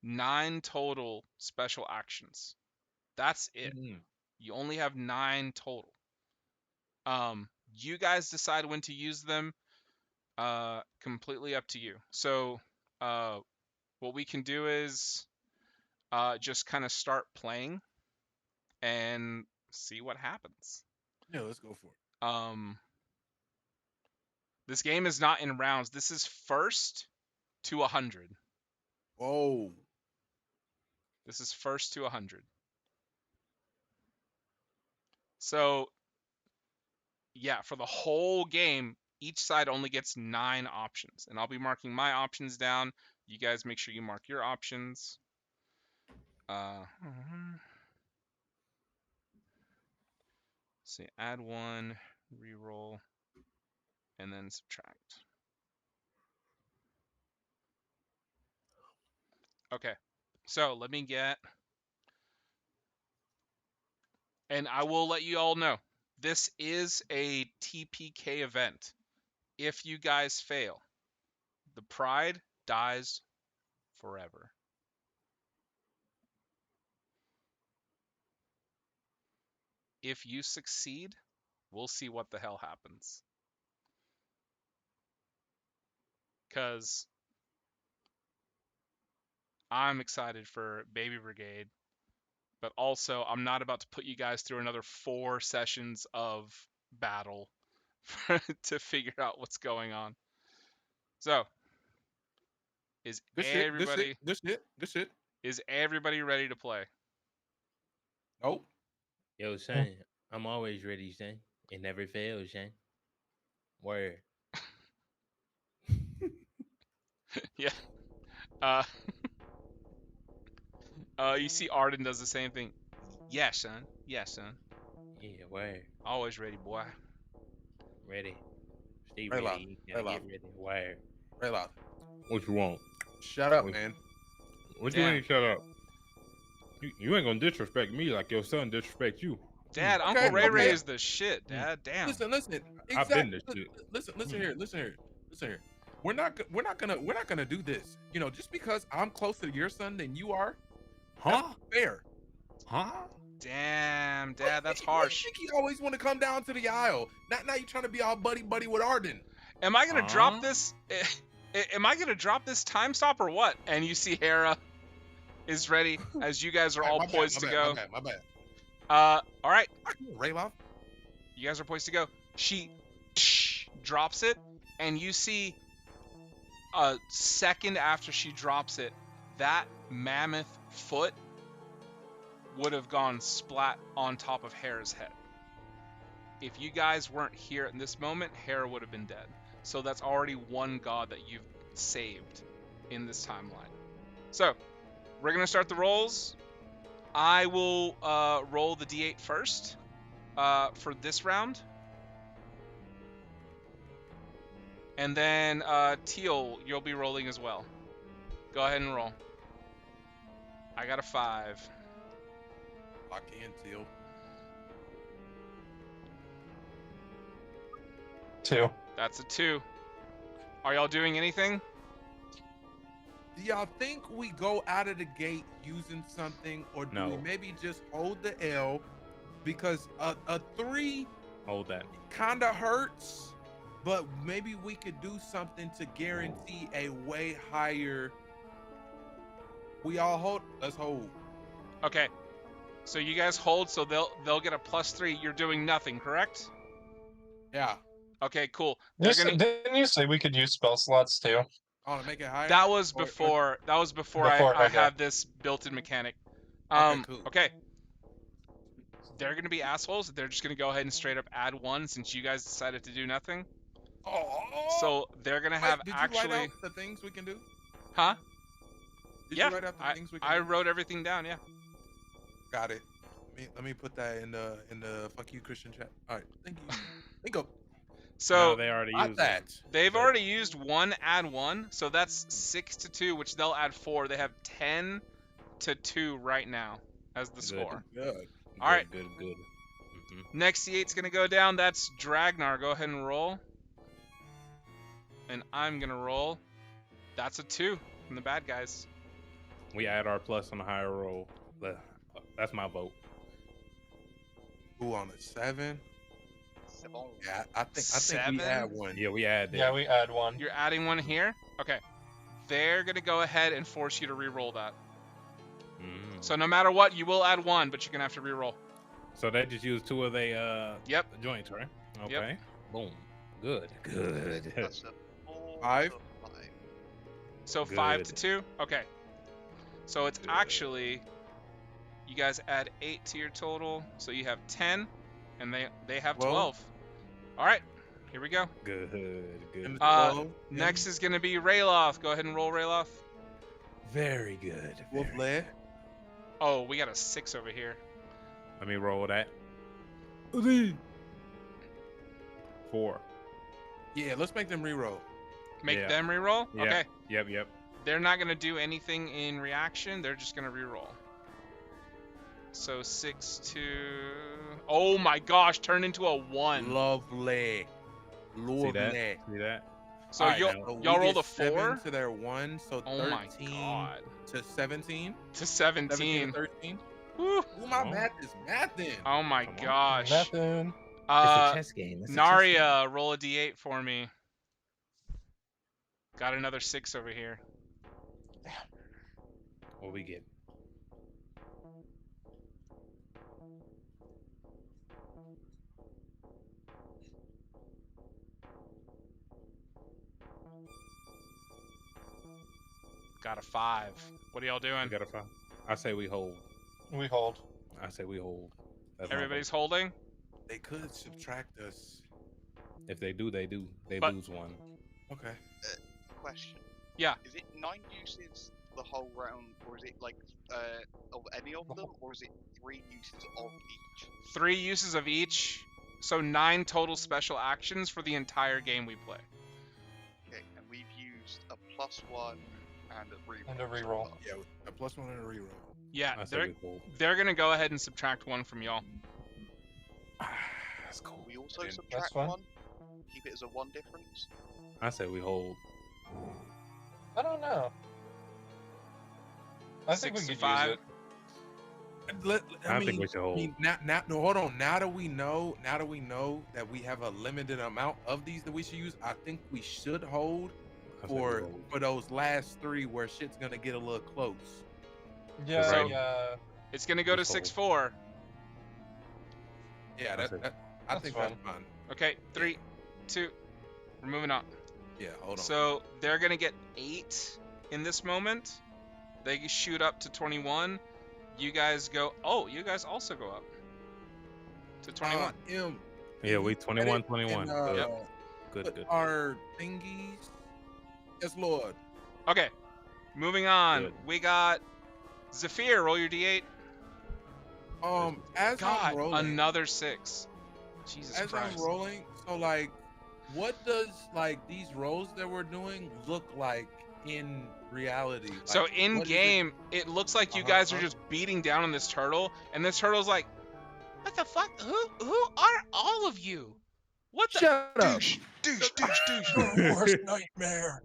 9 total special actions. That's it. You only have 9 total. You guys decide when to use them. Completely up to you. So what we can do is just kind of start playing and see what happens. Yeah, let's go for it. This game is not in rounds. This is first to 100. Whoa. This is first to 100. So, yeah, for the whole game, each side only gets 9 options. And I'll be marking my options down. You guys make sure you mark your options. See, add 1, reroll, and then subtract. Okay, so let me get, and I will let you all know, this is a TPK event. If you guys fail, the pride dies forever. If you succeed, we'll see what the hell happens. Because I'm excited for Baby Brigade, but also I'm not about to put you guys through another 4 sessions of battle to figure out what's going on. So, is everybody Good shit. Is everybody ready to play? Nope. Yo, Shane, I'm always ready, Shane. It never fails, Shane. Word. Yeah. You see Arden does the same thing. Yeah, son. Yeah, son. Yeah, word. Always ready, boy. Ready. Stay Right, love. ready. Gotta Right, get ready. Where? Rayloff, What you want? shut up, Wait. man. What Damn. you mean shut up? You ain't gonna disrespect me like your son disrespect you. Dad, Okay, Uncle Ray Ray okay. is the shit, Dad. Damn. Listen. I've been Exactly. this shit. Listen here. We're not gonna do this. You know, just because I'm closer to your son than you are, that's Huh? fair. Huh? Damn, Dad, that's Why harsh. you think he always want to come down to the aisle? Now you trying to be all buddy with Arden. Am I gonna drop Huh? this? Am I gonna drop this time stop or what? And you see Hera is ready as you guys are all My bad, poised to go. My bad. All right, Rayloff. you guys are poised to go. She drops it, and you see a second after she drops it, that mammoth foot would have gone splat on top of Hera's head. If you guys weren't here in this moment, Hera would have been dead. So that's already one god that you've saved in this timeline. So, we're going to start the rolls. I will roll the d8 first for this round. And then, Teal, you'll be rolling as well. Go ahead and roll. I got a 5. Lock in, Teal. 2. That's a 2. Are y'all doing anything? Do y'all think we go out of the gate using something, or do we No. maybe just hold the L? Because a 3 Hold that. kind of hurts, but maybe we could do something to guarantee a way higher. We all hold. Let's hold. Okay. So you guys hold, so they'll get a +3. You're doing nothing, correct? Yeah. Okay, cool. They're gonna. Didn't you say we could use spell slots too? I want to make it higher. That was Or- before. That was before Before, I okay. have this built-in mechanic. cool. Okay. They're gonna be assholes. They're just gonna go ahead and straight up add 1 since you guys decided to do nothing. Oh. So they're gonna Wait, have did you actually. write out the things we can do? Huh? Did Yeah, you write out the things we can I do? wrote everything down. Yeah. Got it. Let me put that in the fuck you Christian chat. All right. Thank you. Think of So No, they already got used that. it. they've But- already used 1 add 1, so that's 6 to 2, which they'll add 4. They have 10 to 2 right now as the Good. score. Good. All right. Good. Next C8's gonna go down. That's Dragnar. Go ahead and roll. And I'm gonna roll. That's a 2 from the bad guys. We add our plus on the higher roll. That's my vote. Who on a 7? Seven. Yeah, I think we 7? had one. Yeah, we add that. Yeah, we add 1. You're adding 1 here? Okay. They're gonna go ahead and force you to re-roll that. Mm. So no matter what, you will add 1, but you're gonna have to re-roll. So they just use 2 of they Yep. joints, right? Okay. Yep. Boom. Good. That's a 4. 5? to 5. So 5 to Good. 2? Okay. So it's Good. actually, you guys add 8 to your total, so you have 10, and they have 12. All right, here we go. Good. And the Uh, 12, Next is gonna be Rayloth. Go ahead and roll Rayloth. Very good. Wolf Lair. Oh, we got a 6 over here. Let me roll that. 4. Yeah, let's make them re-roll. Make Yeah. them re-roll? Yeah. Okay. Yep. They're not gonna do anything in reaction. They're just gonna re-roll. So 6 to... Oh my gosh, turned into a 1. Lovely. See Lovely. that? See that? So Alright, y'all, so we y'all rolled get a 7 4? to their 1, so Oh my 13 god. to 17. To 17 17. to 13. Woo. Ooh, my Oh. math is mathing. Oh my Come on. gosh. Nothing. chess game. Narya, roll a d8 for me. Got another 6 over here. What we get? Got a 5. What are y'all We doing? got a 5. I say we hold. We hold. I say we hold. That's my Everybody's vote. holding? They could subtract us. If they do, they do. They But- lose 1. Okay. Question. Yeah. Is it 9 uses the whole round, or is it like of any of them, or is it 3 uses of each? 3 uses of each. So 9 total special actions for the entire game we play. Okay, and we've used a +1 and a reroll. And a reroll. Yeah, a +1 and a reroll. Yeah, I say we hold. they're gonna go ahead and subtract 1 from y'all. That's cool. We also That's subtract fine. 1. Keep it as a 1 difference. I say we hold. I don't know. I think we 6 to could 5. use it. I think we should hold. No, hold on. Now that we know that we have a limited amount of these that we should use, I think we should hold I say we for hold. those last 3 where shit's gonna get a little close. Yeah, So- yeah. It's gonna go to Just hold. 6-4. Yeah, That's I That's think fine. that's fine. Okay, 3, 2. We're moving on. Yeah, hold on. So they're gonna get 8 in this moment. They shoot up to 21. You guys go. Oh, you guys also go up to 21. Yeah, we edit 21, 21. and, Good, Yep. good, put good. our thingies. Yes, Lord. Okay, moving on. Good. We got Zephyr. Roll your d8. As God, I'm rolling, another 6. Jesus as Christ. I'm rolling, so like, what does like these rolls that we're doing look like in reality? So Like, in what is it- game, it looks like you Uh-huh, guys are uh-huh. just beating down on this turtle, and this turtle's like, "What the fuck? Who are all of you? What the Shut up. douche, douche, douche, douche." Worst nightmare.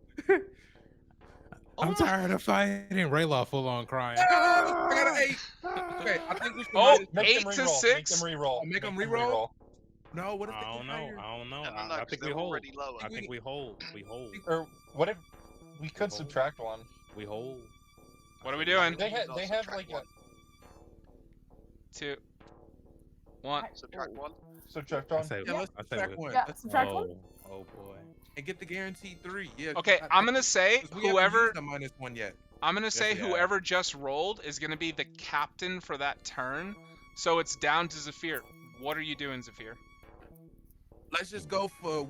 I'm Oh. tired of fighting. Raylaw full on crying. I got an 8. Okay, I think we should. Oh, Make 8 them to reroll. 6? Make them reroll. Make them reroll? No, what if I they don't get know. higher? I don't know. No, no, I no, 'cause think we they're hold. already lower. I think we hold. We hold. Or what if we could Hold. subtract 1? We hold. What are we doing? They Use our have subtract like a 1. 2, 1. Subtract 1. subtract I 1. say, Yeah, let's I say subtract we, one. Yeah, Let's subtract subtract one. oh boy. and get the guaranteed 3. Yeah. Okay, I'm gonna say 'cause we haven't whoever used the -1 yet. I'm gonna say we have. whoever just rolled is gonna be the captain for that turn. So it's down to Zephyr. What are you doing, Zephyr? Let's just go for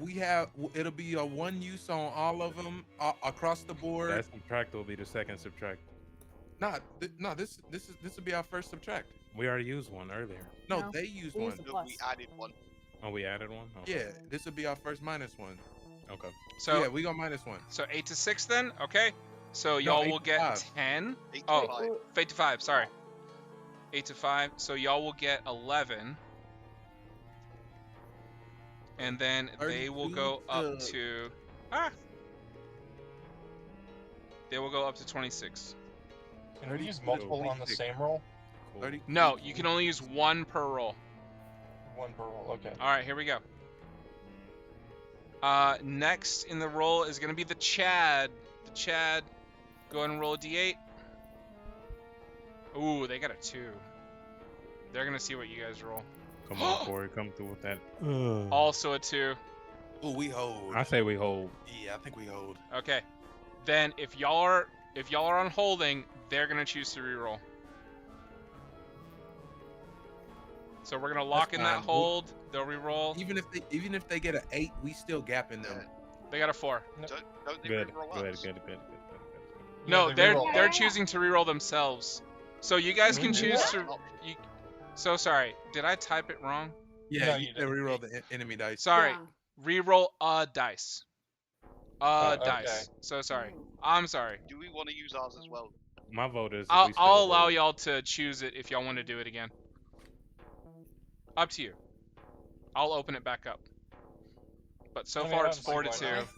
it'll be a 1 use on all of them across the board. That subtract will be the second subtract. This will be our first subtract. We already used one earlier. No, No, they used we one. used No, Plus. we added 1. Oh, we added one. Okay. Yeah, this will be our first -1. Okay. So yeah, we go -1. so 8 to 6 then. Okay. So No, y'all 8 will to get 5. 10. 8 to Oh. 5. 8 to 5. Sorry. 8 to 5. So y'all will get 11. And then they will go 32 up to They will go up to 26. Can we use multiple on the 36. same roll? Cool. 30. No, you can only use 1 per roll. 1 per roll. Okay. All right, here we go. Next in the roll is going to be the Chad. The Chad, go ahead and roll a d8. Ooh, they got a 2. They're going to see what you guys roll. Come on, Corey, come through with that. Also a 2. Oh, we hold. I say we hold. Yeah, I think we hold. Okay. Then if y'all are on holding, they're going to choose to reroll. So we're going to lock in that fine. hold. They'll reroll. Even if they get an 8, we still gapping them. They got a 4. Don't they Good. reroll Good. us? Good. No, they they're reroll. they're choosing to reroll themselves. So you guys can Mhm. choose That's to. an option. So sorry, did I type it wrong? Yeah, No, you you can didn't. reroll the enemy dice. Sorry, Yeah. reroll a dice. Oh, Dice. So sorry. I'm sorry. Do we want to use ours as well? My vote is. I'll we still allow hold. y'all to choose it if y'all want to do it again. Up to you. I'll open it back up. But so I mean, far I it's don't see 4 to why 2. not.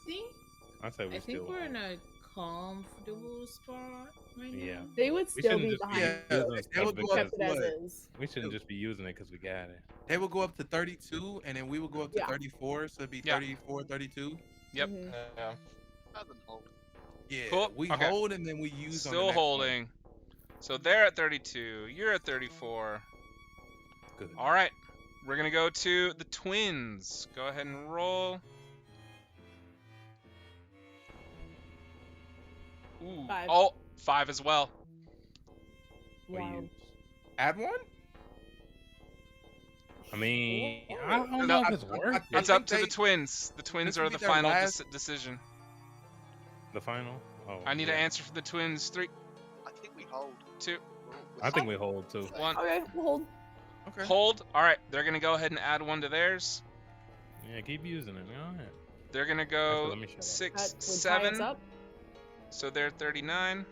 I say we I still think we're hold. in a comfortable spot right now. Yeah. They would We still shouldn't be just behind. Yeah, using they stuff would go because up Kept it as what? is. we shouldn't just be using it because we got it. They will go up to 32, and then we will go up to Yeah. 34, so it'd be Yeah. 34, 32. Yep. Mhm. Yeah. Better than hold. Yeah, Cool, we okay. hold and then we use on the Still next one. holding. So they're at 32. You're at 34. Good. All right. We're going to go to the twins. Go ahead and roll. Ooh. 5. Oh, 5 as well. What do you Wow. use? Add one? I mean, I don't No, know I- if it's I- worth I- it. It's think up to the they- twins. The twins this would are be the their final last- decision. The final? Oh, I need yeah. an answer from the twins. 3, I think we hold. 2, I think we hold too. 1. Okay, we'll hold. Okay. Hold. All right, they're gonna go ahead and add one to theirs. Yeah, keep using it. Go ahead. They're gonna Actually, go let me shut up. 6, That would tie us 7. up. So they're 39.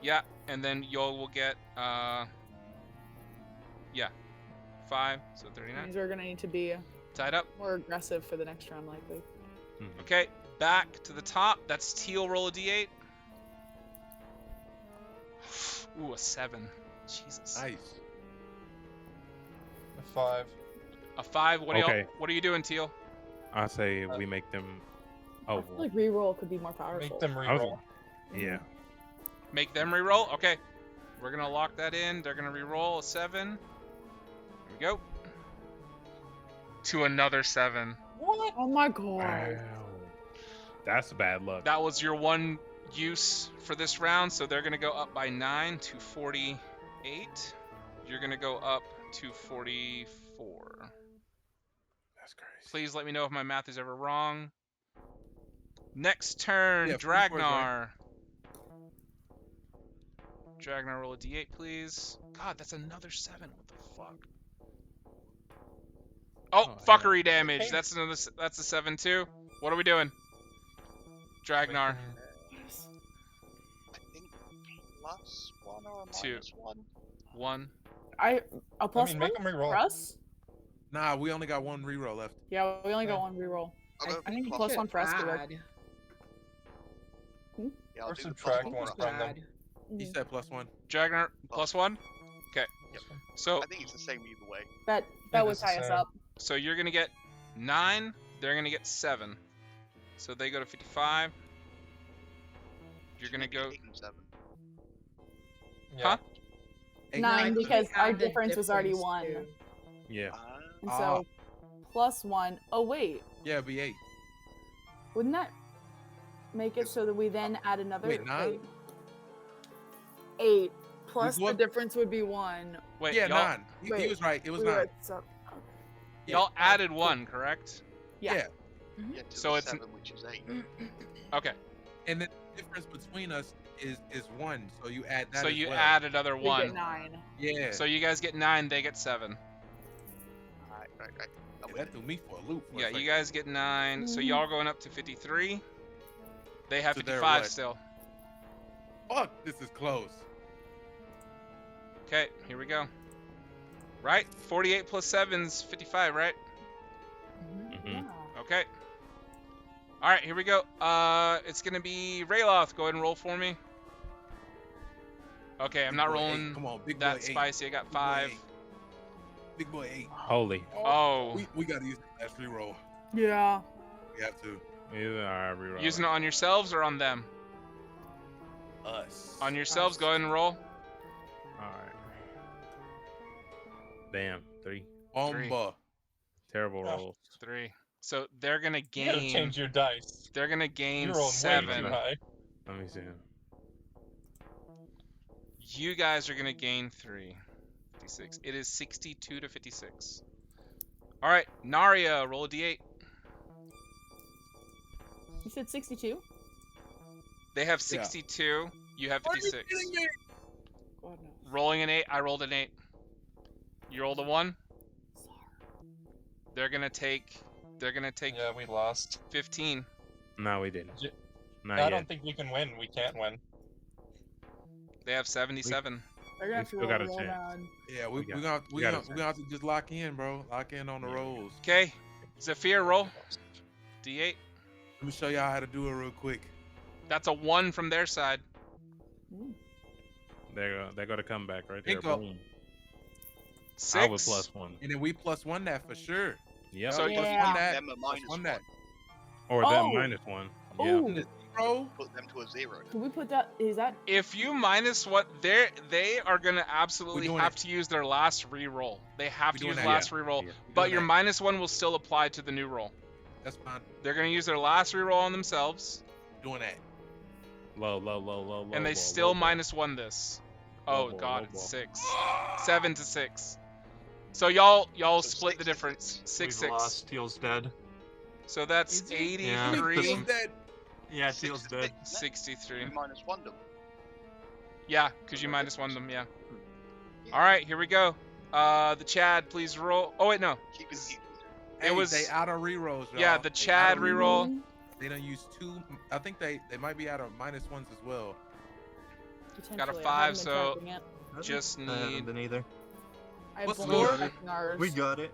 Yeah, and then y'all will get yeah, 5. So 39. Means we're gonna need to be Tied up. more aggressive for the next round, likely. Mhm. Okay, back to the top. That's Teal. Roll a d8. Ooh, a 7. Jesus. Nice. A 5. A 5. What Okay. are you doing, Teal? I say we make them. Oh, I feel like reroll could be more powerful. Make them I was- reroll. yeah. Make them re-roll? Okay. We're gonna lock that in. They're gonna re-roll a 7. Here we go. To another 7. What? Oh my god. Wow. That's bad luck. That was your one use for this round, so they're gonna go up by 9 to 48. You're gonna go up to 44. That's crazy. Please let me know if my math is ever wrong. Next turn, Yeah, 44 is right. Dragnar. Dragnar, roll a d8, please. God, that's another 7. What the fuck? Oh, Oh, fuckery damage. Okay. That's a 7 too. What are we doing? Dragnar. I think +1 or a Two. -1. 1. A plus make one them reroll. for us? Nah, we only got one reroll left. Yeah, we only got Yeah. one reroll. I'll go I think plus plus one. one for us could work. Bad. Yeah, I'll Or do the subtract +1 one for us. from them. Bad. He Mhm. said +1. Dragnar, +1. Okay. So I think it's the same either way. That Yeah, would that's the tie us same. up. So you're gonna get 9. They're gonna get 7. So they go to 55. You're gonna go. 8 and 7. Yeah. Huh? 9 Like, because we our add the difference was already difference, 1. too. Yeah. And so +1. Oh wait, Yeah, it'd be 8. wouldn't that make it so that we then add another? Wait, 9? 8 plus the what? difference would be 1. Wait, Yeah, y'all, 9. He Wait, was right. It was We were 9. at so- okay. y'all added 1, correct? Yeah. Yeah. Yeah, to So the it's- 7, which is 8. Okay. And the difference between us is 1. So you add that. So as you well. add another We get 1. 9. Yeah. So you guys get 9. They get 7. Right. I'm Yeah, with that it. threw me for a loop. For a Yeah, second. you guys get 9. So Mhm. y'all going up to 53. They have So they're 55 what? still. Fuck, this is close. Okay, here we go. Right? 48 plus 7's 55, right? Mhm. Yeah. Okay. All right, here we go. It's gonna be Rayloth. Go ahead and roll for me. Okay, I'm Big not boy 8. rolling Come on, big boy that 8. spicy. I got Big boy 5. 8. Big boy 8. Holy. Oh, We gotta use the last reroll. Yeah. We have to. Either I reroll. using it on yourselves or on them? Us. On yourselves. Go ahead and roll. All right. Damn. 3. Bomba. Terrible Gosh. rolls. 3. So they're gonna You gotta gain. change your dice. They're gonna gain You're rolling way 7. too high. Let me see. You guys are gonna gain 3. 56. It is 62 to 56. All right, Naria, roll a d8. You said 62? They have Yeah. 62. You have Are you 56. kidding me? God no. Rolling an 8. I rolled an 8. You rolled a 1. They're gonna take Yeah, we lost. 15. No, we didn't. J- Not I yet. don't think we can win. We can't win. They have 77. They're gonna have to still roll got a real chance. bad. Yeah, We we got- gonna we got a we gonna have to just lock in, bro. Lock in on the Yeah. rolls. Okay, Zafir, roll d8. Let me show y'all how to do it real quick. That's a 1 from their side. They're gonna come back right there. Bingo. Boom. 6. I was +1. And then we +1 that for sure. Yep. So plus Yeah. one that. Them a Plus minus 1 1. that. Or Oh. them -1. Yeah. Ooh. And the 0. Put them to a 0. Can we put that? Is that? If you minus what they are gonna absolutely doing have it. to use their last re-roll. They have We to doing use that. last re-roll. Yeah. But doing your that. -1 will still apply to the new roll. That's fine. They're gonna use their last re-roll on themselves, Doing that. Low. and they still -1 this. Oh Low god, ball. it's 6. 7 to 6. So y'all So split the 6 difference. 6 We've 6. lost. Teal's dead. So that's Is it? 83. Feels that. Yeah, 6 Teal's is dead. 63. You minus 1 them. Yeah, because you -1 them, yeah. Alright, here we go. The Chad, please roll. Oh wait, no. Keep it even. Hey, It was they out of rerolls, y'all. yeah, the They Chad out of reroll. Mhm. They don't use 2. I think they might be out of -1s as well. Potentially, I 5, haven't been so tracking it. just I haven't need. been either. I have What's been score? checking ours. We got it.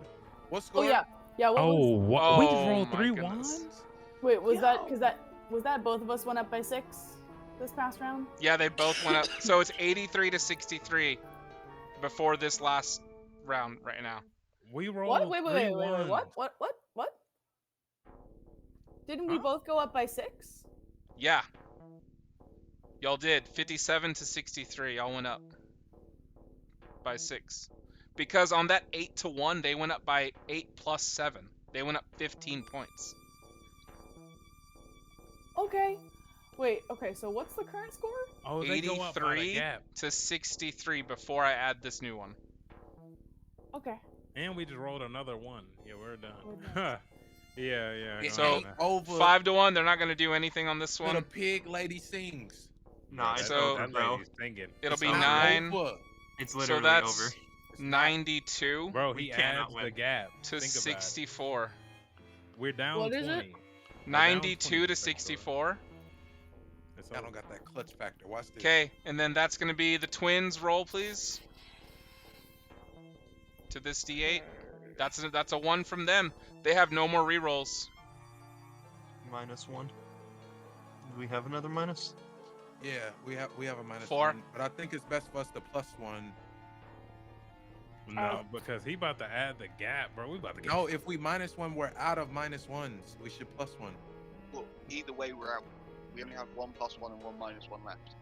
What Oh score? yeah, yeah. What Oh, was? what? We just Oh rolled my 3 goodness. ones? Wait, was that because that was that both of us went up by 6 this past round? Yeah, they both went up. So it's 83 to 63 before this last round right now. We rolled What? Wait, 3 wait. ones. What? Didn't we both go up by 6? Yeah. Y'all did. 57 to 63. Y'all went up by 6. Because on that 8 to 1, they went up by 8 plus 7. They went up 15 points. Okay. Wait. Okay. So what's the current score? Oh, they go up by the 83 gap. to 63 before I add this new one. Okay. And we just rolled another one. Yeah, we're done. We're done. yeah. It So, ain't over 5 to 1, they're not going to do anything on this till the one. pig lady sings. Nah, it's So- over, that bro. lady's singing. It'll It's be not 9 Over. It's so literally that's over. 92 Bro, We he cannot adds win. the gap. to Think about 64. it. We're down What is 20. it? We're down 92 20 to 64. It's I over. don't got that clutch factor. Watch this. Okay, and then that's going to be the twins roll, please. To this D8. That's a 1 from them. They have no more rerolls. -1. Do we have another minus? Yeah, we have a -1, 4. but I think it's best for us to +1. No, because he about to add the gap, bro. We about to get. No, if we -1, we're out of -1s. We should +1. Well, either way, we're out. We only have 1 +1 and 1 -1 left.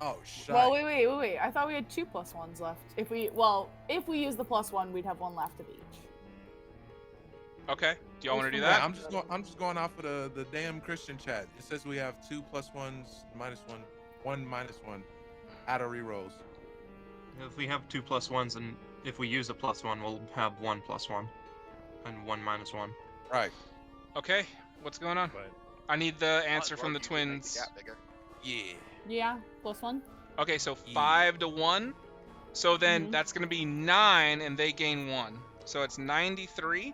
Oh, shit. Well, wait. I thought we had 2 +1s left. If we use the +1, we'd have 1 left of each. Okay. Do y'all want to do Yeah, that? I'm just going off of the damn Christian chat. It says we have 2 +1s, -1, 1 -1 out of rerolls. If we have 2 +1s, and if we use a +1, we'll have 1 +1 and 1 -1. Right. Okay. What's going on? But I need the Might answer as from well the use it to make twins. the gap bigger. Yeah. Yeah, +1. Okay, so Yeah. 5 to 1. So then Mhm. that's going to be 9 and they gain 1. So it's 93.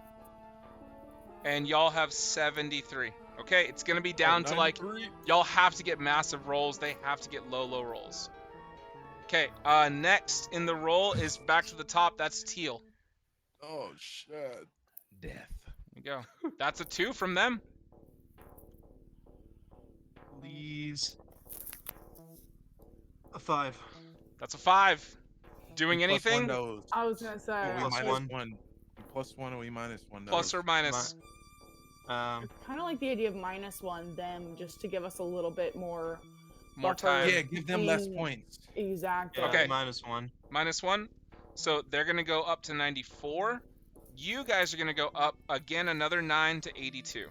And y'all have 73. Okay, it's going to be down to like y'all have to get massive rolls. They have to get low rolls. Okay, next in the roll is back to the top. That's Teal. Oh, shit. death. There you go. That's a 2 from them. Please. A 5. That's a 5. Doing We +1 anything? those. I was gonna say. Or we Plus -1. one. +1 or we -1 those. Plus or minus? Kind of like the idea of -1 them, just to give us a little bit more. More buffer. time. Yeah, give them less Mm. points. Exactly. Yeah, Okay. -1. -1. So they're going to go up to 94. You guys are going to go up again another 9 to 82.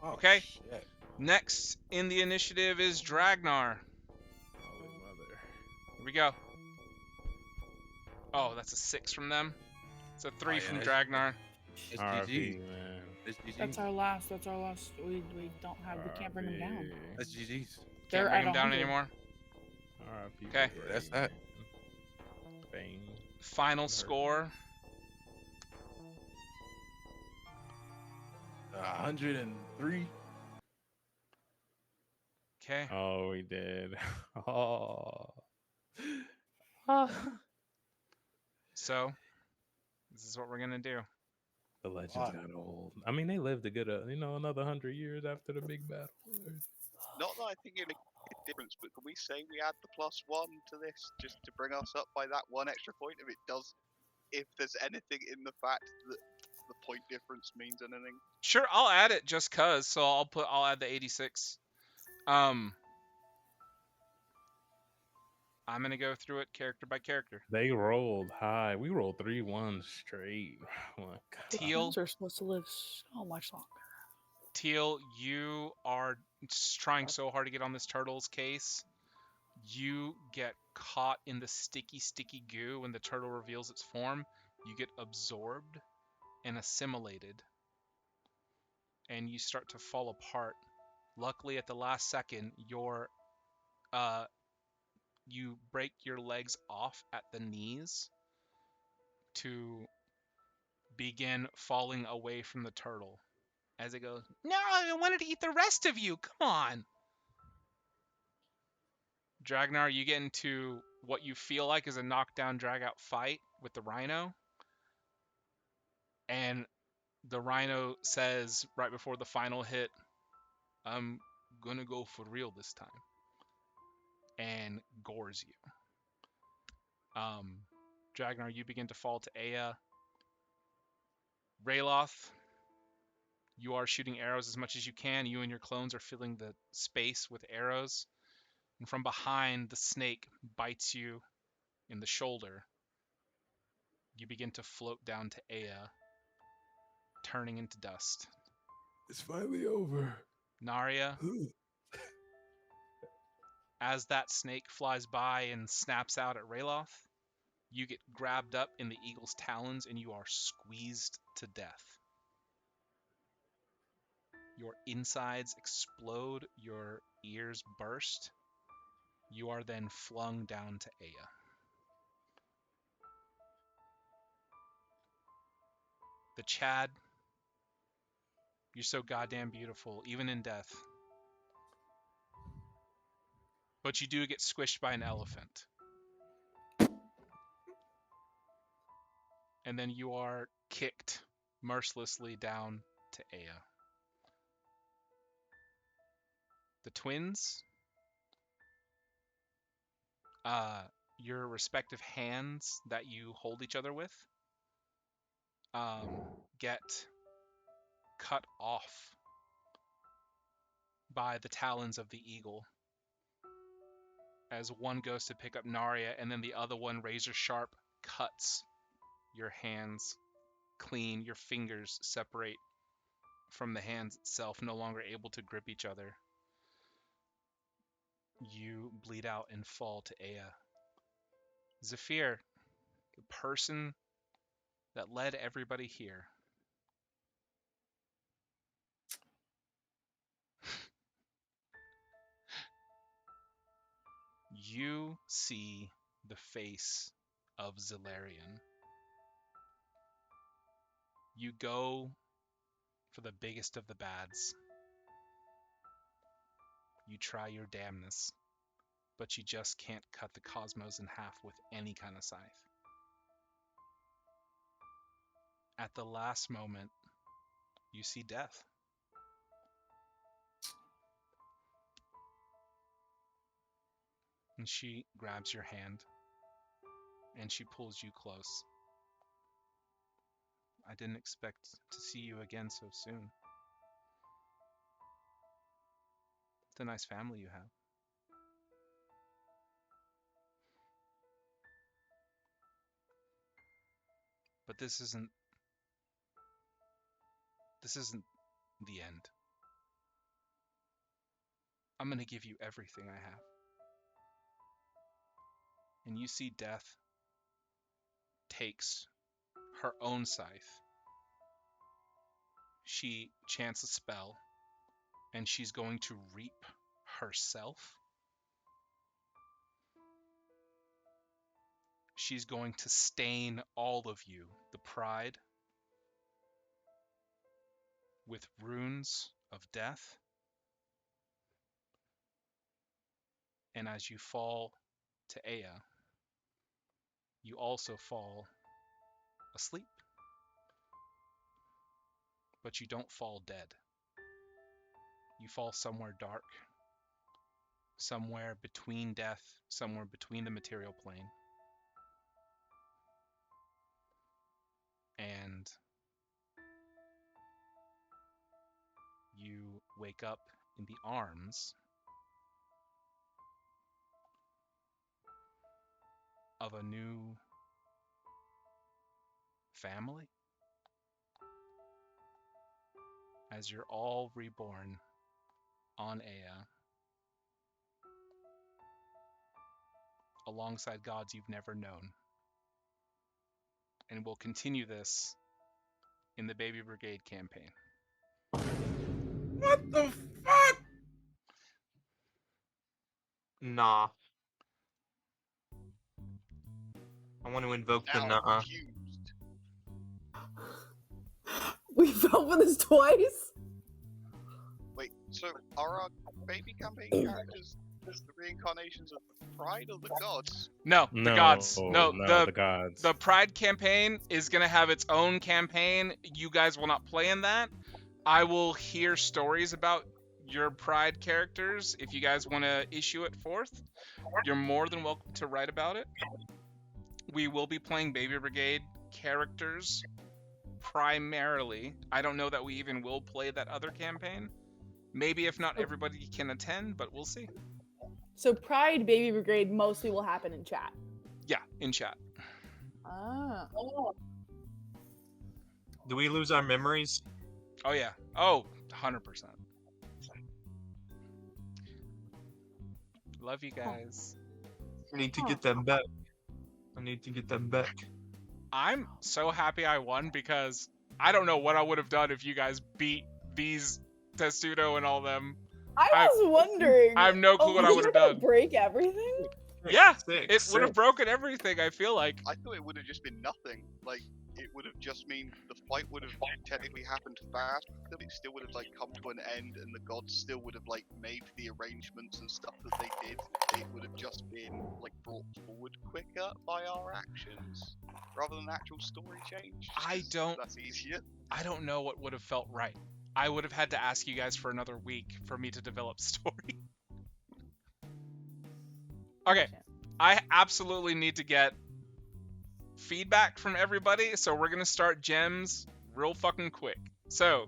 Oh, Okay. Shit. Next in the initiative is Dragnar. Holy mother. Here we go. Oh, that's a 6 from them. It's a 3 yeah, from that's- Dragnar. It's RP, GG. man. It's GG. That's our last. We don't have. We can't bring them down. RP. That's GG's. Can't They're bring at them down 100. anymore. RP. Okay. Yeah, that's that. Bang. Final Hurt. score. 103. Okay. Oh, we did. Oh. So, this is what we're going to do. The legends Wow. got old. I mean, they lived a good, another 100 years after the big battle. Not that I think it'll make a difference, but can we say we add the +1 to this just to bring us up by that 1 extra point if there's anything in the fact that the point difference means anything? Sure, I'll add it just cuz. So I'll add the 86. I'm going to go through it character by character. They rolled high. We rolled 3 1s straight. Oh my God. Teal. Humans are supposed to live so much longer. Teal, you are trying so hard to get on this turtle's case. You get caught in the sticky goo when the turtle reveals its form. You get absorbed and assimilated. And you start to fall apart. Luckily, at the last second, you break your legs off at the knees to begin falling away from the turtle as it goes, "No, I wanted to eat the rest of you. Come on." Dragnar, you get into what you feel like is a knockdown, drag-out fight with the rhino. And the rhino says right before the final hit, "I'm gonna go for real this time," and gores you. Dragnar, you begin to fall to Aya. Rayloth, you are shooting arrows as much as you can. You and your clones are filling the space with arrows. And from behind, the snake bites you in the shoulder. You begin to float down to Aya, turning into dust. It's finally over. Narya, as that snake flies by and snaps out at Rayloth, you get grabbed up in the eagle's talons and you are squeezed to death. Your insides explode, your ears burst. You are then flung down to Aya. The Chad, you're so goddamn beautiful, even in death. But you do get squished by an elephant. And then you are kicked mercilessly down to Aya. The twins, your respective hands that you hold each other with, get cut off by the talons of the eagle. As one goes to pick up Narya, and then the other one, razor sharp, cuts your hands clean. Your fingers separate from the hands itself, no longer able to grip each other. You bleed out and fall to Aya. Zephyr, the person that led everybody here, you see the face of Zilarion. You go for the biggest of the bads. You try your damnness, but you just can't cut the cosmos in half with any kind of scythe. At the last moment, you see death. And she grabs your hand, and she pulls you close. I didn't expect to see you again so soon. It's a nice family you have. But this isn't the end. I'm gonna give you everything I have. And you see Death takes her own scythe. She chants a spell, and she's going to reap herself. She's going to stain all of you, the pride, with runes of death. And as you fall to Aya, you also fall asleep. But you don't fall dead. You fall somewhere dark, somewhere between death, somewhere between the material plane. And you wake up in the arms of a new family, as you're all reborn on Aya, alongside gods you've never known. And we'll continue this in the Baby Brigade campaign. What the fuck? Nah. I want to invoke the Now I'm nah. confused. We fell for this twice. Wait, so are our baby campaign characters the reincarnations of the Pride or the gods? No, the gods. No, the gods. The Pride campaign is gonna have its own campaign. You guys will not play in that. I will hear stories about your Pride characters if you guys want to issue it forth. You're more than welcome to write about it. We will be playing Baby Brigade characters primarily. I don't know that we even will play that other campaign. Maybe if not everybody can attend, but we'll see. So Pride Baby Brigade mostly will happen in chat. Yeah, in chat. Ah. Do we lose our memories? Oh yeah. Oh, 100%. Love you guys. I need to get them back. I need to get them back. I'm so happy I won because I don't know what I would have done if you guys beat these Testudo and all them. I was wondering. I have no clue what I would have done. Break everything? Yeah, it would have broken everything, I feel like. I thought it would have just been nothing. Like, it would have just mean the fight would have technically happened fast, but it still would have, like, come to an end, and the gods still would have, like, made the arrangements and stuff that they did. It would have just been, like, brought forward quicker by our actions, rather than actual story change. That's easier. I don't know what would have felt right. I would have had to ask you guys for another week for me to develop story. Okay, I absolutely need to get feedback from everybody, so we're gonna start gems real fucking quick. So,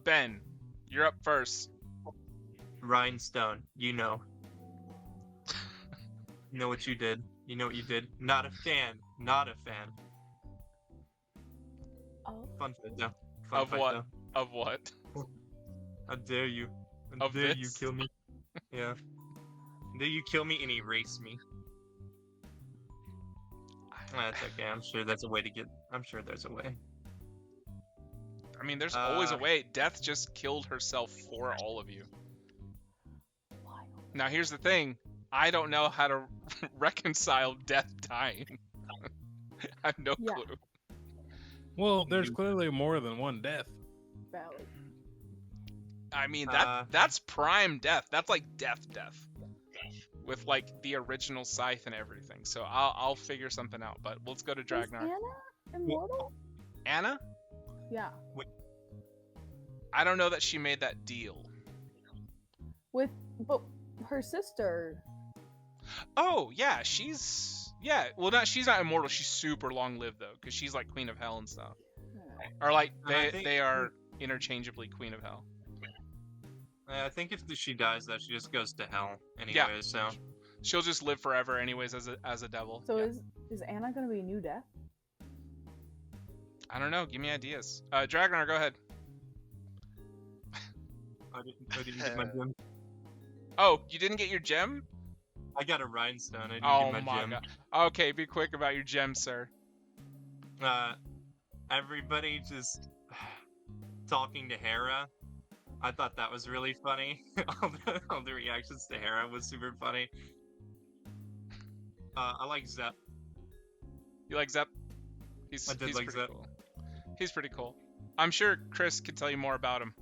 Ben, you're up first. Rhinestone, you know. You know what you did. You know what you did. Not a fan. Not a fan. Oh. Fun fight though. Fun Of fight, what? though. Of what? How dare you? How Of dare you this? kill me? Yeah. How dare you kill me and erase me? That's okay. I'm sure there's a way to get. I'm sure there's a way. I mean, there's always a way. Death just killed herself for all of you. Now, here's the thing. I don't know how to reconcile Death dying. I have no clue. Well, there's clearly more than one death. Valid. I mean, that's prime Death. That's like death. With like the original scythe and everything. So I'll figure something out. But let's go to Is Dragnar. Anna immortal? Anna? Yeah. I don't know that she made that deal. But her sister. Oh yeah, she's she's not immortal. She's super long lived though, because she's like Queen of Hell and stuff. Or like they are interchangeably Queen of Hell. I think if she dies, though, she just goes to hell anyway. Yeah. So she'll just live forever, anyways, as a devil. So is Anna gonna be a new death? I don't know. Give me ideas. Dragnar, go ahead. I didn't get my gem. Oh, you didn't get your gem? I got a rhinestone. I didn't get my gem. God. Okay, be quick about your gem, sir. Everybody just talking to Hera. I thought that was really funny. all the reactions to Hera was super funny. I like Zep. You like Zep? He's like pretty Zep. cool. He's pretty cool. I'm sure Chris could tell you more about him.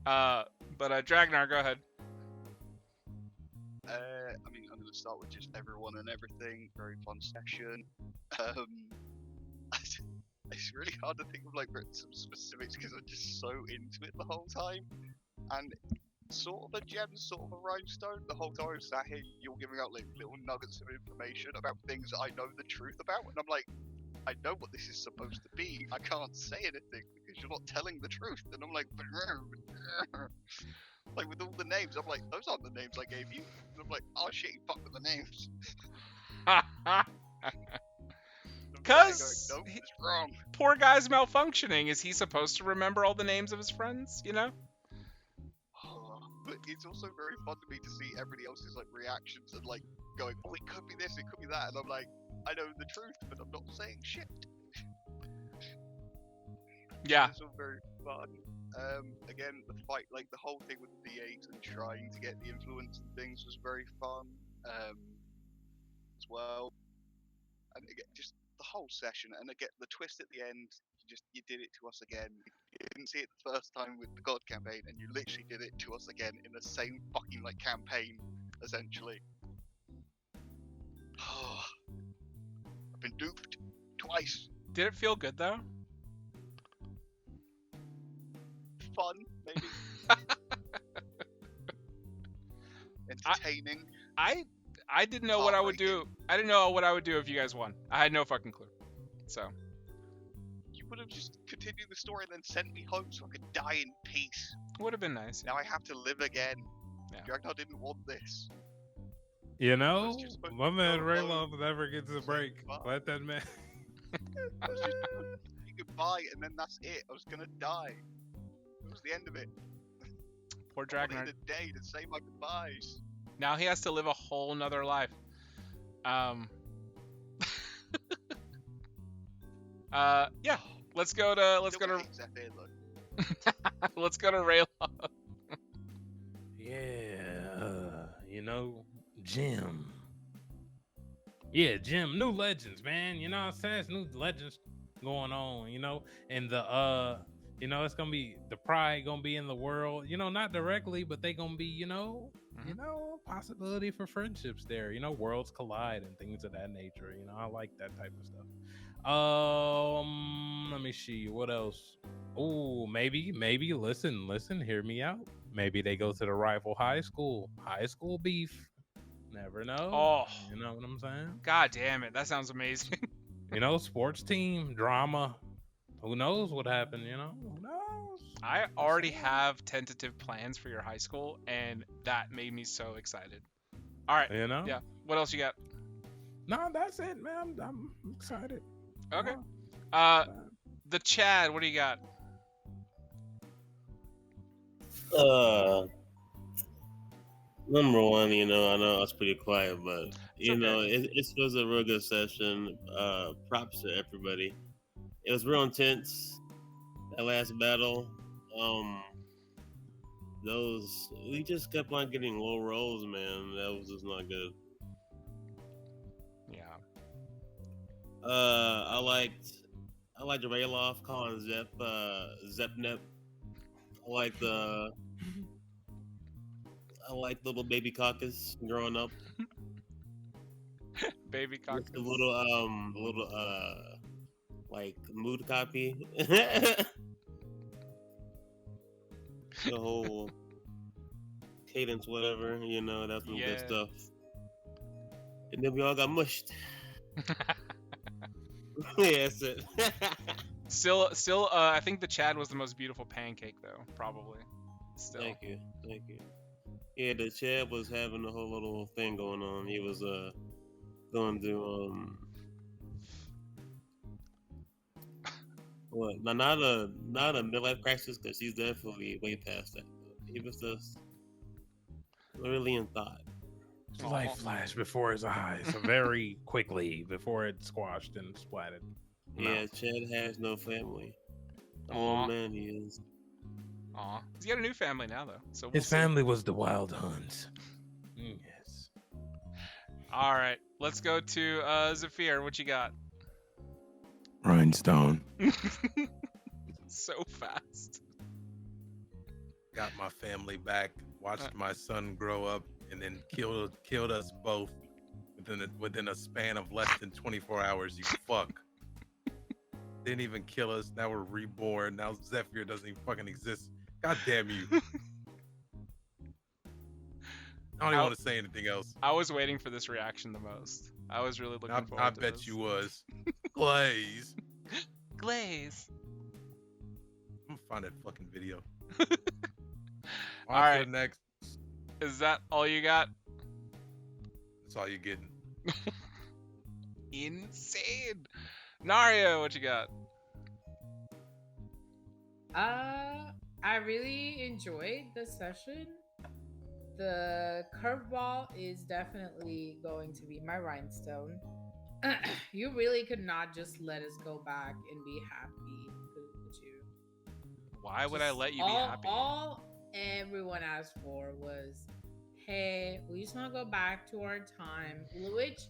But Dragnar, go ahead. I mean, I'm gonna start with just everyone and everything. Very fun session. It's really hard to think of like some specifics because I'm just so into it the whole time. And sort of a gem, sort of a rhinestone. The whole time I'm sat here, you're giving out like little nuggets of information about things that I know the truth about, and I'm like, I know what this is supposed to be. I can't say anything because you're not telling the truth. And I'm like, like with all the names, I'm like, those aren't the names I gave you. And I'm like, oh shit, you fucked with the names. Because no, it's wrong. Poor guy's malfunctioning. Is he supposed to remember all the names of his friends? You know? But it's also very fun to me to see everybody else's like reactions and like going, oh, it could be this, it could be that, and I'm like, I know the truth, but I'm not saying shit. Yeah. It's all very fun. Again, the fight, like the whole thing with the D8 and trying to get the influence and things was very fun. As well, and again, just the whole session, and again, the twist at the end. you did it to us again. You didn't see it the first time with the God campaign, and you literally did it to us again in the same fucking like campaign, essentially. I've been duped twice. Did it feel good though? Fun, maybe. Entertaining. I didn't know what I would do. I didn't know what I would do if you guys won. I had no fucking clue. So. You would have just continued the story and then sent me home so I could die in peace. Would have been nice. Now I have to live again. Yeah. Ragnar didn't want this. You know, just supposed my to man go Rayloff home, never gets a say break. goodbye. Let that man. I was just supposed to say goodbye, and then that's it. I was gonna die. It was the end of it. Poor I wanted Dragnar. a day to say my goodbyes. Now he has to live a whole nother life. Yeah. Let's go to let's go to let's go to Rayloff. Yeah, you know, Jim. Yeah, Jim, new legends, man. You know what I'm saying? It's new legends going on, you know, and the you know, it's gonna be the pride gonna be in the world, you know, not directly, but they gonna be, you know, possibility for friendships there, you know, worlds collide and things of that nature. You know, I like that type of stuff. Let me see what else. Oh, maybe listen, hear me out. Maybe they go to the rival high school beef. Never know. Oh, you know what I'm saying? God damn it, that sounds amazing. You know, sports team drama. Who knows what happened? You know, who knows? I already have tentative plans for your high school, and that made me so excited. All right. You know? Yeah. What else you got? No, that's it, man. I'm excited. Okay. The Chad, what do you got? Number one, you know, I know I was pretty quiet, but you okay. know, it was a real good session. Props to everybody. It was real intense. That last battle, we just kept on getting low rolls, man. That was just not good. Yeah. I liked Rayloff calling Zepnep. I like little baby caucus growing up. Baby caucus. The little like mood copy. The whole cadence, whatever, you know, that's some good stuff. And then we all got mushed. Yeah, that's it. Still, I think the Chad was the most beautiful pancake, though, probably. Still. Thank you. Yeah, the Chad was having a whole little thing going on. He was going to what? Not a midlife crisis, because he's definitely way past that. He was just really in thought. Life flashed before his eyes very quickly before it squashed and splatted. Yeah, Chad has no family. Oh man, he is. Aw, he's got a new family now, though. So his family was the Wild Huns. Yes. All right, let's go to Zephyr. What you got? Rhinestone. So fast. Got my family back. Watched my son grow up, and then killed us both within a span of less than 24 hours. You fuck. Didn't even kill us. Now we're reborn. Now Zephyr doesn't even fucking exist. God damn you. I don't even want to say anything else. I was waiting for this reaction the most. I was really looking forward I to bet this. you was. Glaze. Glaze. I'm gonna find that fucking video. All right. Next. Is that all you got? That's all you're getting. Insane. Nario, what you got? I really enjoyed the session. The curveball is definitely going to be my rhinestone. You really could not just let us go back and be happy, could you? Why would I let you be happy? All everyone asked for was, hey, we just want to go back to our time, which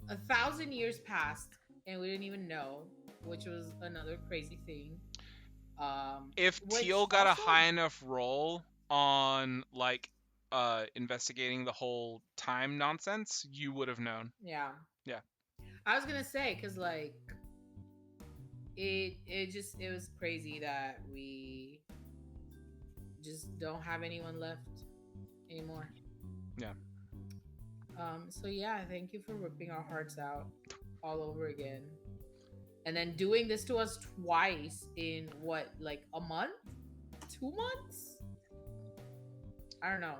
1,000 years passed and we didn't even know. which was another crazy thing. If Which Teal got a also- high enough roll on like investigating the whole time nonsense, you would have known. Yeah. Yeah. I was gonna say, cause like it was crazy that we just don't have anyone left anymore. Yeah. So yeah, thank you for ripping our hearts out all over again. And then doing this to us twice in what, like a month? 2 months? I don't know.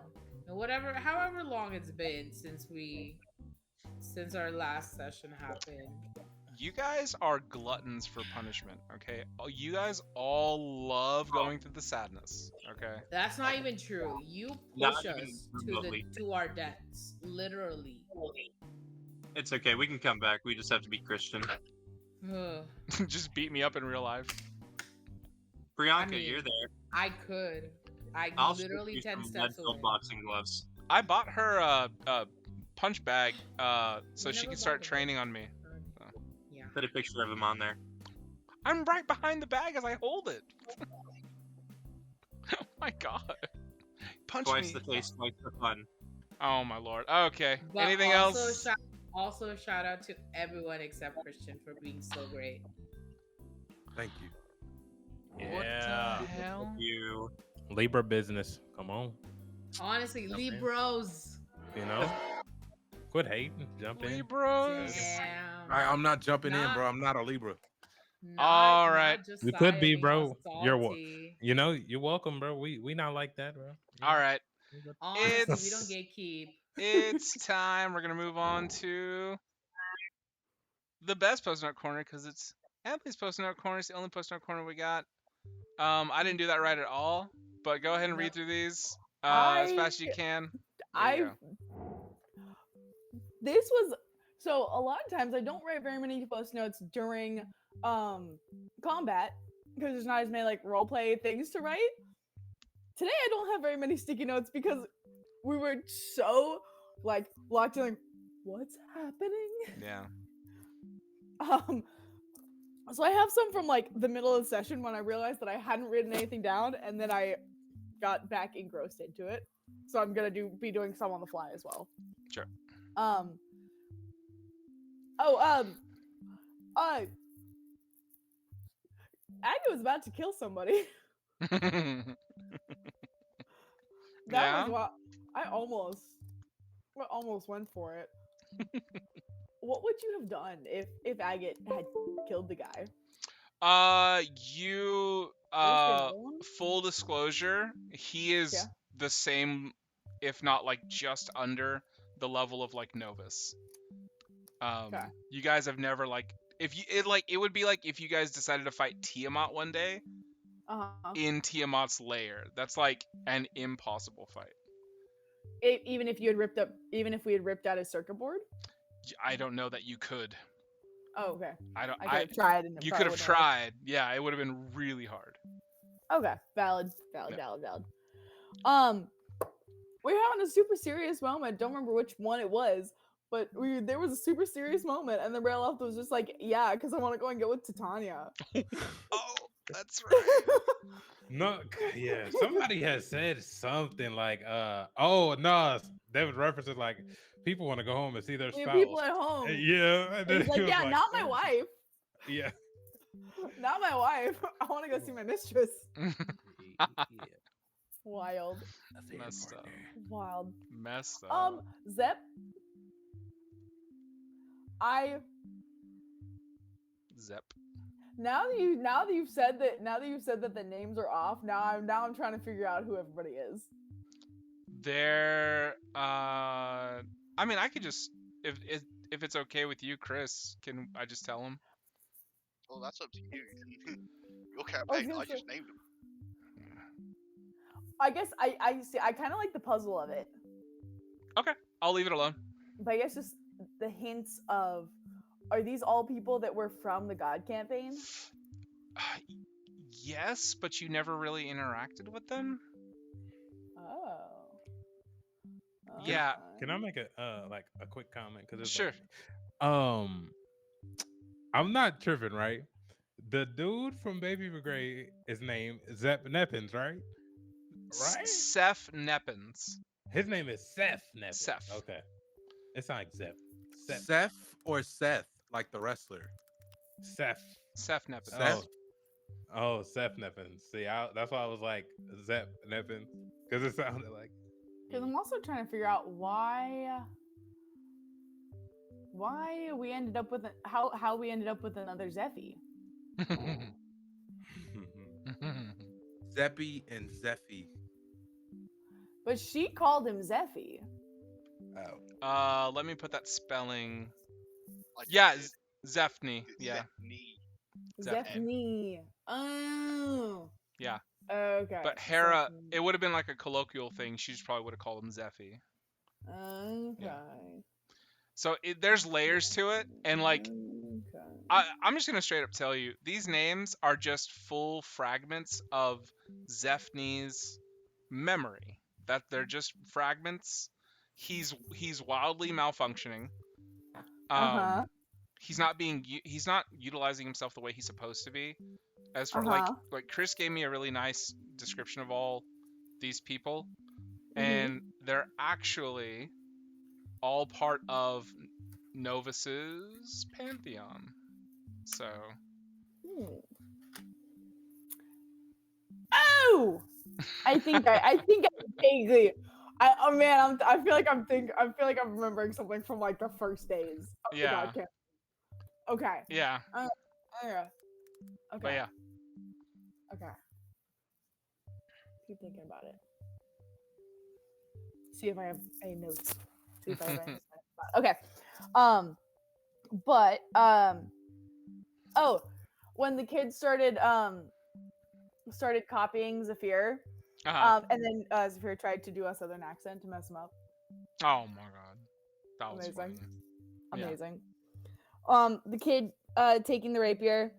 Whatever, however long it's been since our last session happened. You guys are gluttons for punishment, okay? You guys all love going through the sadness, okay? That's not even true. You Not push even us remotely. to our deaths, literally. It's okay. We can come back. We just have to be Christian. Ugh. Just beat me up in real life. Priyanka, mean, you're there. I could. I I'll shoot literally you 10 some steps lead-filled away. boxing gloves. I bought her a punch bag so she never could start bought a training on me. Yeah. Put a picture of him on there. I'm right behind the bag as I hold it. Oh my god. Punch Twice me. the taste, twice the fun. Oh my lord. Okay. But Anything also else? Also, shout out to everyone except Christian for being so great. Thank you. What Yeah. the hell? You. Libra business. Come on. Honestly, Libros. You know? Quit hating. Jump in. Libras. Damn. I'm not jumping in, Not- bro. I'm not a Libra. All right. Just You could be, Saya being bro. all You're salty. you know, you're welcome, bro. We not like that, bro. All right. Honestly, we It's- don't gatekeep. It's time. We're gonna move on to the best post-note corner because it's Emily's post-note corner. It's the only post-note corner we got. I didn't do that right at all, but go ahead and read through these as fast as you can. There you go. This was so a lot of times I don't write very many post notes during combat because there's not as many like role play things to write. Today I don't have very many sticky notes because we were so like locked in like what's happening? Yeah. So I have some from like the middle of the session when I realized that I hadn't written anything down and then I got back engrossed into it. So I'm gonna be doing some on the fly as well. Sure. Aggie was about to kill somebody. That Yeah? was what I almost went for it. What would you have done if Agate had killed the guy? You gonna kill him? full disclosure, he is Yeah. the same, if not like just under the level of like Novus. Okay. You guys have never like if you it would be like if you guys decided to fight Tiamat one day Uh-huh. in Tiamat's lair. That's like an impossible fight. Even if we had ripped out his circuit board? I don't know that you could. Oh, okay. I don't. I could have tried and it You probably could have wouldn't tried. Yeah, it would have been really hard. Okay, valid. We were having a super serious moment. Don't remember which one it was, but there was a super serious moment, and the rail left was just like, yeah, because I want to go and get with Titania. Oh, that's right. No, yeah. Somebody has said something like, oh no, they was referencing like people want to go home and see their Yeah, spouse. people at home. Yeah. And then He's he like, was yeah, not my wife. Yeah. Not my wife. I want to go see my mistress. Wild. Messed up. Wild. Messed up. Zep. Zep. Now that you've said that the names are off, now I'm trying to figure out who everybody is. There. I mean, I could just if it's okay with you, Chris, can I just tell him? Well, that's up to you. Your campaign. I just named them. I guess I see. I kind of like the puzzle of it, Okay, I'll leave it alone. but I guess just the hints of, are these all people that were from the God campaign? Yes, but you never really interacted with them. Oh. Yeah. Can I make a like a quick comment? Cause Sure. I'm not tripping, right? The dude from Baby Brigade is named Zep Neppins, right? Right? Seth Neppins. His name is Seth Neppins. Seth. Okay. It's not like Zep. Seth or Seth, like the wrestler. Seth. Seth Neppins. Seth? Oh, Seth Neppins. See, that's why I was like Zep Neppins, because it sounded like. Because I'm also trying to figure out why we ended up with how we ended up with another Zeffy. Zeppy and Zeffy. But she called him Zeffy. Oh. Let me put that spelling. I Yeah, did. Zephny. Yeah. Zephny. Oh. Yeah. Okay. But Hera, Zephny. it would have been like a colloquial thing. She just probably would have called him Zeffy. Okay. So there's layers to it, and like, I'm just gonna straight up tell you, these names are just full fragments of Zephny's memory. That they're just fragments. He's wildly malfunctioning. He's not utilizing himself the way he's supposed to be. As for like Chris gave me a really nice description of all these people, and they're actually all part of Novus's pantheon. So. Oh, I think I vaguely. I feel like I'm remembering something from like the first days. Of the Yeah. podcast. Okay. Yeah. Yeah. Okay. But yeah. Okay. Keep thinking about it. See if I have any notes. See if I have any notes. Okay. But oh, when the kids started copying Zephyr, and then Zephyr tried to do a southern accent to mess him up. Oh my god, that was Amazing. funny. Amazing. The kid taking the rapier,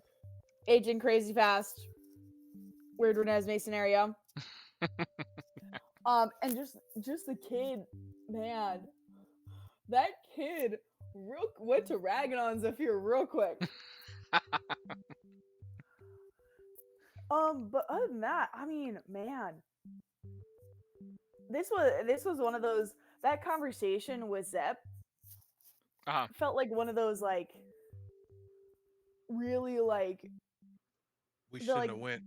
aging crazy fast, weird Renesmee scenario. And just the kid, man, that kid went to ragging on Zephyr real quick. But other than that, I mean, man, this was one of those, that conversation with Zep felt like one of those, like, really, like, we shouldn't have went.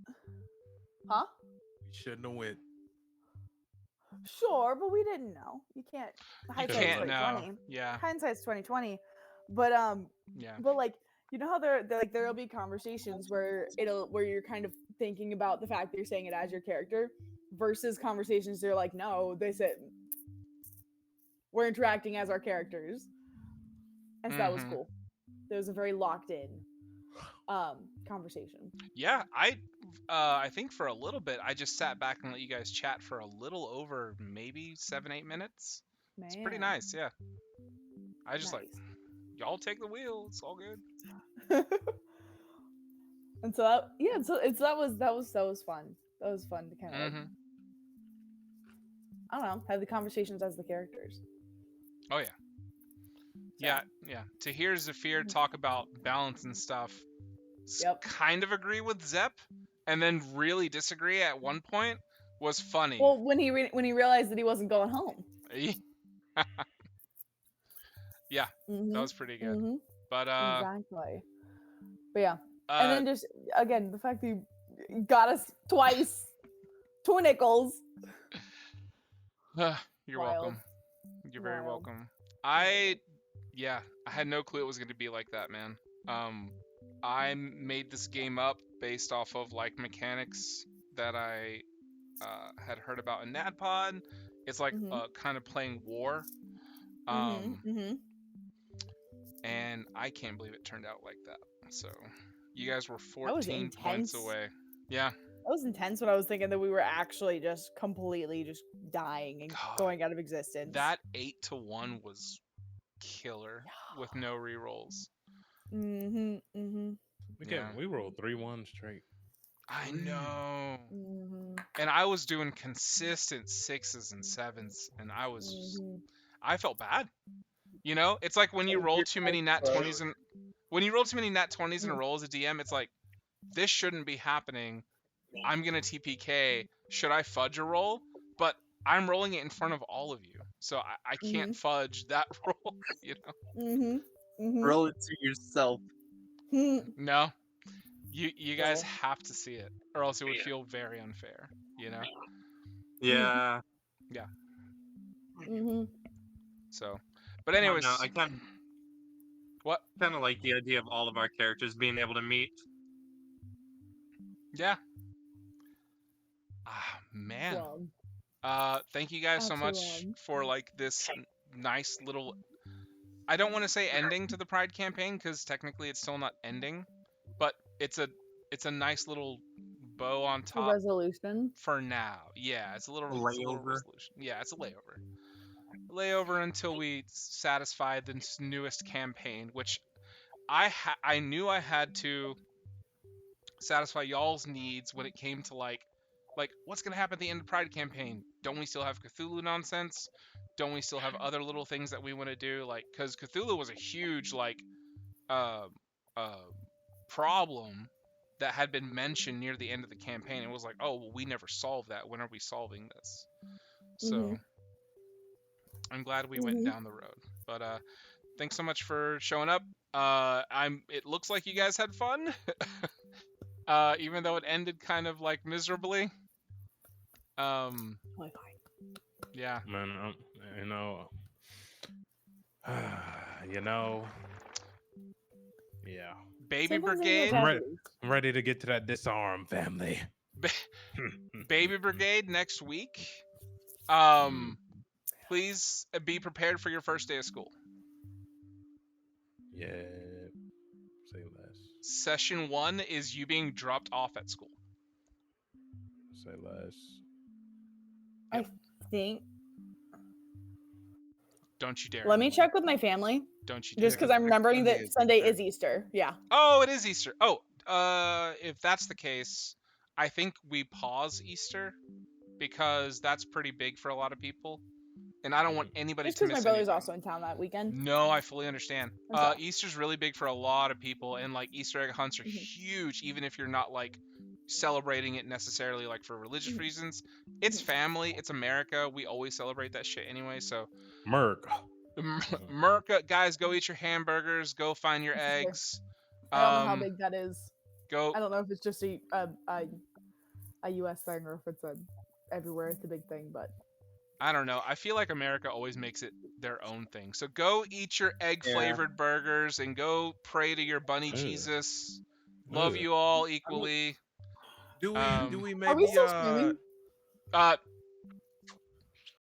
Huh? We shouldn't have went. Sure, but we didn't know. You can't. Hindsight's 2020. Yeah. Hindsight's 2020. But yeah. But like, you know how there'll be conversations where you're kind of thinking about the fact that you're saying it as your character, versus conversations they're like, no, they said we're interacting as our characters, and so that was cool. There was a very locked in conversation. Yeah, I think for a little bit I just sat back and let you guys chat for a little over maybe 7-8 minutes. Man. It's pretty nice, yeah. I just like, y'all take the wheel. It's all good. And so that, yeah, so that was fun. That was fun to kind of like, I don't know, have the conversations as the characters. Oh yeah. So. Yeah. To hear Zephyr talk about balance and stuff, kind of agree with Zep, and then really disagree at one point was funny. Well, when he realized that he wasn't going home. Yeah, that was pretty good. But exactly. But yeah, and then just again the fact that you got us twice, 2 nickels. You're welcome. You're very welcome. I had no clue it was going to be like that, man. I made this game up based off of like mechanics that I had heard about in NADPOD. It's like kind of playing war. And I can't believe it turned out like that. So you guys were 14 points away. Yeah. That was intense when I was thinking that we were actually just completely just dying and going out of existence. That 8-1 was killer with no rerolls. We rolled 3-1 straight. I know. And I was doing consistent 6s and 7s, and I was I felt bad. You know, it's like when you roll too many nat 20s in a roll as a DM, it's like this shouldn't be happening. I'm gonna TPK. Should I fudge a roll? But I'm rolling it in front of all of you, so I can't fudge that roll. You know? Roll it to yourself. No, you guys have to see it, or else it would feel very unfair. You know? Yeah. Yeah. Mm-hmm. So, but anyways, No, I kind of like the idea of all of our characters being able to meet. Yeah. Ah, man. Thank you guys so much for like this nice little. I don't want to say ending to the Pride campaign because technically it's still not ending, but it's a nice little bow on top. Resolution. For now, yeah, it's a little resolution. Yeah, it's a layover until we satisfy the newest campaign, which I knew I had to satisfy y'all's needs when it came to like what's gonna happen at the end of Pride campaign. Don't we still have Cthulhu nonsense? Don't we still have other little things that we want to do? Like, because Cthulhu was a huge like problem that had been mentioned near the end of the campaign. It was like, oh well, we never solved that. When are we solving this? So I'm glad we went down the road. But thanks so much for showing up. It looks like you guys had fun. Even though it ended kind of like miserably. Yeah. Man, you know, yeah. Baby Brigade. I'm ready to get to that disarm family. Baby Brigade next week. Please be prepared for your first day of school. Yeah. Say less. Session 1 is you being dropped off at school. Say less. I think. Don't you dare. Let me check with my family. Don't you dare. Just because I'm remembering that Sunday is Easter. Yeah. Oh, it is Easter. Oh, if that's the case, I think we pause Easter because that's pretty big for a lot of people. And I don't want anybody Just to because miss my brother's anything. also in town that weekend. No, I fully understand. Easter's really big for a lot of people, and like Easter egg hunts are huge, even if you're not like celebrating it necessarily like for religious reasons. It's family, it's America. We always celebrate that shit anyway. So Merca, guys, go eat your hamburgers. Go find your eggs. I don't know how big that is. Go. I don't know if it's just a U.S. thing or if it's everywhere. It's a big thing, but. I don't know. I feel like America always makes it their own thing. So go eat your egg-flavored burgers and go pray to your bunny Jesus. Love you all equally. Do we maybe? Are we still streaming?